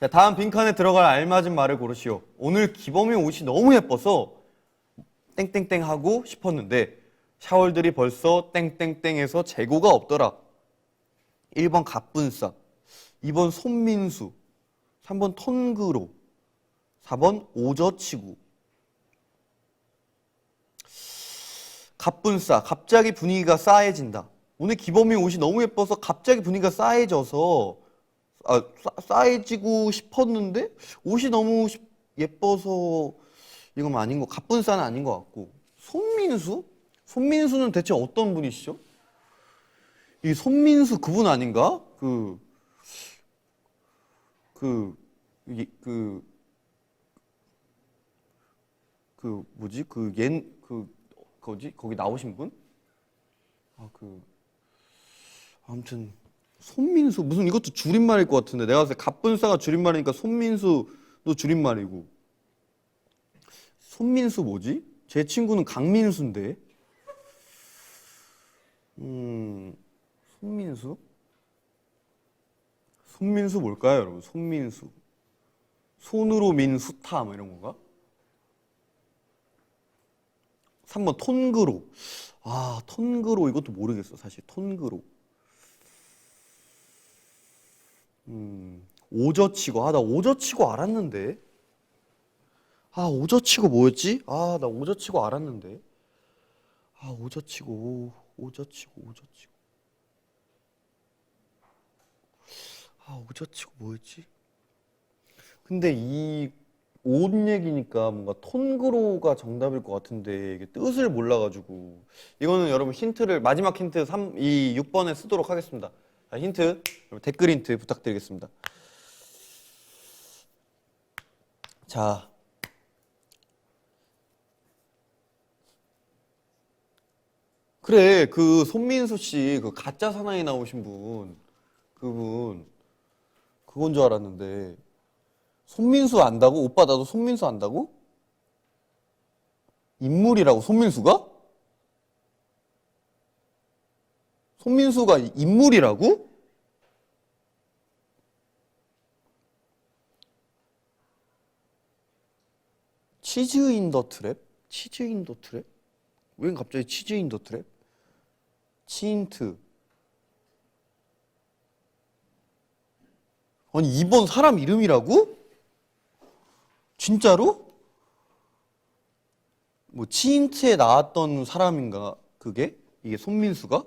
자, 다음 빈칸에 들어갈 알맞은 말을 고르시오. 오늘 기범이 옷이 너무 예뻐서 땡땡땡 하고 싶었는데 샤월들이 벌써 땡땡땡에서 재고가 없더라. 1번 갑분싸, 2번 손민수, 3번 턴그로, 4번 오저치구. 갑분싸, 갑자기 분위기가 싸해진다. 오늘 기범이 옷이 너무 예뻐서 갑자기 분위기가 싸해져서 싸해지고 싶었는데 옷이 너무 예뻐서 이건 아닌 거. 갑분싸는 아닌 것 같고. 손민수? 손민수는 대체 어떤 분이시죠? 이 손민수 그분 아닌가? 뭐지? 거기 나오신 분? 아무튼 손민수 무슨 이것도 줄임말일 것 같은데 내가 봤을 때 갑분싸가 줄임말이니까 손민수도 줄임말이고. 손민수 뭐지? 제 친구는 강민수인데. 손민수? 손민수 뭘까요, 여러분? 손민수. 손으로 민 수타 뭐 이런 건가? 3번 톤그로. 아, 톤그로 이것도 모르겠어, 사실. 톤그로. 오저치고. 아, 나 오저치고 알았는데. 아, 오저치고 뭐였지? 아, 나 오저치고 알았는데. 아, 오저치고. 아, 오저치고 뭐였지? 근데 이 옷 얘기니까 뭔가 톤그로가 정답일 것 같은데 이게 뜻을 몰라가지고 이거는 여러분 힌트를 마지막 힌트 6번에 쓰도록 하겠습니다. 자, 힌트 댓글 힌트 부탁드리겠습니다. 자, 그래 그 손민수 씨 그 가짜 사나이 나오신 분 그건 줄 알았는데. 손민수 안다고? 오빠 나도 손민수 안다고? 인물이라고 손민수가? 손민수가 인물이라고? 치즈 인 더 트랩? 치즈 인 더 트랩? 왜 갑자기 치즈 인 더 트랩? 치인트. 아니 2번 사람 이름이라고? 진짜로? 뭐 치인트에 나왔던 사람인가 그게? 이게 손민수가?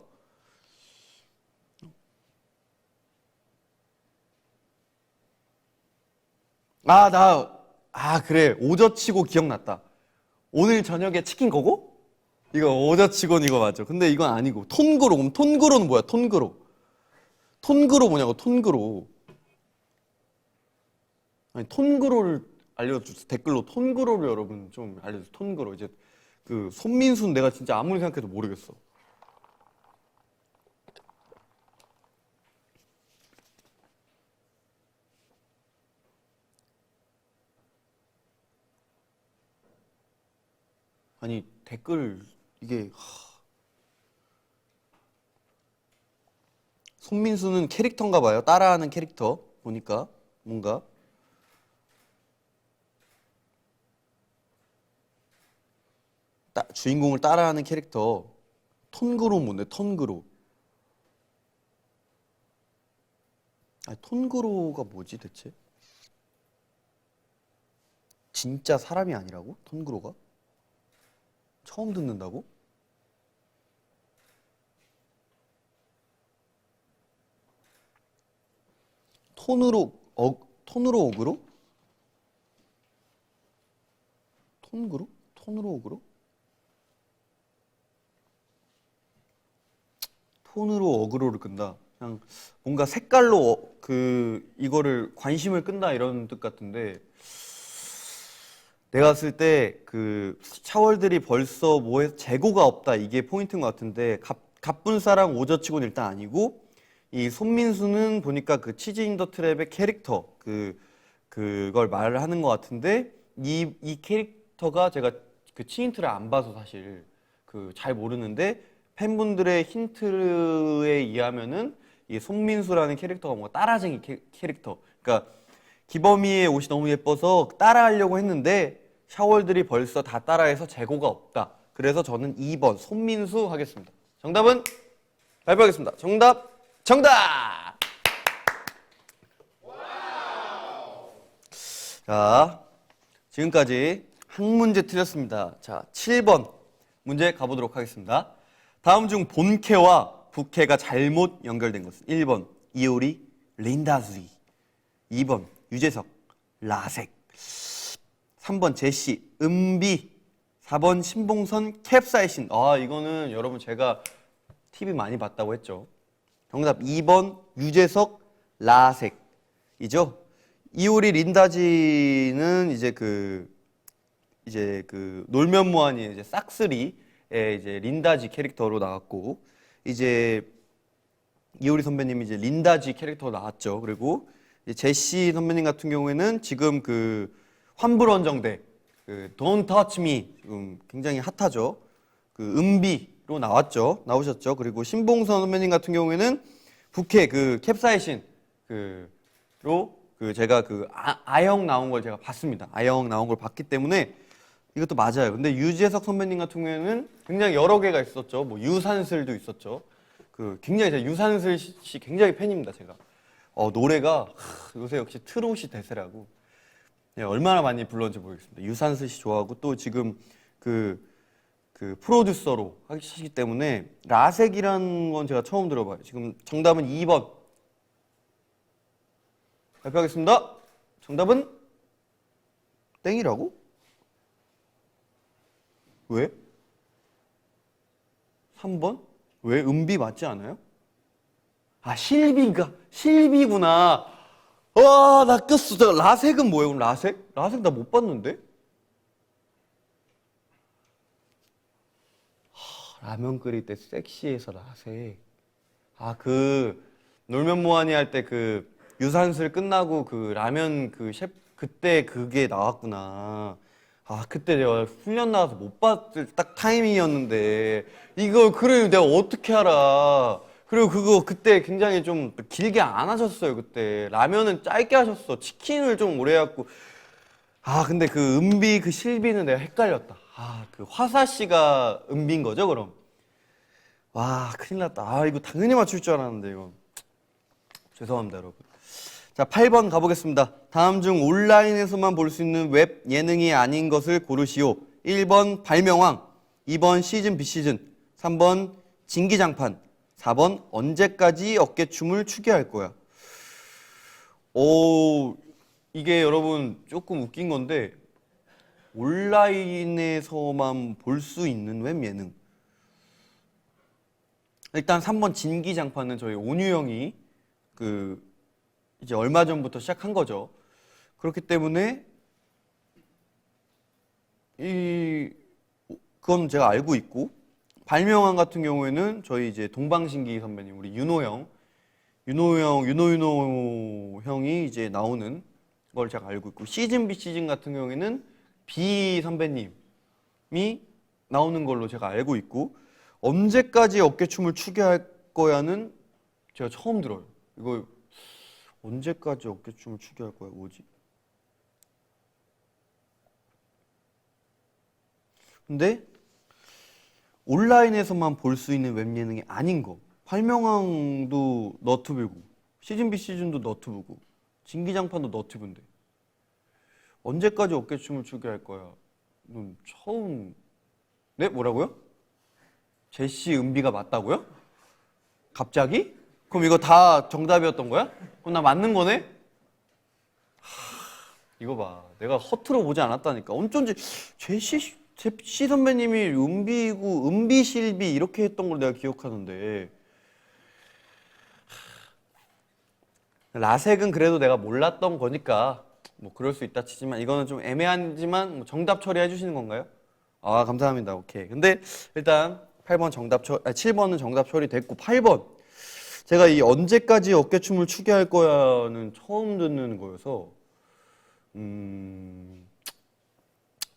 그래 오저치고 기억났다. 오늘 저녁에 치킨 거고? 이거 오저치고는 이거 맞죠? 근데 이건 아니고 톤그로. 그럼 톤그로는 뭐야? 톤그로 뭐냐고. 톤그로. 아니 톤그로를 알려주세요. 댓글로 톤그로를 여러분 좀 알려주세요. 톤그로. 이제 그 손민수는 내가 진짜 아무리 생각해도 모르겠어. 아니 댓글 이게 손민수는 캐릭터인가 봐요. 따라하는 캐릭터 보니까 뭔가 주인공을 따라하는 캐릭터. 톤그로 뭔데? 톤그로. 아니 톤그로가 뭐지 대체? 진짜 사람이 아니라고? 톤그로가? 처음 듣는다고? 톤으로 어그로? 톤으로 어그로? 톤으로 어그로를 끈다. 그냥 뭔가 색깔로 이거를 관심을 끈다 이런 뜻 같은데 내가 봤을 때 그 샤월들이 벌써 뭐에 재고가 없다 이게 포인트인 것 같은데 갑분싸랑 오저치고는 일단 아니고 이 손민수는 보니까 그 치즈 인 더 트랩의 캐릭터 그걸 말을 하는 것 같은데 이 캐릭터가 제가 그 치인트를 안 봐서 사실 잘 모르는데 팬분들의 힌트에 의하면은 이 손민수라는 캐릭터가 뭔가 따라쟁이 캐릭터. 그러니까 기범이의 옷이 너무 예뻐서 따라하려고 했는데 샤월들이 벌써 다 따라해서 재고가 없다. 그래서 저는 2번 손민수 하겠습니다. 정답은 발표하겠습니다. 정답! 자, 지금까지 한 문제 틀렸습니다. 자, 7번 문제 가보도록 하겠습니다. 다음 중 본캐와 부캐가 잘못 연결된 것은 1번 이효리, 린다즈리, 2번 유재석, 라섹, 3번 제시, 은비, 4번 신봉선, 캡사이신. 아, 이거는 여러분 제가 TV 많이 봤다고 했죠. 정답 2번 유재석, 라섹이죠. 이효리 린다지는 이제 그 놀면 뭐하니 이제 싹쓸이의 이제 린다지 캐릭터로 나왔고, 이제 이효리 선배님이 이제 린다지 캐릭터로 나왔죠. 그리고 이제 제시 선배님 같은 경우에는 지금 그 환불원정대 그 Don't Touch Me 지금 굉장히 핫하죠. 그 은비로 나오셨죠. 그리고 신봉선 선배님 같은 경우에는 부캐 그 캡사이신 그로 그 제가 그 아영 나온 걸 제가 봤습니다. 아영 나온 걸 봤기 때문에 이것도 맞아요. 근데 유재석 선배님 같은 경우에는 굉장히 여러 개가 있었죠. 뭐 유산슬도 있었죠. 그 굉장히 제가 유산슬 씨 굉장히 팬입니다. 제가 노래가 요새 역시 트롯이 대세라고. 네, 얼마나 많이 불렀는지 모르겠습니다. 유산슬 씨 좋아하고 또 지금 그 프로듀서로 하시기 때문에 라섹이라는 건 제가 처음 들어봐요. 지금 정답은 2번 발표하겠습니다. 정답은 땡이라고? 왜? 3번? 왜? 은비 맞지 않아요? 아, 실비구나. 와, 나 꼈어. 저 라섹은 뭐예요? 그럼 라섹? 라섹 나 못 봤는데? 라면 끓일 때 섹시해서 라섹. 아, 놀면 뭐하니 할 때 그 유산슬 끝나고 그 라면 그 셰프 그때 그게 나왔구나. 아, 그때 내가 훈련 나와서 못 봤을 딱 타이밍이었는데 이걸 그래 내가 어떻게 알아. 그리고 그거 그때 굉장히 좀 길게 안 하셨어요. 그때 라면은 짧게 하셨어. 치킨을 좀 오래 해갖고. 아, 근데 그 은비 그 실비는 내가 헷갈렸다. 아, 그 화사 씨가 은비인 거죠, 그럼? 와, 큰일 났다. 아, 이거 당연히 맞출 줄 알았는데 이거. 죄송합니다, 여러분. 자, 8번 가보겠습니다. 다음 중 온라인에서만 볼 수 있는 웹 예능이 아닌 것을 고르시오. 1번 발명왕, 2번 시즌 비시즌, 3번 진기장판, 4번 언제까지 어깨춤을 추게 할 거야. 이게 여러분 조금 웃긴 건데 온라인에서만 볼 수 있는 웹 예능. 일단 3번 진기장판은 저희 온유 형이 이제 얼마 전부터 시작한 거죠. 그렇기 때문에 그건 제가 알고 있고, 발명왕 같은 경우에는 저희 이제 동방신기 선배님 우리 윤호 형이 이제 나오는 걸 제가 알고 있고, 시즌 비시즌 같은 경우에는 비 선배님이 나오는 걸로 제가 알고 있고, 언제까지 어깨춤을 추게 할 거야는 제가 처음 들어요. 이거 언제까지 어깨춤을 추게 할 거야? 뭐지? 근데 온라인에서만 볼 수 있는 웹 예능이 아닌 거. 발명왕도 너튜브고, 시즌 비시즌도 너튜브고, 진기장판도 너튜브인데 언제까지 어깨춤을 추게 할 거야? 처음. 네? 뭐라고요? 제시 은비가 맞다고요? 갑자기? 그럼 이거 다 정답이었던 거야? 그럼 나 맞는 거네? 이거 봐. 내가 허투루 보지 않았다니까. 어쩐지 제시 선배님이 은비고 은비실비 이렇게 했던 걸 내가 기억하는데, 라섹은 그래도 내가 몰랐던 거니까 뭐 그럴 수 있다 치지만 이거는 좀 애매하지만 뭐 정답 처리해 주시는 건가요? 아, 감사합니다. 오케이. 근데 일단 7번은 정답 처리됐고, 8번 제가 이 언제까지 어깨춤을 추게 할 거야는 처음 듣는 거여서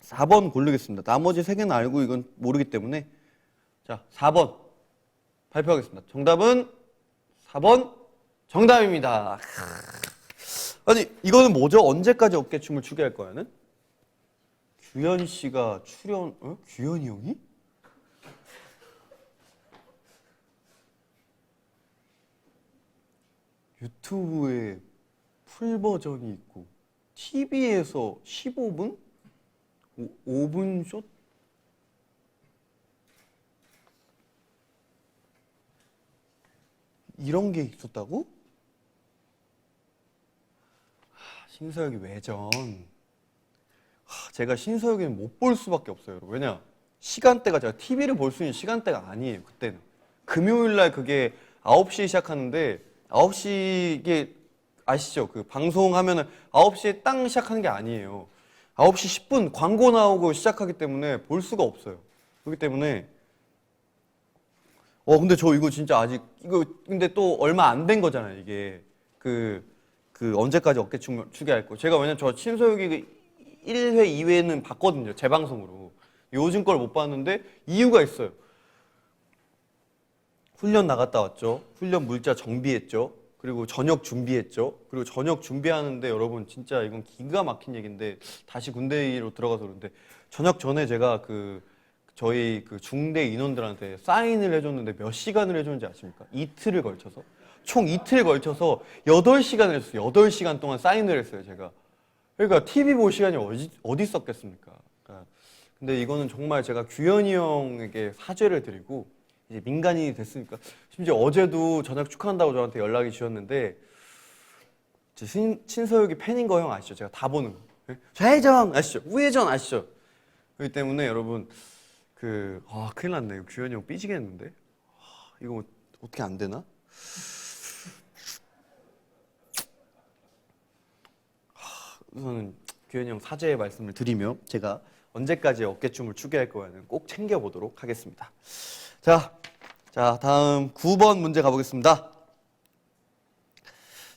4번 고르겠습니다. 나머지 3개는 알고 이건 모르기 때문에. 자, 4번 발표하겠습니다. 정답은 4번 정답입니다. 아니, 이거는 뭐죠? 언제까지 어깨춤을 추게 할 거야는? 규현 씨가 출연, 규현이 형이? 유튜브에 풀 버전이 있고 TV에서 15분? 5분 숏? 이런 게 있었다고? 신서유기 외전. 제가 신서유기는 못 볼 수밖에 없어요, 여러분. 왜냐? 시간대가 제가 TV를 볼 수 있는 시간대가 아니에요, 그때는. 금요일 날 그게 9시에 시작하는데 9시 이게 아시죠? 그 방송하면은 9시에 땅 시작하는 게 아니에요. 9시 10분 광고 나오고 시작하기 때문에 볼 수가 없어요. 그렇기 때문에 근데 저 이거 진짜 아직 이거 근데 또 얼마 안 된 거잖아요, 이게. 그 언제까지 어깨춤을 할 거. 제가 왜냐면 저 신서유기 1회, 2회는 봤거든요, 재방송으로. 요즘 걸 못 봤는데 이유가 있어요. 훈련 나갔다 왔죠. 훈련 물자 정비했죠. 그리고 저녁 준비했죠. 그리고 저녁 준비하는데 여러분 진짜 이건 기가 막힌 얘기인데 다시 군대로 들어가서 그런데 저녁 전에 제가 저희 중대 인원들한테 사인을 해줬는데 몇 시간을 해줬는지 아십니까? 이틀을 걸쳐서. 총 이틀 걸쳐서 8시간을 했어요. 8시간 동안 사인을 했어요, 제가. 그러니까 TV 볼 시간이 어디 있었겠습니까? 그러니까 근데 이거는 정말 제가 규현이 형에게 사죄를 드리고 이제 민간인이 됐으니까. 심지어 어제도 저녁 축하한다고 저한테 연락이 주셨는데 제 신서유기 팬인 거 형 아시죠? 제가 다 보는 거. 좌회전 아시죠? 우회전 아시죠? 그렇기 때문에 여러분 큰일 났네. 규현이 형 삐지겠는데? 이거 어떻게 안 되나? 우선은 규현이 형 사죄의 말씀을 드리며 제가 언제까지 어깨춤을 추게 할 거야는 꼭 챙겨보도록 하겠습니다. 자, 다음 9번 문제 가보겠습니다.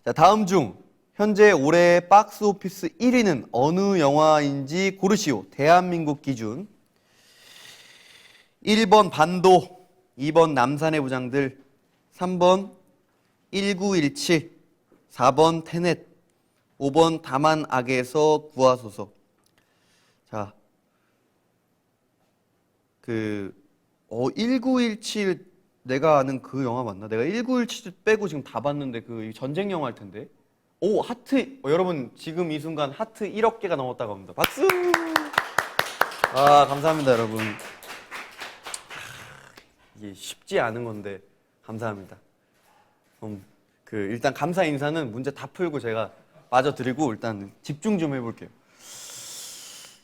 자, 다음 중 현재 올해 박스오피스 1위는 어느 영화인지 고르시오. 대한민국 기준. 1번 반도, 2번 남산의 부장들, 3번 1917, 4번 테넷, 5번 다만 악에서 구하소서. 자, 1917 내가 아는 그 영화 맞나? 내가 1917 빼고 지금 다 봤는데 그 전쟁 영화일 텐데. 오, 하트. 여러분 지금 이 순간 하트 1억 개가 넘었다고 합니다. 박수. 감사합니다, 여러분. 이게 쉽지 않은 건데 감사합니다. 일단 감사 인사는 문제 다 풀고 제가 마저 드리고 일단 집중 좀 해볼게요.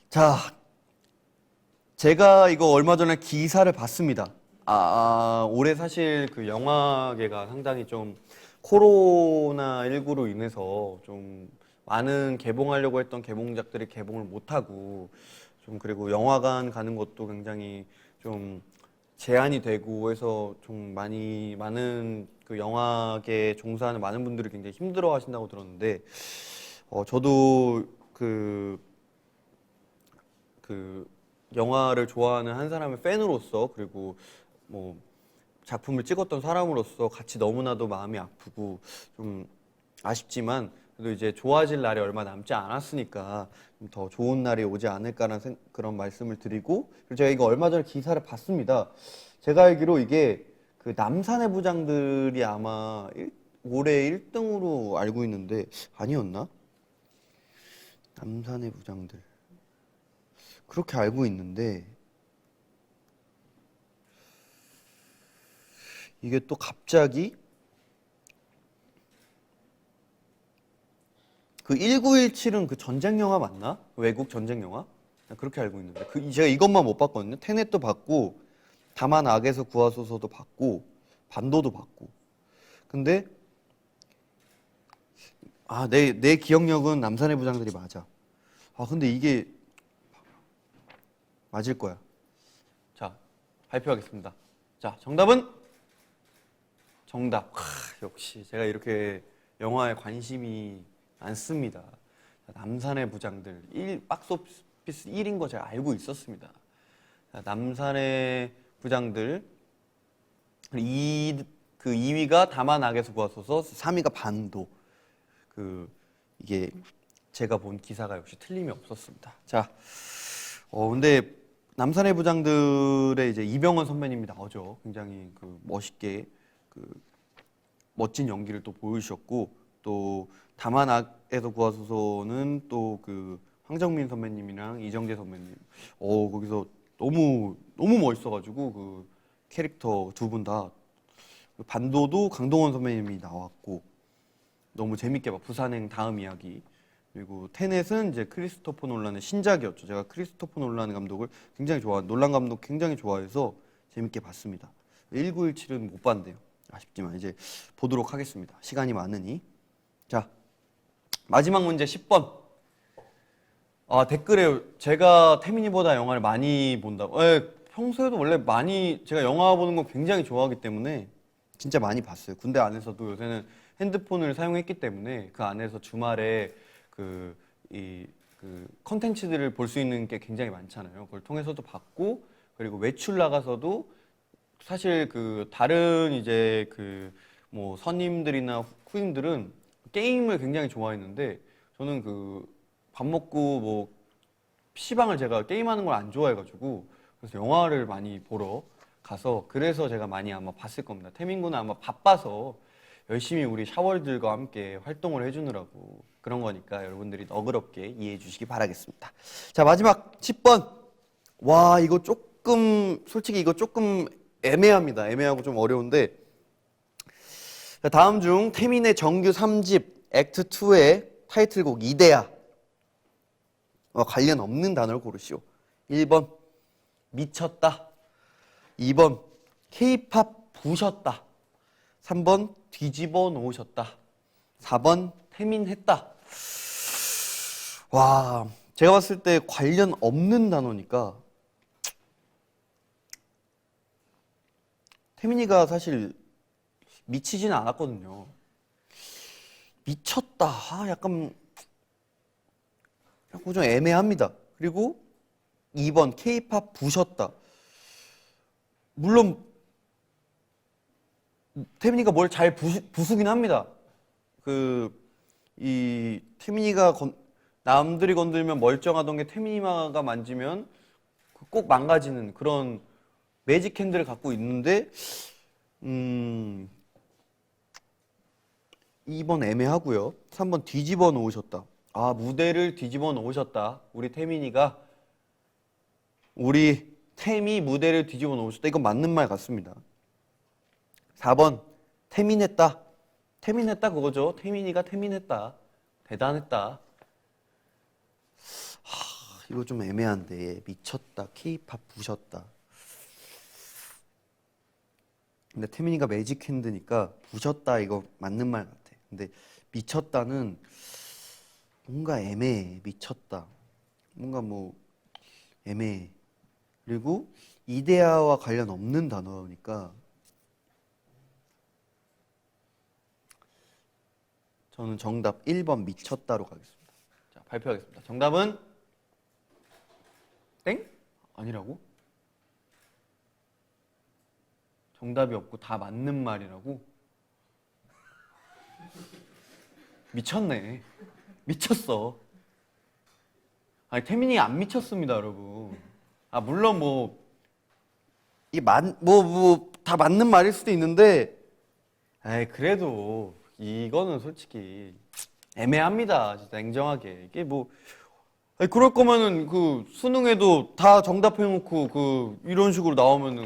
자, 제가 이거 얼마 전에 기사를 봤습니다. 올해 사실 그 영화계가 상당히 좀 코로나19로 인해서 좀 많은 개봉하려고 했던 개봉작들이 개봉을 못하고 좀 그리고 영화관 가는 것도 굉장히 좀 제한이 되고 해서 좀 많은 그 영화계에 종사하는 많은 분들이 굉장히 힘들어 하신다고 들었는데 저도 그 영화를 좋아하는 한 사람의 팬으로서 그리고 뭐 작품을 찍었던 사람으로서 같이 너무나도 마음이 아프고 좀 아쉽지만 그래도 이제 좋아질 날이 얼마 남지 않았으니까 좀 더 좋은 날이 오지 않을까라는 그런 말씀을 드리고 그리고 제가 이거 얼마 전에 기사를 봤습니다. 제가 알기로 이게 그 남산의 부장들이 아마 올해 1등으로 알고 있는데 아니었나? 남산의 부장들 그렇게 알고 있는데 이게 또 갑자기 그 1917은 그 전쟁 영화 맞나? 외국 전쟁 영화? 그렇게 알고 있는데 제가 이것만 못 봤거든요. 테넷도 봤고 다만 악에서 구하소서도 봤고 반도도 봤고 근데 내 기억력은 남산의 부장들이 맞아. 근데 이게 맞을 거야. 자, 발표하겠습니다. 자, 정답은? 정답. 역시 제가 이렇게 영화에 관심이 많습니다. 남산의 부장들 박스오피스 1인 거 제가 알고 있었습니다. 자, 남산의 부장들 2위가 다만 악에서 구하소서 3위가 반도. 이게 제가 본 기사가 역시 틀림이 없었습니다. 자, 근데 남산의 부장들의 이제 이병헌 선배님이 나오죠. 굉장히 멋있게 멋진 연기를 또 보여주셨고 또 다만 악에서 구하소서는 또 황정민 선배님이랑 이정재 선배님 거기서 너무 멋있어가지고 캐릭터 두 분 다 반도도 강동원 선배님이 나왔고 너무 재밌게 막 부산행 다음 이야기 그리고 테넷은 이제 크리스토퍼 놀란의 신작이었죠. 제가 크리스토퍼 놀란 감독을 굉장히 놀란 감독 굉장히 좋아해서 재밌게 봤습니다. 1917은 못 봤는데요. 아쉽지만 이제 보도록 하겠습니다. 시간이 많으니. 자, 마지막 문제 10번. 댓글에 제가 태민이보다 영화를 많이 본다고. 평소에도 원래 많이 제가 영화 보는 거 굉장히 좋아하기 때문에 진짜 많이 봤어요. 군대 안에서도 요새는 핸드폰을 사용했기 때문에 그 안에서 주말에 그 컨텐츠들을 볼 수 있는 게 굉장히 많잖아요. 그걸 통해서도 봤고, 그리고 외출 나가서도 사실 그 다른 이제 그 뭐 선임들이나 후임들은 게임을 굉장히 좋아했는데 저는 그 밥 먹고 뭐 PC방을 제가 게임하는 걸 안 좋아해가지고 그래서 영화를 많이 보러 가서 그래서 제가 많이 아마 봤을 겁니다. 태민군은 아마 바빠서 열심히 우리 샤월들과 함께 활동을 해주느라고 그런 거니까 여러분들이 너그럽게 이해해 주시기 바라겠습니다. 자, 마지막 10번. 와, 이거 조금 솔직히 이거 조금 애매합니다. 애매하고 좀 어려운데, 자, 다음 중 태민의 정규 3집 액트 2의 타이틀곡 이데아와 관련 없는 단어를 고르시오. 1번 미쳤다, 2번 K-팝 부셨다, 3번 뒤집어 놓으셨다, 4번 태민했다. 와, 제가 봤을 때 관련 없는 단어니까 태민이가 사실 미치지는 않았거든요. 미쳤다. 약간 좀 애매합니다. 그리고 2번 K-팝 부셨다. 물론 태민이가 뭘 잘 부수긴 합니다. 이 태민이가 남들이 건들면 멀쩡하던 게 태민이가 만지면 꼭 망가지는 그런 매직 핸들을 갖고 있는데 2번 애매하고요. 3번 뒤집어 놓으셨다. 무대를 뒤집어 놓으셨다. 우리 태미 무대를 뒤집어 놓으셨다. 이건 맞는 말 같습니다. 4번 태민했다. 태민했다 그거죠. 태민이가 태민했다. 대단했다. 이거 좀 애매한데. 미쳤다. K-팝 부셨다. 근데 태민이가 매직 핸드니까 부셨다 이거 맞는 말 같아. 근데 미쳤다는 뭔가 애매해. 미쳤다. 뭔가 뭐 애매해. 그리고 이데아와 관련 없는 단어니까 저는 정답 1번 미쳤다로 가겠습니다. 자, 발표하겠습니다. 정답은 땡? 아니라고? 정답이 없고 다 맞는 말이라고? 미쳤네. 미쳤어. 아니, 태민이 안 미쳤습니다, 여러분. 물론 이게 다 맞는 말일 수도 있는데, 그래도 이거는 솔직히 애매합니다. 진짜 냉정하게. 이게 그럴 거면은 그 수능에도 다 정답해놓고 이런 식으로 나오면은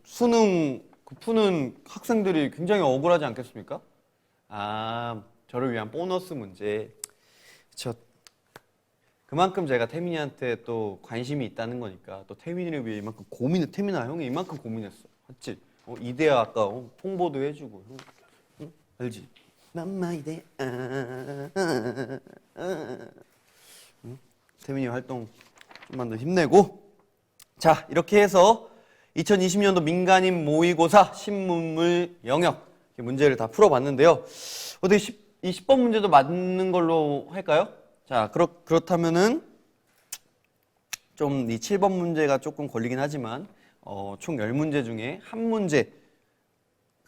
수능 푸는 학생들이 굉장히 억울하지 않겠습니까? 저를 위한 보너스 문제. 그쵸. 그만큼 제가 태민이한테 또 관심이 있다는 거니까 또 태민이를 위해 이만큼 태민아 형이 이만큼 고민했어. 맞지? 이데아 아까 홍보도 해주고. 응? 알지? 맘마 이데아. 응? 태민이 활동 좀만 더 힘내고. 자, 이렇게 해서 2020년도 민간인 모의고사 신문물 영역 문제를 다 풀어봤는데요. 어떻게 이 10번 문제도 맞는 걸로 할까요? 자, 그렇다면은 좀 이 7번 문제가 조금 걸리긴 하지만 총 10문제 중에 한 문제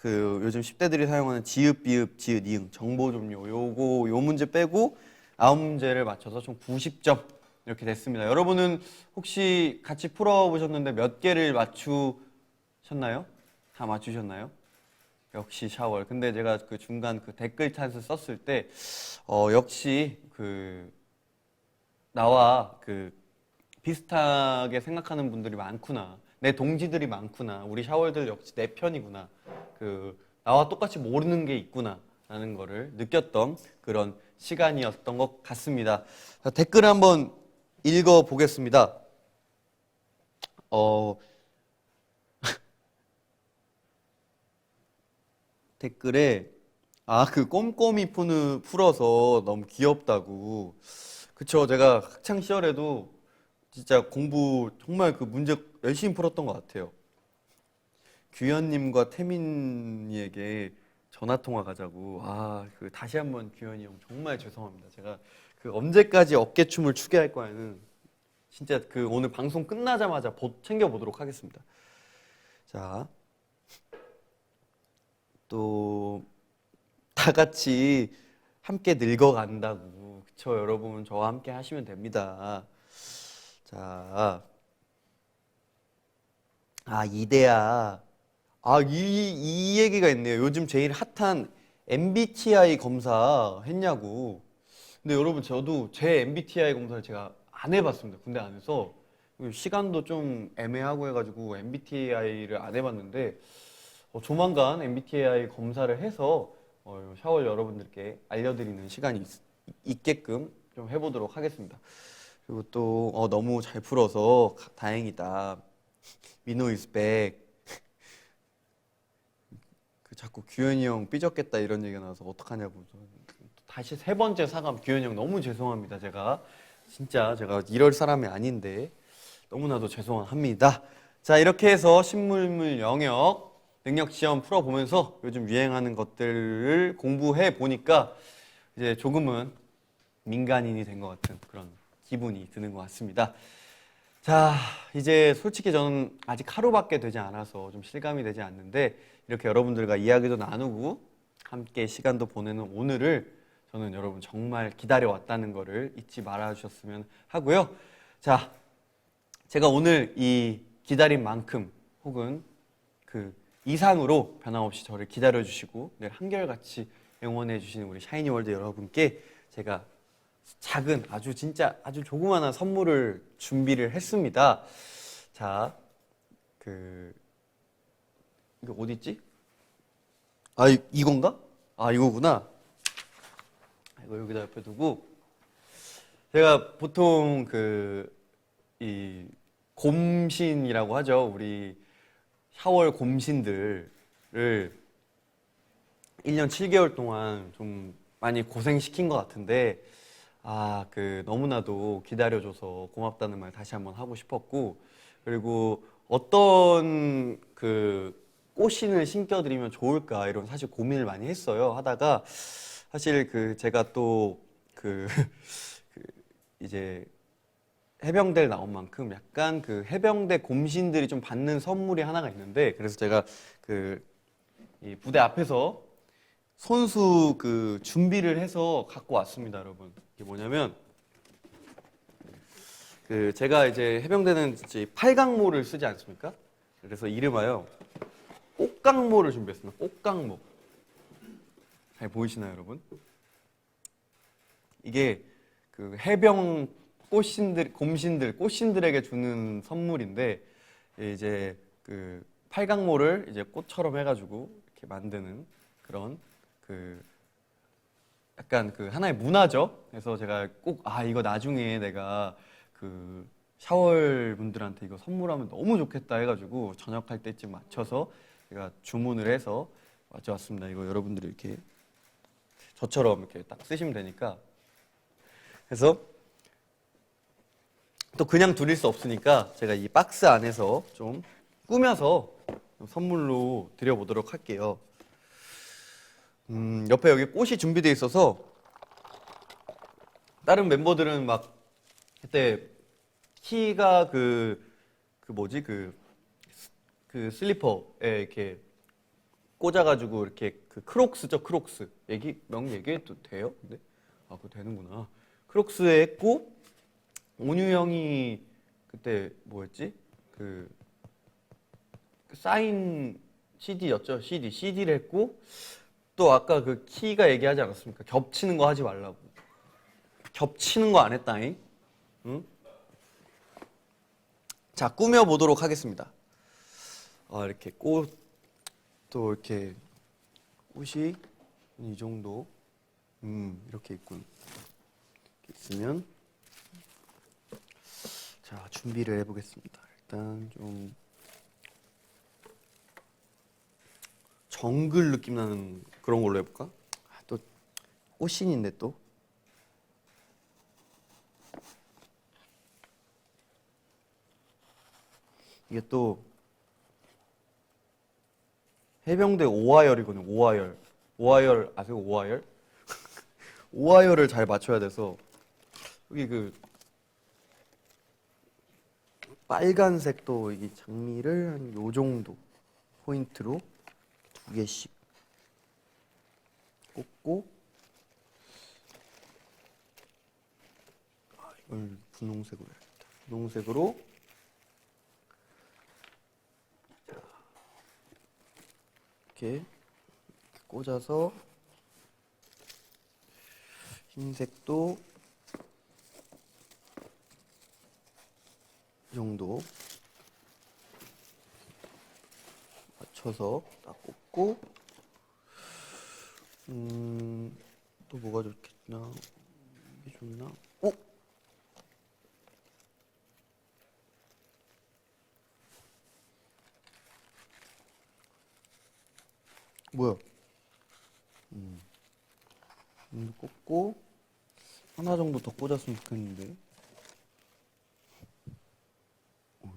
요즘 10대들이 사용하는 지읒, 비읒, 지읒, 이응 정보 종료 요 문제 빼고 9문제를 맞춰서 총 90점 이렇게 됐습니다. 여러분은 혹시 같이 풀어보셨는데 몇 개를 맞추셨나요? 다 맞추셨나요? 역시 샤월. 근데 제가 그 중간 그 댓글 탓을 썼을 때 역시 나와 비슷하게 생각하는 분들이 많구나. 내 동지들이 많구나. 우리 샤월들 역시 내 편이구나. 나와 똑같이 모르는 게 있구나 라는 거를 느꼈던 그런 시간이었던 것 같습니다. 자, 댓글 한번 읽어 보겠습니다. 댓글에 그 꼼꼼히 풀어서 너무 귀엽다고. 그쵸, 제가 학창 시절에도 진짜 공부 정말 그 문제 열심히 풀었던 것 같아요. 규현님과 태민이에게 전화 통화 가자고. 그 다시 한번 규현이 형 정말 죄송합니다. 제가 그 언제까지 어깨춤을 추게 할 거에는 진짜 그 오늘 방송 끝나자마자 챙겨 보도록 하겠습니다. 자, 또 다 같이 함께 늙어간다고. 그쵸, 여러분 저와 함께 하시면 됩니다. 자, 이대야. 이 얘기가 있네요. 요즘 제일 핫한 MBTI 검사 했냐고. 근데 여러분, 저도 제 MBTI 검사를 제가 안 해봤습니다. 군대 안에서. 시간도 좀 애매하고 해가지고 MBTI를 안 해봤는데, 조만간 MBTI 검사를 해서 샤월 여러분들께 알려드리는 시간이 있게끔 좀 해보도록 하겠습니다. 그리고 또 너무 잘 풀어서 다행이다. 민호 is back. 자꾸 규현이 형 삐졌겠다 이런 얘기가 나와서 어떡하냐고. 다시 세 번째 사과함. 규현이 형 너무 죄송합니다. 제가 이럴 사람이 아닌데 너무나도 죄송합니다. 자, 이렇게 해서 신물물 영역 능력 시험 풀어보면서 요즘 유행하는 것들을 공부해 보니까 이제 조금은 민간인이 된 것 같은 그런 기분이 드는 것 같습니다. 자, 이제 솔직히 저는 아직 하루밖에 되지 않아서 좀 실감이 되지 않는데, 이렇게 여러분들과 이야기도 나누고 함께 시간도 보내는 오늘을 저는 여러분 정말 기다려왔다는 거를 잊지 말아주셨으면 하고요. 자, 제가 오늘 이 기다린 만큼 혹은 그 이상으로 변함없이 저를 기다려주시고 늘 한결같이 응원해주시는 우리 샤이니월드 여러분께 제가 작은 아주 조그마한 선물을 준비를 했습니다. 자, 이거 어디 있지? 이건가? 이거구나. 이거 여기다 옆에 두고, 제가 보통 이 곰신이라고 하죠. 우리 샤월 곰신들을 1년 7개월 동안 좀 많이 고생시킨 것 같은데, 너무나도 기다려줘서 고맙다는 말 다시 한번 하고 싶었고, 그리고 어떤 꽃신을 신겨드리면 좋을까 이런 사실 고민을 많이 했어요. 하다가 사실 제가 또 이제 해병대를 나온 만큼 약간 해병대 곰신들이 좀 받는 선물이 하나가 있는데, 그래서 제가 이 부대 앞에서 손수 준비를 해서 갖고 왔습니다, 여러분. 이게 뭐냐면 제가 이제 해병대는 이제 팔강모를 쓰지 않습니까? 그래서 이름하여 꽃강모를 준비했습니다. 꽃강모. 잘 보이시나요, 여러분? 이게 해병 꽃신들에게 주는 선물인데, 이제 팔강모를 이제 꽃처럼 해가지고 이렇게 만드는 그런 약간 하나의 문화죠. 그래서 제가 꼭 이거 나중에 내가 샤월 분들한테 이거 선물하면 너무 좋겠다 해가지고 저녁할 때쯤 맞춰서 제가 주문을 해서 가져왔습니다. 이거 여러분들이 이렇게 저처럼 이렇게 딱 쓰시면 되니까. 그래서 또 그냥 드릴 수 없으니까 제가 이 박스 안에서 좀 꾸며서 선물로 드려보도록 할게요. 옆에 여기 꽃이 준비되어 있어서 다른 멤버들은 막 그때 키가 슬리퍼에 이렇게 꽂아가지고 이렇게 크록스죠, 크록스. 명 얘기해도 돼요? 근데 그거 되는구나. 크록스에 했고, 온유 형이 그때 뭐였지? 사인 CD였죠, CD를 했고, 또 아까 키가 얘기하지 않았습니까? 겹치는 거 하지 말라고. 겹치는 거 안 했다잉. 응? 자, 꾸며보도록 하겠습니다. 이렇게 또 이렇게 꽃이 이 정도 이렇게 있군. 이렇게 있으면 자, 준비를 해보겠습니다. 일단 좀 정글 느낌 나는 그런 걸로 해볼까? 또 꽃신인데 또. 이게 또 해병대 오하열이거든요. 오하열. 오하열 아세요? 오하열? 오하열을 잘 맞춰야 돼서 여기 그 빨간색도 이 장미를 한 요 정도 포인트로 2개씩 꽂고 이걸 분홍색으로 해야겠다. 분홍색으로 이렇게 꽂아서 흰색도 이 정도 맞춰서 딱 꽂고 또 뭐가 좋겠나? 이게 좋나? 어? 뭐야? 꽂고 하나 정도 더 꽂았으면 좋겠는데. 여기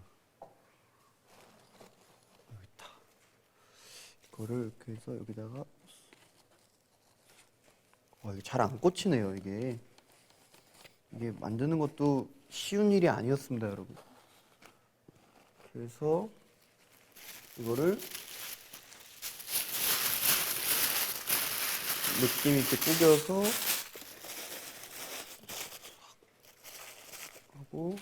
있다. 이거를 이렇게 해서 여기다가 이게 잘 안 꽂히네요. 이게 만드는 것도 쉬운 일이 아니었습니다, 여러분. 그래서 이거를 느낌 있게 구겨서 하고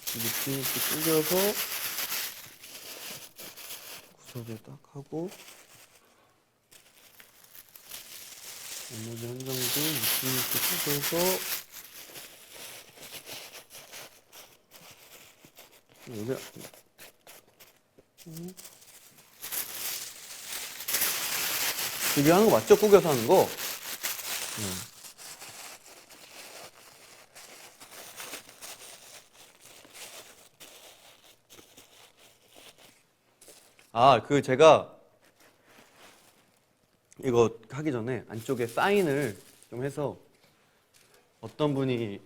느낌 있게 구겨서 구석에 딱 하고 나머지 한 장도 느낌 있게 구겨서 여기 이게 하는 거 맞죠? 구겨서 하는 거? 아, 제가 이거 하기 전에 안쪽에 사인을 좀 해서 어떤 분이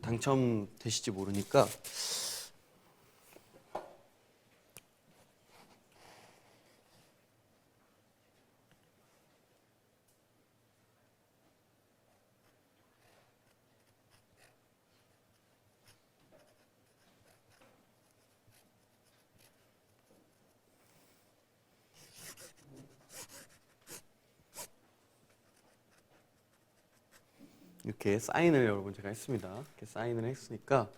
당첨되실지 모르니까 이렇게 사인을 여러분 제가 했습니다. 이렇게 사인을 했으니까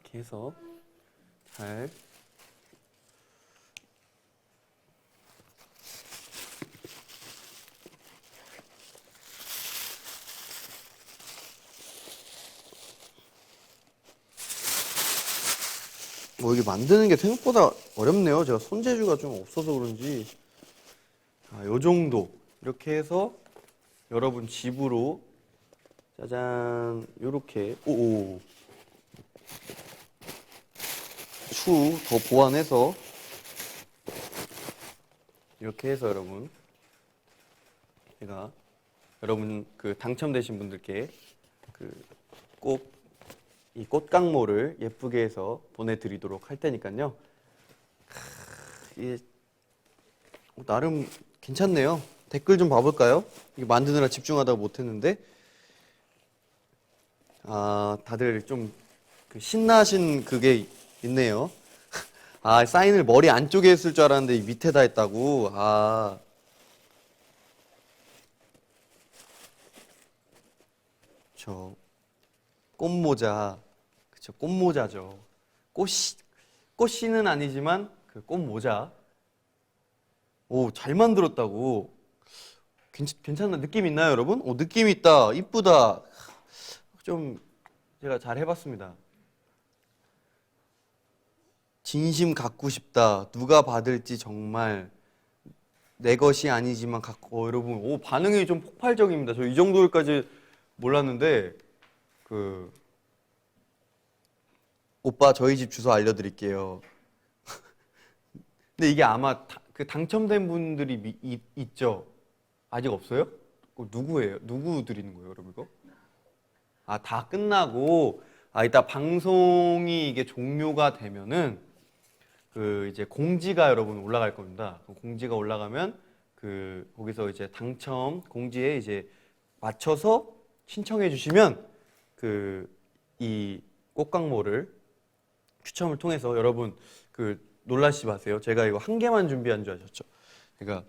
이렇게 해서 잘 이게 만드는 게 생각보다 어렵네요. 제가 손재주가 좀 없어서 그런지. 자, 요 정도 이렇게 해서 여러분 집으로 짜잔 요렇게 추 더 보완해서 이렇게 해서 여러분 제가 여러분 당첨되신 분들께 꼭 이 꽃강모를 예쁘게 해서 보내드리도록 할 테니까요. 이게 나름 괜찮네요. 댓글 좀 봐볼까요? 이게 만드느라 집중하다가 못했는데 다들 좀 신나신 그게 있네요. 사인을 머리 안쪽에 했을 줄 알았는데 이 밑에다 했다고. 저 꽃모자, 그쵸? 꽃모자죠. 꽃씨는 아니지만 꽃모자. 오, 잘 만들었다고. 괜찮나? 느낌 있나요, 여러분? 느낌 있다. 이쁘다. 좀 제가 잘 해봤습니다. 진심 갖고 싶다. 누가 받을지 정말 내 것이 아니지만 갖고 여러분 오 반응이 좀 폭발적입니다. 저 이 정도까지 몰랐는데 그 오빠 저희 집 주소 알려드릴게요. 근데 이게 아마 그 당첨된 분들이 있죠? 아직 없어요? 누구예요? 누구 드리는 거예요, 여러분 이거? 아, 다 끝나고 이따 방송이 이게 종료가 되면은 그 이제 공지가 여러분 올라갈 겁니다. 공지가 올라가면 그 거기서 이제 당첨 공지에 이제 맞춰서 신청해 주시면 그 이 꽃강모를 추첨을 통해서 여러분 그 놀라시지 마세요. 제가 이거 한 개만 준비한 줄 아셨죠? 제가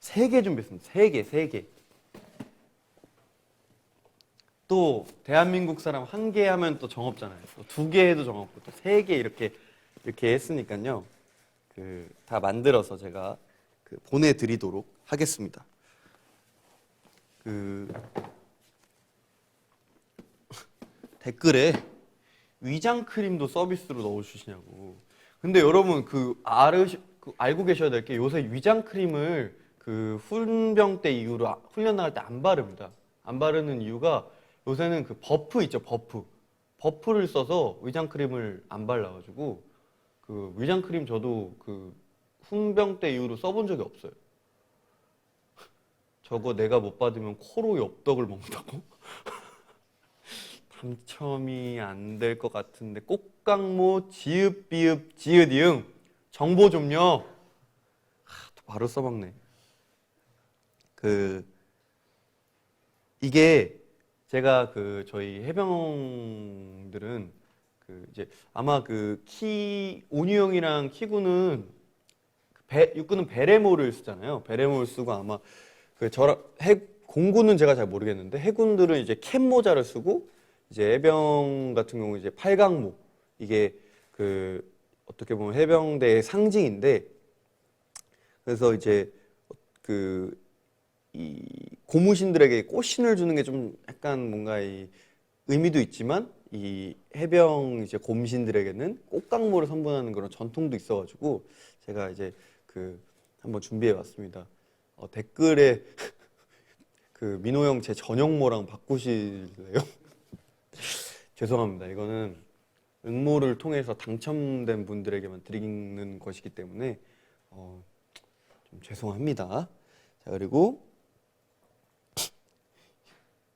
3개 준비했습니다. 3개. 또 대한민국 사람 1개 하면 또 정없잖아요. 또 2개 해도 정없고 또 3개 이렇게 했으니까요. 그 다 만들어서 제가 그 보내드리도록 하겠습니다. 그 댓글에 위장 크림도 서비스로 넣어주시냐고. 근데 여러분 알고 계셔야 될 게 요새 위장 크림을 그 훈병 때 이후로 훈련 나갈 때 안 바릅니다. 안 바르는 이유가 요새는 그 버프 있죠, 버프를 써서 위장 크림을 안 발라가지고 그 위장 크림 저도 그 훈병 때 이후로 써본 적이 없어요. 저거 내가 못 받으면 코로 엽떡을 먹는다고? 당첨이 안 될 것 같은데 꽃강모 지읒 비읒 지읒 이응 정보 좀요. 또 바로 써먹네. 그 이게 제가 그 저희 해병들은 그 이제 아마 그 온유 형이랑 키구는 육군은 베레모를 쓰잖아요. 베레모를 쓰고 아마 그 공군은 제가 잘 모르겠는데 해군들은 이제 캡 모자를 쓰고 이제 해병 같은 경우 이제 팔강모 이게 그 어떻게 보면 해병대의 상징인데 그래서 이제 그 이 고무신들에게 꽃신을 주는 게 좀 약간 뭔가 이 의미도 있지만 이 해병 이제 곰신들에게는 꽃강모를 선물하는 그런 전통도 있어가지고 제가 이제 그 한번 준비해봤습니다. 댓글에 그 민호 형 제 전용모랑 바꾸실래요? 죄송합니다. 이거는 응모를 통해서 당첨된 분들에게만 드리는 것이기 때문에 좀 죄송합니다. 자, 그리고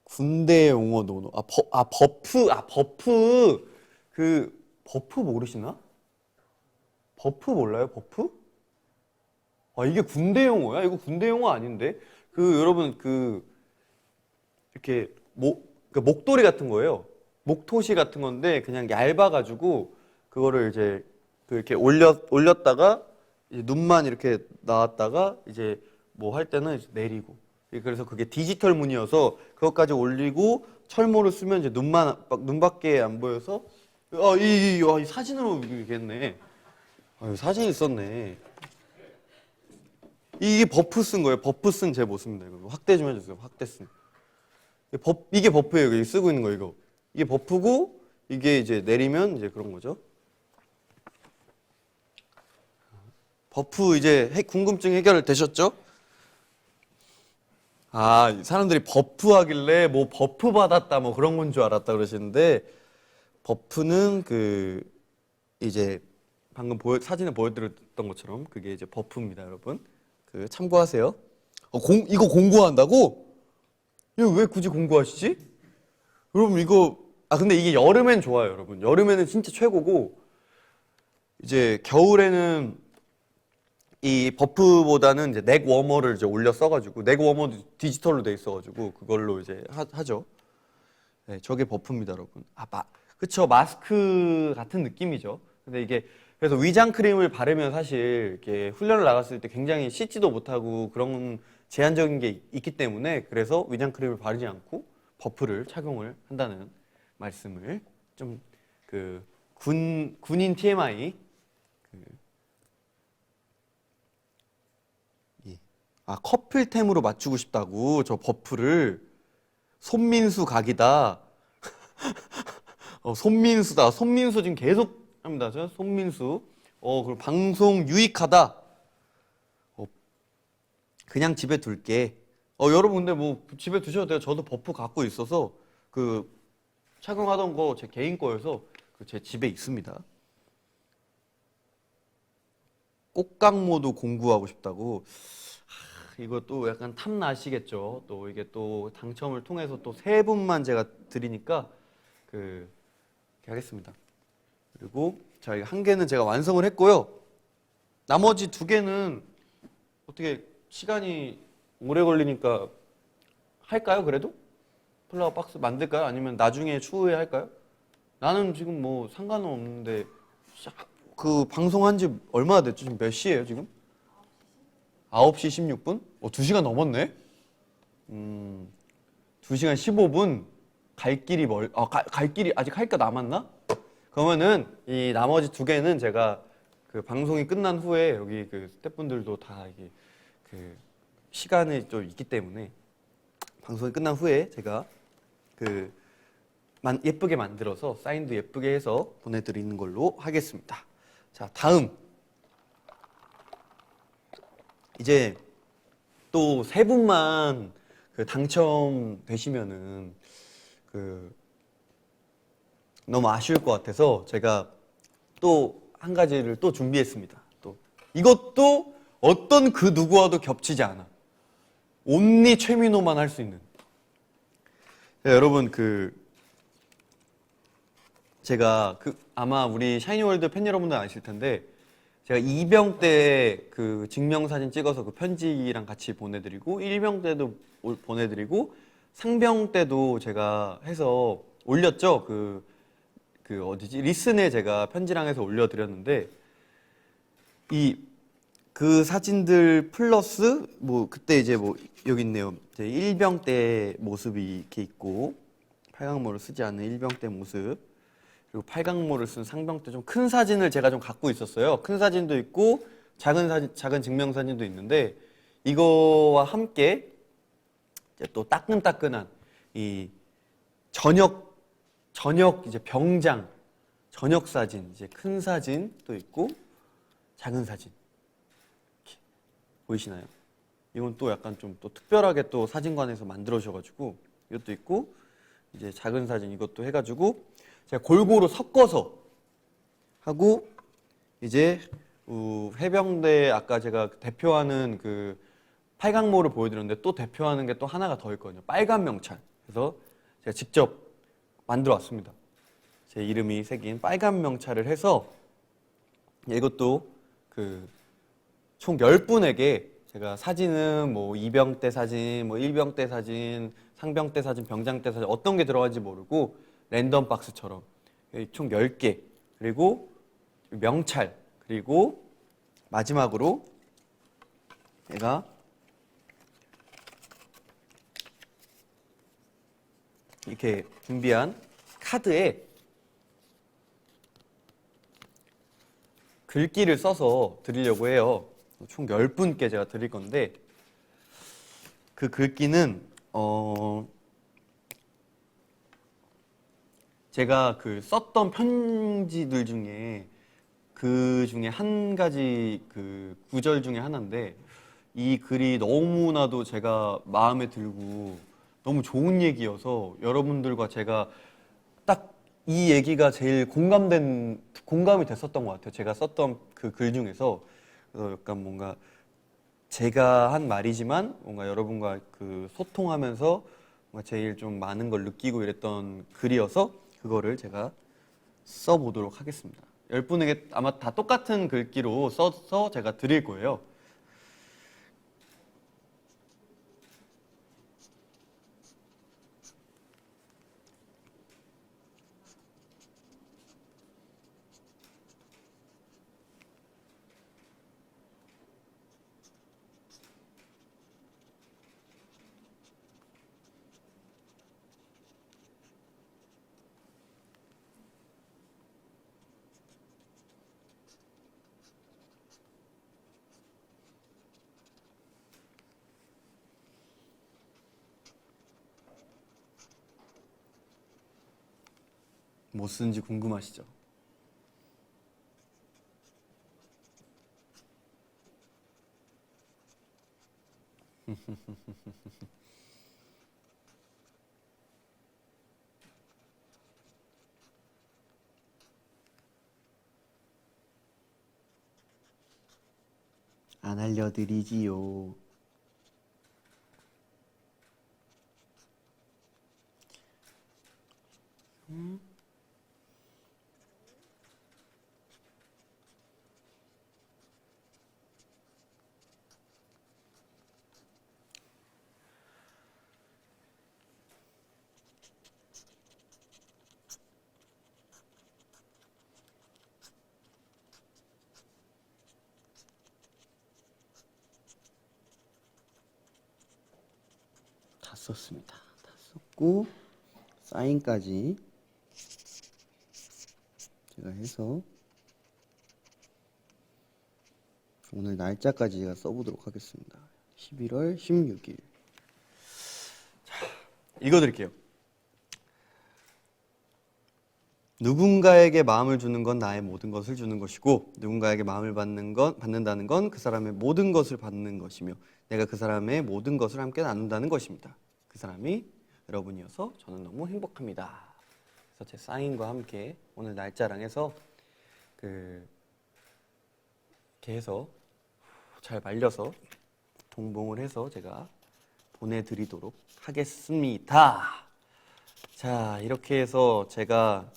군대 용어 노노. 버프. 그 버프 모르시나? 버프 몰라요? 버프? 이게 군대 용어야? 이거 군대 용어 아닌데? 그 여러분 그 이렇게 그 목도리 같은 거예요. 목토시 같은 건데 그냥 얇아가지고 그거를 이제 이렇게 올렸다가 이제 눈만 이렇게 나왔다가 이제 뭐 할 때는 이제 내리고. 그래서 그게 디지털 문이어서 그것까지 올리고 철모를 쓰면 이제 눈밖에 안 보여서 이 사진으로 이겠네. 사진이 있었네. 이게 버프 쓴 거예요. 버프 쓴 제 모습입니다. 이거 확대 좀 해주세요. 확대 쓴. 이게 버프예요. 이거 쓰고 있는 거 이거. 이게 버프고 이게 이제 내리면 이제 그런 거죠. 버프 이제 궁금증 해결 되셨죠? 사람들이 버프 하길래 뭐 버프 받았다 뭐 그런 건 줄 알았다 그러시는데 버프는 그 이제 방금 사진에 보여드렸던 것처럼 그게 이제 버프입니다, 여러분. 그 참고하세요. 이거 공부한다고? 이거 왜 굳이 공부하시지? 여러분 이거 근데 이게 여름엔 좋아요, 여러분. 여름에는 진짜 최고고 이제 겨울에는 이 버프보다는 이제 넥 워머를 이제 올려 써가지고 넥 워머도 디지털로 돼 있어가지고 그걸로 이제 하죠. 네, 저게 버프입니다, 여러분. 그쵸, 마스크 같은 느낌이죠. 근데 이게 그래서 위장 크림을 바르면 사실 이렇게 훈련을 나갔을 때 굉장히 씻지도 못하고 그런 제한적인 게 있기 때문에 그래서 위장 크림을 바르지 않고 버프를 착용을 한다는 말씀을 좀 그 군인 TMI. 커플템으로 맞추고 싶다고 저 버프를. 손민수 각이다. 손민수다. 손민수 지금 계속 합니다. 저 손민수. 그리고 방송 유익하다. 그냥 집에 둘게. 여러분 근데 뭐 집에 두셔도 돼요. 저도 버프 갖고 있어서 그 착용하던 거 제 개인 거여서 제 집에 있습니다. 꽃강모도 공구하고 싶다고. 이거 또 약간 탐나시겠죠. 또 이게 또 당첨을 통해서 또 3분만 제가 드리니까 이렇게 하겠습니다. 그리고 자, 이거 1개는 제가 완성을 했고요. 나머지 2개는 어떻게 시간이 오래 걸리니까 할까요? 그래도? 플라워 박스 만들까요? 아니면 나중에 추후에 할까요? 나는 지금 뭐 상관은 없는데 그 방송한 지 얼마나 됐죠? 지금 몇 시예요 지금? 9시 16분? 2시간 넘었네? 2시간 15분? 갈 길이 갈 길이 아직 할 거 남았나? 그러면은 이 나머지 2개는 제가 그 방송이 끝난 후에 여기 그 스태프분들도 다 이게 그 시간이 좀 있기 때문에 방송이 끝난 후에 제가 예쁘게 만들어서 사인도 예쁘게 해서 보내드리는 걸로 하겠습니다. 자, 다음 이제 또 3분만 당첨되시면은 너무 아쉬울 것 같아서 제가 또 한 가지를 또 준비했습니다. 또 이것도 어떤 그 누구와도 겹치지 않아. 온리 최민호만 할 수 있는. 네, 여러분 제가 아마 우리 샤이니월드 팬 여러분들 아실 텐데 제가 2병 때 증명사진 찍어서 편지랑 같이 보내드리고 1병 때도 보내드리고 상병 때도 제가 해서 올렸죠. 어디지? 리슨에 제가 편지랑 해서 올려드렸는데 그 사진들 플러스 그때 이제 여기 있네요. 제 1병 때 모습이 이렇게 있고 8강모를 쓰지 않은 1병 때 모습 그리고 8강모를 쓴 상병 때 좀 큰 사진을 제가 좀 갖고 있었어요. 큰 사진도 있고 작은 증명사진도 있는데 이거와 함께 이제 또 따끈따끈한 이 저녁 이제 병장 저녁 사진 이제 큰 사진도 있고 작은 사진 이렇게 보이시나요? 이건 또 약간 좀 또 특별하게 또 사진관에서 만들어 주셔가지고 이것도 있고 이제 작은 사진 이것도 해가지고 제가 골고루 섞어서 하고 이제 해병대 아까 제가 대표하는 8강모를 보여드렸는데 또 대표하는 게 또 하나가 더 있거든요. 빨간 명찰. 그래서 제가 직접 만들어 왔습니다. 제 이름이 새긴 빨간 명찰을 해서 이것도 총 10분에게 제가 사진은 2병 때 사진, 1병 때 사진, 상병 때 사진, 병장 때 사진 어떤 게 들어갈지 모르고 랜덤 박스처럼 총 10개 그리고 명찰 그리고 마지막으로 제가 이렇게 준비한 카드에 글귀를 써서 드리려고 해요. 총 10분께 제가 드릴 건데 그 글귀는 제가 썼던 편지들 중에 한 가지 구절 중에 하나인데 이 글이 너무나도 제가 마음에 들고 너무 좋은 얘기여서 여러분들과 제가 딱 이 얘기가 제일 공감이 됐었던 것 같아요. 제가 썼던 그 글 중에서 그래서 약간 뭔가 제가 한 말이지만 뭔가 여러분과 소통하면서 뭔가 제일 좀 많은 걸 느끼고 이랬던 글이어서 그거를 제가 써보도록 하겠습니다. 10분에게 아마 다 똑같은 글귀로 써서 제가 드릴 거예요. 뭐 쓰는지 궁금하시죠? 안 알려드리지요. 다 썼습니다. 다 썼고 사인까지 제가 해서 오늘 날짜까지 제가 써보도록 하겠습니다. 11월 16일. 자, 읽어드릴게요. 누군가에게 마음을 주는 건 나의 모든 것을 주는 것이고 누군가에게 마음을 받는다는 건 그 사람의 모든 것을 받는 것이며 내가 그 사람의 모든 것을 함께 나눈다는 것입니다. 그 사람이 여러분이어서 저는 너무 행복합니다. 그래서 제 사인과 함께 오늘 날짜랑 해서 이렇게 해서 잘 말려서 동봉을 해서 제가 보내드리도록 하겠습니다. 자, 이렇게 해서 제가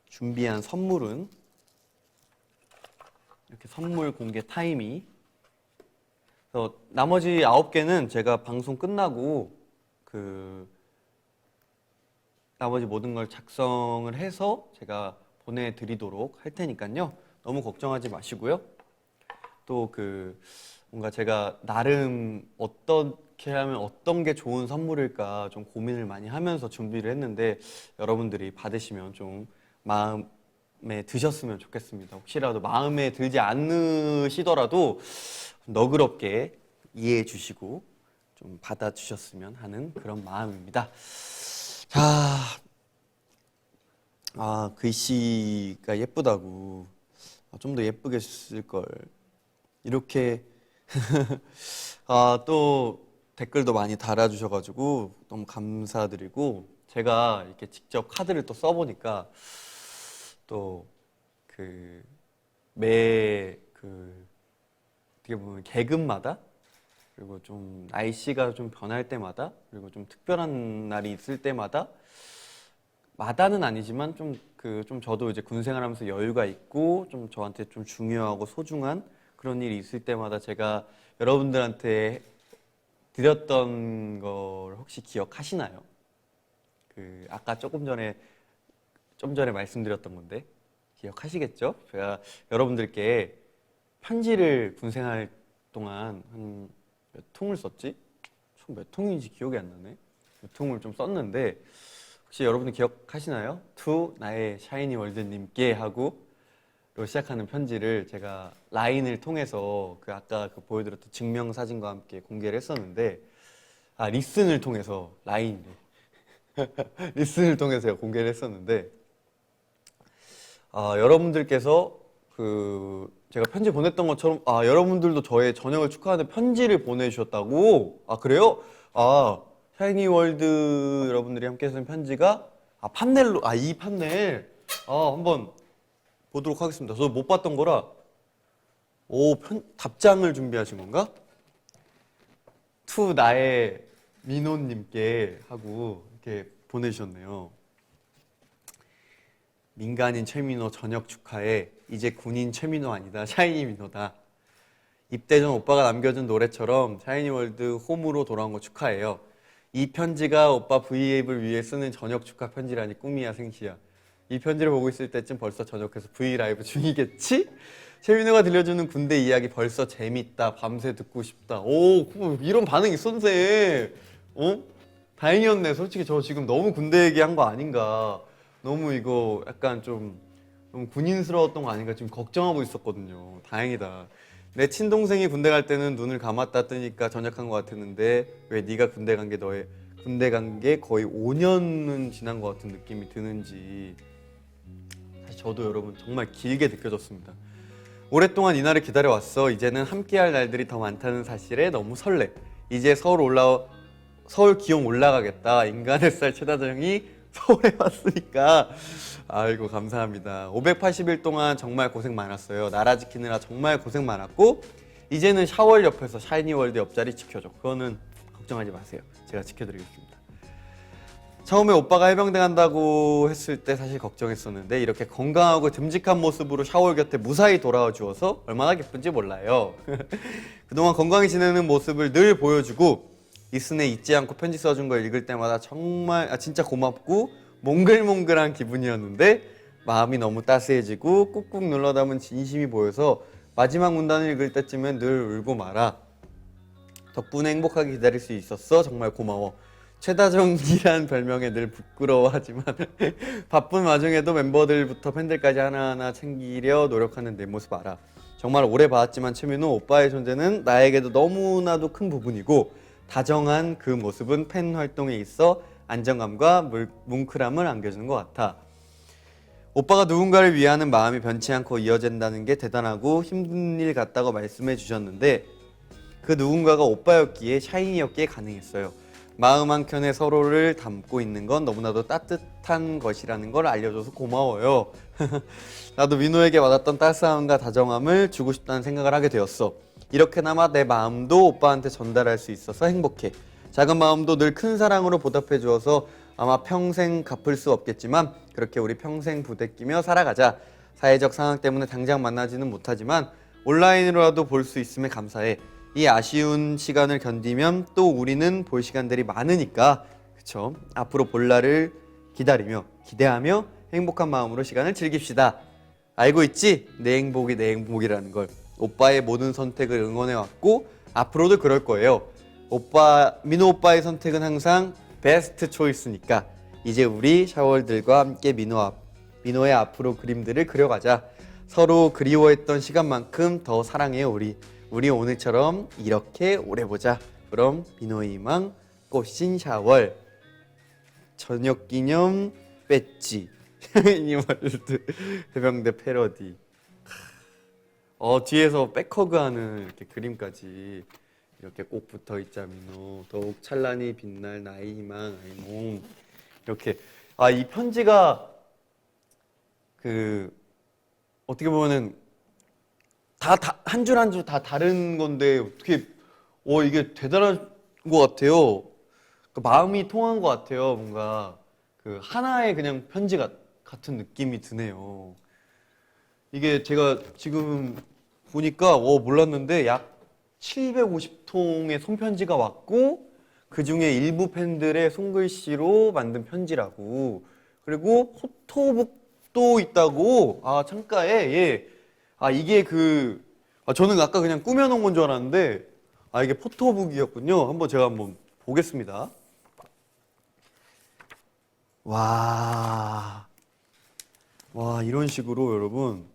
준비한 선물은 이렇게 선물 공개 타임이 나머지 9개는 제가 방송 끝나고 나머지 모든 걸 작성을 해서 제가 보내드리도록 할 테니까요. 너무 걱정하지 마시고요. 또 뭔가 제가 나름 어떻게 하면 어떤 게 좋은 선물일까 좀 고민을 많이 하면서 준비를 했는데 여러분들이 받으시면 좀 마음에 드셨으면 좋겠습니다. 혹시라도 마음에 들지 않으시더라도 너그럽게 이해해 주시고 좀 받아주셨으면 하는 그런 마음입니다. 자, 글씨가 예쁘다고 좀 더 예쁘게 쓸걸 이렇게 또 댓글도 많이 달아주셔가지고 너무 감사드리고 제가 이렇게 직접 카드를 또 써보니까 또 어떻게 보면 계급마다 그리고 좀 날씨가 좀 변할 때마다 그리고 좀 특별한 날이 있을 때마다 마다는 아니지만 좀 저도 이제 군 생활하면서 여유가 있고 좀 저한테 좀 중요하고 소중한 그런 일이 있을 때마다 제가 여러분들한테 드렸던 걸 혹시 기억하시나요? 아까 좀 전에 말씀드렸던 건데 기억하시겠죠? 제가 여러분들께 편지를 군 생활 동안 한 몇 통을 썼지? 총 몇 통인지 기억이 안 나네. 몇 통을 좀 썼는데 혹시 여러분들 기억하시나요? To 나의 샤이니 월드님께 하고 로 시작하는 편지를 제가 라인을 통해서 아까 보여드렸던 증명사진과 함께 공개를 했었는데 리슨을 통해서 리슨을 통해서 공개를 했었는데 여러분들께서 제가 편지 보냈던 것처럼 여러분들도 저의 저녁을 축하하는 편지를 보내주셨다고? 그래요? 샤이니 월드 여러분들이 함께 쓰는 편지가 판넬로 이 판넬 한번 보도록 하겠습니다. 저 못 봤던 거라 답장을 준비하신 건가? 투 나의 민호님께 하고 이렇게 보내주셨네요. 민간인 최민호 전역 축하해. 이제 군인 최민호 아니다. 샤이니 민호다. 입대 전 오빠가 남겨준 노래처럼 샤이니 월드 홈으로 돌아온 거 축하해요. 이 편지가 오빠 V앱을 위해 쓰는 저녁 축하 편지라니 꿈이야 생시야. 이 편지를 보고 있을 때쯤 벌써 저녁해서 V라이브 중이겠지? 최민호가 들려주는 군대 이야기 벌써 재밌다. 밤새 듣고 싶다. 이런 반응 있었네. 다행이었네. 솔직히 저 지금 너무 군대 얘기한 거 아닌가. 너무 이거 약간 좀 너무 군인스러웠던 거 아닌가 지금 걱정하고 있었거든요. 다행이다. 내 친동생이 군대 갈 때는 눈을 감았다 뜨니까 전역한 것 같았는데 왜 네가 군대 간 게 거의 5년은 지난 것 같은 느낌이 드는지 사실 저도 여러분 정말 길게 느껴졌습니다. 오랫동안 이 날을 기다려왔어. 이제는 함께할 날들이 더 많다는 사실에 너무 설레. 이제 서울 기온 올라가겠다. 인간의 쌀 최다정이 서울에 왔으니까 아이고 감사합니다. 580일 동안 정말 고생 많았어요. 나라 지키느라 정말 고생 많았고 이제는 샤월 옆에서 샤이니월드 옆자리 지켜줘. 그거는 걱정하지 마세요. 제가 지켜드리겠습니다. 처음에 오빠가 해병대 간다고 했을 때 사실 걱정했었는데 이렇게 건강하고 듬직한 모습으로 샤월 곁에 무사히 돌아와 주어서 얼마나 기쁜지 몰라요. 그동안 건강히 지내는 모습을 늘 보여주고 이슨에 잊지 않고 편지 써준 걸 읽을 때마다 정말 진짜 고맙고 몽글몽글한 기분이었는데 마음이 너무 따스해지고 꾹꾹 눌러 담은 진심이 보여서 마지막 문단을 읽을 때쯤엔 늘 울고 말아. 덕분에 행복하게 기다릴 수 있었어. 정말 고마워. 최다정이란 별명에 늘 부끄러워하지만 바쁜 와중에도 멤버들부터 팬들까지 하나하나 챙기려 노력하는 내 모습 알아. 정말 오래 봐왔지만 최민호 오빠의 존재는 나에게도 너무나도 큰 부분이고 다정한 그 모습은 팬 활동에 있어 안정감과 뭉클함을 안겨주는 것 같아. 오빠가 누군가를 위하는 마음이 변치 않고 이어진다는 게 대단하고 힘든 일 같다고 말씀해 주셨는데 그 누군가가 오빠였기에 샤이니였기에 가능했어요. 마음 한켠에 서로를 담고 있는 건 너무나도 따뜻한 것이라는 걸 알려줘서 고마워요. 나도 민호에게 와닿던 따스함과 다정함을 주고 싶다는 생각을 하게 되었어. 이렇게나마 내 마음도 오빠한테 전달할 수 있어서 행복해. 작은 마음도 늘 큰 사랑으로 보답해 주어서 아마 평생 갚을 수 없겠지만 그렇게 우리 평생 부대끼며 살아가자. 사회적 상황 때문에 당장 만나지는 못하지만 온라인으로라도 볼 수 있음에 감사해. 이 아쉬운 시간을 견디면 또 우리는 볼 시간들이 많으니까 그쵸? 앞으로 볼 날을 기다리며 기대하며 행복한 마음으로 시간을 즐깁시다. 알고 있지? 내 행복이 내 행복이라는 걸. 오빠의 모든 선택을 응원해왔고 앞으로도 그럴 거예요. 민호 오빠의 선택은 항상 베스트 초이스니까 이제 우리 샤월들과 함께 민호의 앞으로 그림들을 그려가자. 서로 그리워했던 시간만큼 더 사랑해요 우리. 우리 오늘처럼 이렇게 오래 보자. 그럼 민호의 희망 꽃신 샤월 저녁기념 배지 애니멀드 해병대 패러디. 뒤에서 백허그하는 이렇게 그림까지 이렇게 꼭 붙어 있자 민호. 더욱 찬란히 빛날 나의 희망 아이몽. 이렇게 이 편지가 어떻게 보면은 한 줄 한 줄 다 다른 건데 어떻게 이게 대단한 것 같아요. 마음이 통한 것 같아요. 뭔가 하나의 그냥 편지 같은 느낌이 드네요. 이게 제가 지금 보니까 몰랐는데 약 750통의 손편지가 왔고 그 중에 일부 팬들의 손글씨로 만든 편지라고. 그리고 포토북도 있다고. 창가에. 예. 이게 저는 아까 그냥 꾸며놓은 건 줄 알았는데 이게 포토북이었군요. 제가 한번 보겠습니다. 와, 이런 식으로 여러분.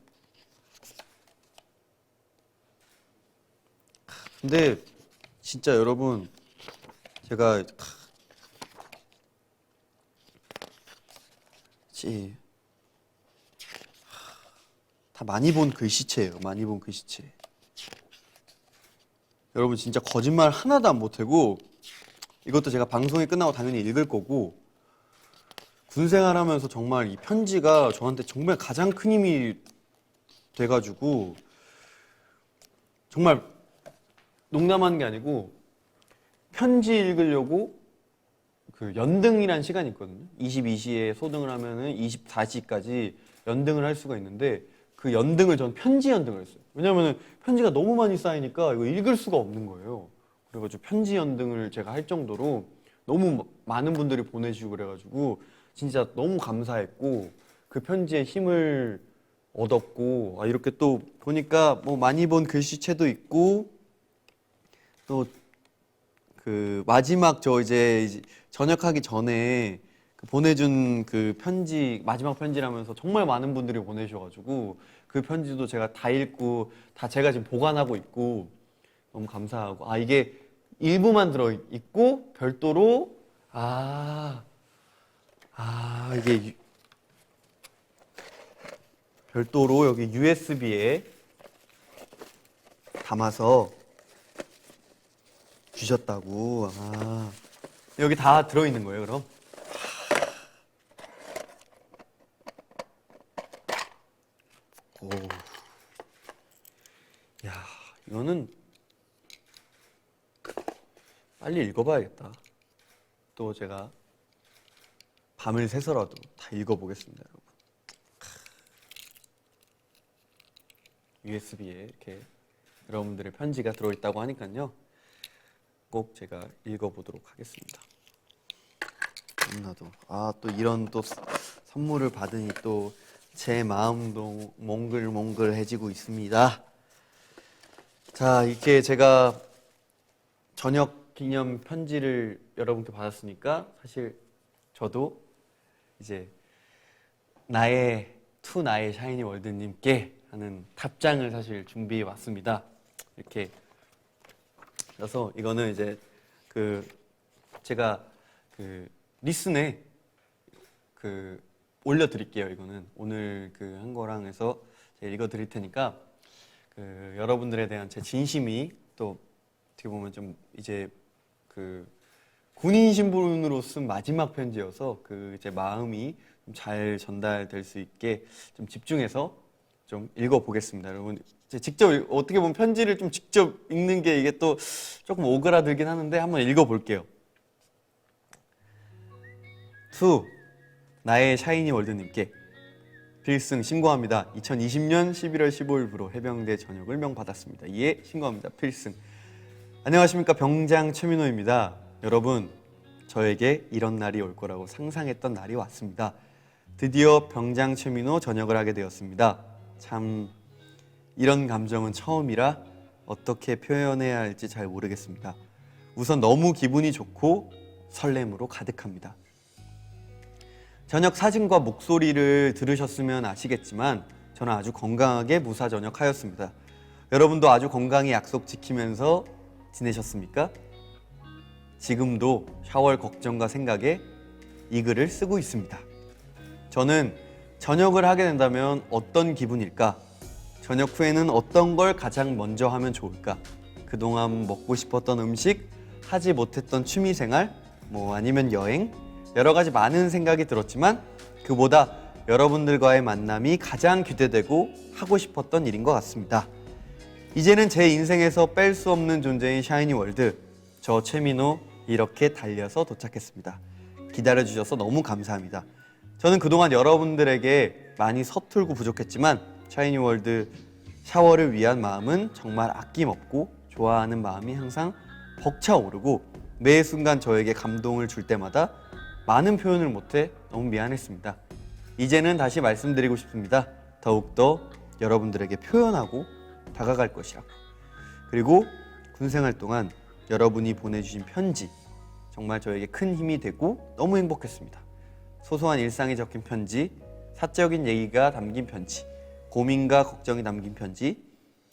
근데 진짜 여러분 제가 다 많이 본 글씨체예요. 많이 본 글씨체. 여러분 진짜 거짓말 하나도 안 보태고 이것도 제가 방송이 끝나고 당연히 읽을 거고 군생활하면서 정말 이 편지가 저한테 정말 가장 큰 힘이 돼가지고 정말 농담하는 게 아니고 편지 읽으려고 연등이라는 시간이 있거든요. 22시에 소등을 하면은 24시까지 연등을 할 수가 있는데 그 연등을 전 편지 연등을 했어요. 왜냐면은 편지가 너무 많이 쌓이니까 이거 읽을 수가 없는 거예요. 그래가지고 편지 연등을 제가 할 정도로 너무 많은 분들이 보내주시고 그래가지고 진짜 너무 감사했고 그 편지에 힘을 얻었고 이렇게 또 보니까 많이 본 글씨체도 있고 또 마지막 이제 전역하기 전에 보내준 편지 마지막 편지라면서 정말 많은 분들이 보내주셔가지고 그 편지도 제가 다 읽고 다 제가 지금 보관하고 있고 너무 감사하고 이게 일부만 들어 있고 별도로 이게 별도로 여기 USB에 담아서 주셨다고. 아, 여기 다 들어있는 거예요, 그럼? 오, 야, 이거는 빨리 읽어봐야겠다. 또 제가 밤을 새서라도 다 읽어보겠습니다, 여러분. USB에 이렇게 여러분들의 편지가 들어있다고 하니까요. 꼭 제가 읽어보도록 하겠습니다. 너무나도 또 이런 또 선물을 받으니 또 제 마음도 몽글몽글해지고 있습니다. 자, 이렇게 제가 저녁 기념 편지를 여러분께 받았으니까 사실 저도 이제 나의 샤이니 월드님께 하는 답장을 사실 준비해 왔습니다. 이렇게 그래서 이거는 이제 제가 리슨에 올려드릴게요. 이거는 오늘 한 거랑 해서 제가 읽어드릴 테니까 여러분들에 대한 제 진심이 또 어떻게 보면 좀 이제 군인 신분으로 쓴 마지막 편지여서 제 마음이 좀 잘 전달될 수 있게 좀 집중해서 좀 읽어보겠습니다. 여러분 직접 어떻게 보면 편지를 좀 직접 읽는 게 이게 또 조금 오그라들긴 하는데 한번 읽어볼게요. 투 나의 샤이니 월드님께 필승 신고합니다. 2020년 11월 15일부로 해병대 전역을 명받았습니다. 이에 신고합니다. 필승. 안녕하십니까, 병장 최민호입니다. 여러분, 저에게 이런 날이 올 거라고 상상했던 날이 왔습니다. 드디어 병장 최민호 전역을 하게 되었습니다. 참 이런 감정은 처음이라 어떻게 표현해야 할지 잘 모르겠습니다. 우선 너무 기분이 좋고 설렘으로 가득합니다. 저녁 사진과 목소리를 들으셨으면 아시겠지만 저는 아주 건강하게 무사 전역하였습니다. 여러분도 아주 건강히 약속 지키면서 지내셨습니까? 지금도 샤월 걱정과 생각에 이 글을 쓰고 있습니다. 저는 전역을 하게 된다면 어떤 기분일까? 전역 후에는 어떤 걸 가장 먼저 하면 좋을까? 그동안 먹고 싶었던 음식, 하지 못했던 취미생활, 아니면 여행, 여러 가지 많은 생각이 들었지만 그보다 여러분들과의 만남이 가장 기대되고 하고 싶었던 일인 것 같습니다. 이제는 제 인생에서 뺄 수 없는 존재인 샤이니 월드, 저 최민호 이렇게 달려서 도착했습니다. 기다려주셔서 너무 감사합니다. 저는 그동안 여러분들에게 많이 서툴고 부족했지만 샤이니 월드 샤워를 위한 마음은 정말 아낌없고 좋아하는 마음이 항상 벅차오르고 매 순간 저에게 감동을 줄 때마다 많은 표현을 못해 너무 미안했습니다. 이제는 다시 말씀드리고 싶습니다. 더욱더 여러분들에게 표현하고 다가갈 것이라고. 그리고 군생활 동안 여러분이 보내주신 편지 정말 저에게 큰 힘이 되고 너무 행복했습니다. 소소한 일상이 적힌 편지, 사적인 얘기가 담긴 편지, 고민과 걱정이 담긴 편지,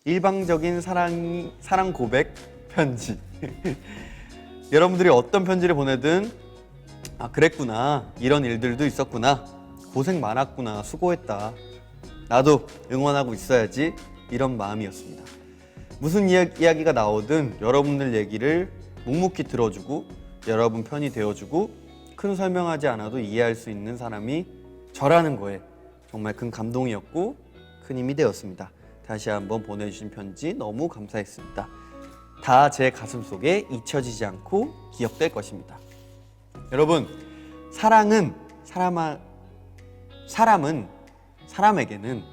일방적인 사랑 고백 편지. 여러분들이 어떤 편지를 보내든 그랬구나, 이런 일들도 있었구나, 고생 많았구나, 수고했다, 나도 응원하고 있어야지, 이런 마음이었습니다. 무슨 이야기가 나오든 여러분들 얘기를 묵묵히 들어주고 여러분 편이 되어주고 큰 설명하지 않아도 이해할 수 있는 사람이 저라는 거에 정말 큰 감동이었고 큰 힘이 되었습니다. 다시 한번 보내주신 편지 너무 감사했습니다. 다 제 가슴속에 잊혀지지 않고 기억될 것입니다. 여러분, 사람에게는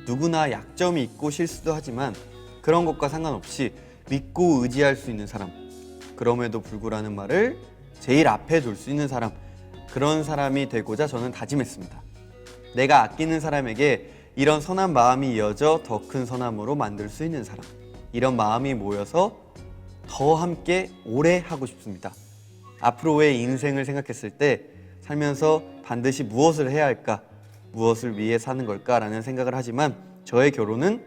누구나 약점이 있고 실수도 하지만 그런 것과 상관없이 믿고 의지할 수 있는 사람, 그럼에도 불구라는 말을 제일 앞에 둘 수 있는 사람, 그런 사람이 되고자 저는 다짐했습니다. 내가 아끼는 사람에게 이런 선한 마음이 이어져 더 큰 선함으로 만들 수 있는 사람, 이런 마음이 모여서 더 함께 오래 하고 싶습니다. 앞으로의 인생을 생각했을 때 살면서 반드시 무엇을 해야 할까, 무엇을 위해 사는 걸까라는 생각을 하지만 저의 결론은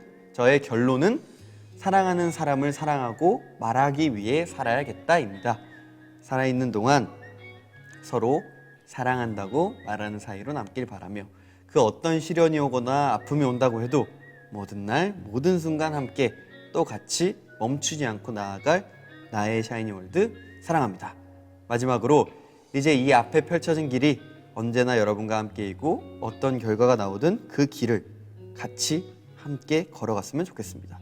사랑하는 사람을 사랑하고 말하기 위해 살아야겠다입니다. 살아있는 동안 서로 사랑한다고 말하는 사이로 남길 바라며 그 어떤 시련이 오거나 아픔이 온다고 해도 모든 날 모든 순간 함께 또 같이 멈추지 않고 나아갈 나의 샤이니 월드 사랑합니다. 마지막으로 이제 이 앞에 펼쳐진 길이 언제나 여러분과 함께이고 어떤 결과가 나오든 그 길을 같이 함께 걸어갔으면 좋겠습니다.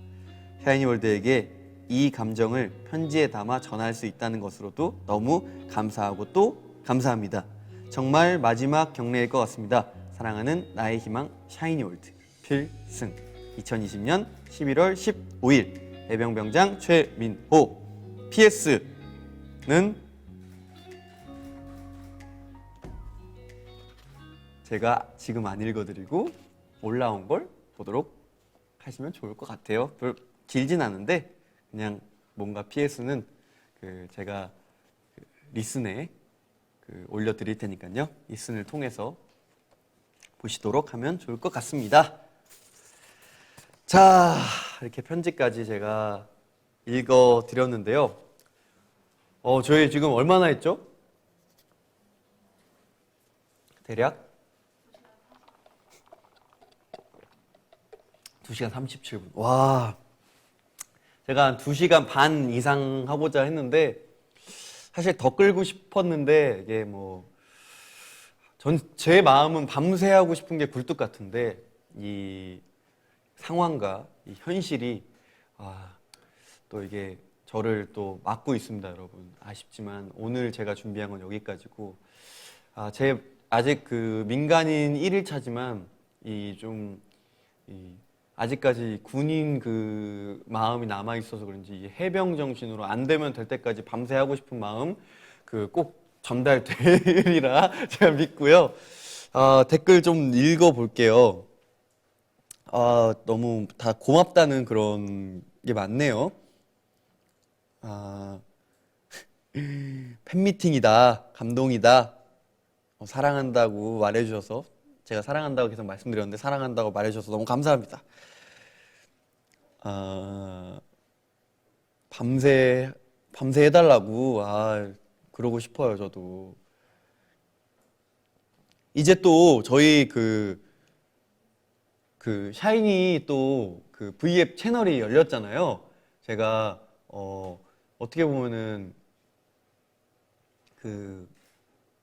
샤이니 월드에게 이 감정을 편지에 담아 전할 수 있다는 것으로도 너무 감사하고 또 감사합니다. 정말 마지막 경례일 것 같습니다. 사랑하는 나의 희망 샤이니 월드 필승 2020년 11월 15일 해병병장 최민호. PS는 제가 지금 안 읽어드리고 올라온 걸 보도록 하시면 좋을 것 같아요. 별 길진 않은데 그냥 뭔가 PS는 제가 리슨에 올려드릴 테니까요. 리슨을 통해서 보시도록 하면 좋을 것 같습니다. 자, 이렇게 편지까지 제가 읽어드렸는데요. 저희 지금 얼마나 했죠? 대략 2시간 37분. 와, 제가 한 2시간 반 이상 하고자 했는데 사실 더 끌고 싶었는데 이게 제 마음은 밤새 하고 싶은 게 굴뚝 같은데 이 상황과 이 현실이 또 이게 저를 또 막고 있습니다, 여러분. 아쉽지만 오늘 제가 준비한 건 여기까지고 아직 민간인 1일차지만 아직까지 군인 마음이 남아 있어서 그런지 이 해병 정신으로 안 되면 될 때까지 밤새 하고 싶은 마음 꼭 전달되리라 제가 믿고요. 댓글 좀 읽어 볼게요. 너무 다 고맙다는 그런 게 많네요. 팬미팅이다, 감동이다, 사랑한다고 말해주셔서 제가 사랑한다고 계속 말씀드렸는데 사랑한다고 말해주셔서 너무 감사합니다. 밤새 해달라고 그러고 싶어요. 저도 이제 또 저희 샤이니 또 V앱 채널이 열렸잖아요. 제가 어떻게 보면은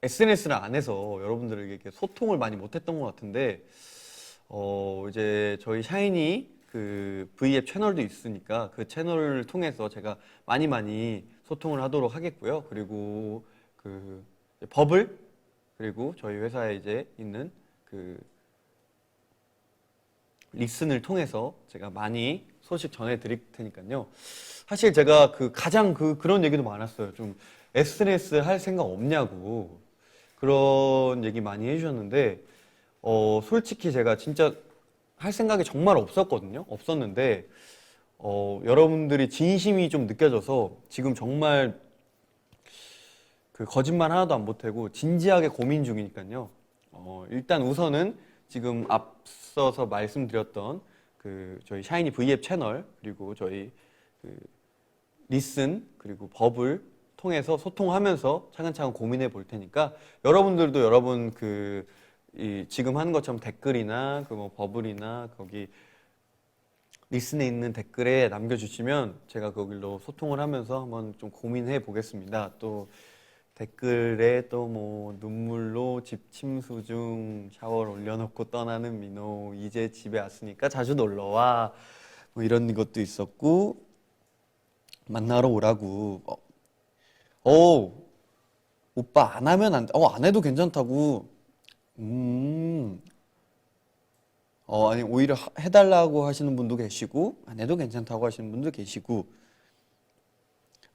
SNS를 안 해서 여러분들에게 이렇게 소통을 많이 못했던 것 같은데 이제 저희 샤이니 V앱 채널도 있으니까 그 채널을 통해서 제가 많이 소통을 하도록 하겠고요. 그리고 버블 그리고 저희 회사에 이제 있는 리슨을 통해서 제가 많이 소식 전해드릴 테니까요. 사실 제가 가장 그런 얘기도 많았어요. 좀 SNS 할 생각 없냐고 그런 얘기 많이 해주셨는데 솔직히 제가 진짜 할 생각이 정말 없었는데 여러분들이 진심이 좀 느껴져서 지금 정말 거짓말 하나도 안 보태고 진지하게 고민 중이니까요. 일단 우선은 지금 앞서서 말씀드렸던 저희 샤이니 V앱 채널 그리고 저희 리슨 그리고 버블 통해서 소통하면서 차근차근 고민해 볼 테니까 여러분들도 여러분 지금 하는 것처럼 댓글이나 버블이나 거기 리슨에 있는 댓글에 남겨주시면 제가 거기로 소통을 하면서 한번 좀 고민해 보겠습니다. 또 댓글에 또 눈물로 집 침수 중 샤워를 올려놓고 떠나는 민호 이제 집에 왔으니까 자주 놀러와 이런 것도 있었고 만나러 오라고 오빠 안 하면 안 돼. 안 해도 괜찮다고. 아니 오히려 해달라고 하시는 분도 계시고 안 해도 괜찮다고 하시는 분도 계시고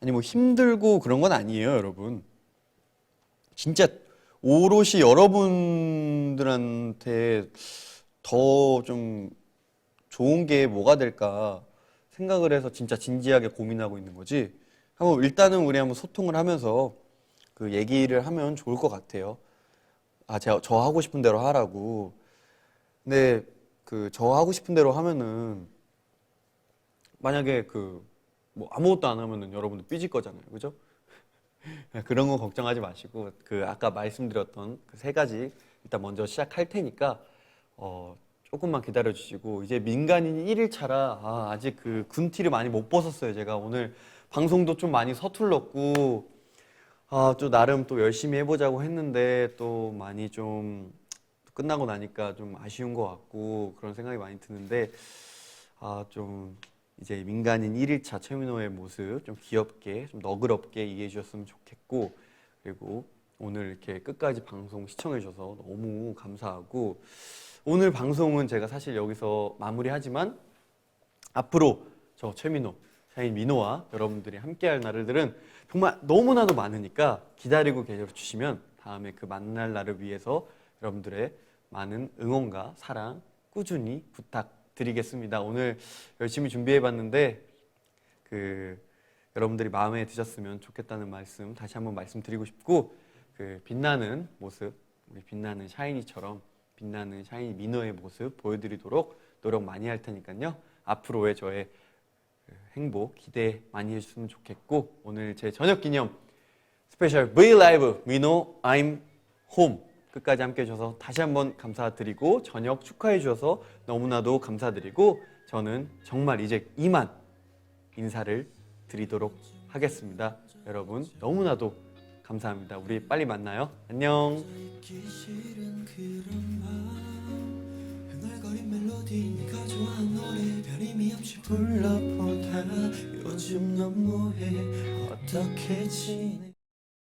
아니 힘들고 그런 건 아니에요, 여러분. 진짜 오롯이 여러분들한테 더 좀 좋은 게 뭐가 될까 생각을 해서 진짜 진지하게 고민하고 있는 거지. 일단은 우리 한번 소통을 하면서 얘기를 하면 좋을 것 같아요. 저 하고 싶은 대로 하라고. 근데 저 하고 싶은 대로 하면은 만약에 아무것도 안 하면은 여러분들 삐질 거잖아요, 그죠? 그런 거 걱정하지 마시고 아까 말씀드렸던 세 가지 일단 먼저 시작할 테니까 조금만 기다려 주시고 이제 민간인 1일차라 아직 군티를 많이 못 벗었어요. 제가 오늘 방송도 좀 많이 서툴렀고 또 나름 또 열심히 해보자고 했는데 또 많이 좀 끝나고 나니까 좀 아쉬운 것 같고 그런 생각이 많이 드는데 좀 이제 민간인 1일차 최민호의 모습 좀 귀엽게 좀 너그럽게 이해해 주셨으면 좋겠고 그리고 오늘 이렇게 끝까지 방송 시청해 주셔서 너무 감사하고 오늘 방송은 제가 사실 여기서 마무리하지만 앞으로 저 최민호, 샤인 민호와 여러분들이 함께할 날들은 정말 너무나도 많으니까 기다리고 계셔주시면 다음에 그 만날 날을 위해서 여러분들의 많은 응원과 사랑 꾸준히 부탁드리겠습니다. 오늘 열심히 준비해봤는데 여러분들이 마음에 드셨으면 좋겠다는 말씀 다시 한번 말씀드리고 싶고 빛나는 모습 우리 빛나는 샤이니처럼 빛나는 샤이니 민호의 모습 보여드리도록 노력 많이 할 테니까요. 앞으로의 저의 행복 기대 많이 해주셨으면 좋겠고 오늘 제 저녁 기념 스페셜 V 라이브 민호 I'm Home 끝까지 함께 해주셔서 다시 한번 감사드리고 저녁 축하해 주셔서 너무나도 감사드리고 저는 정말 이제 이만 인사를 드리도록 하겠습니다. 여러분 너무나도 감사합니다. 우리 빨리 만나요. 안녕. 흥얼거린 멜로디 네가 좋아하는 노래 별 의미 없이 불러보다 요즘 너무해 어떻게 지내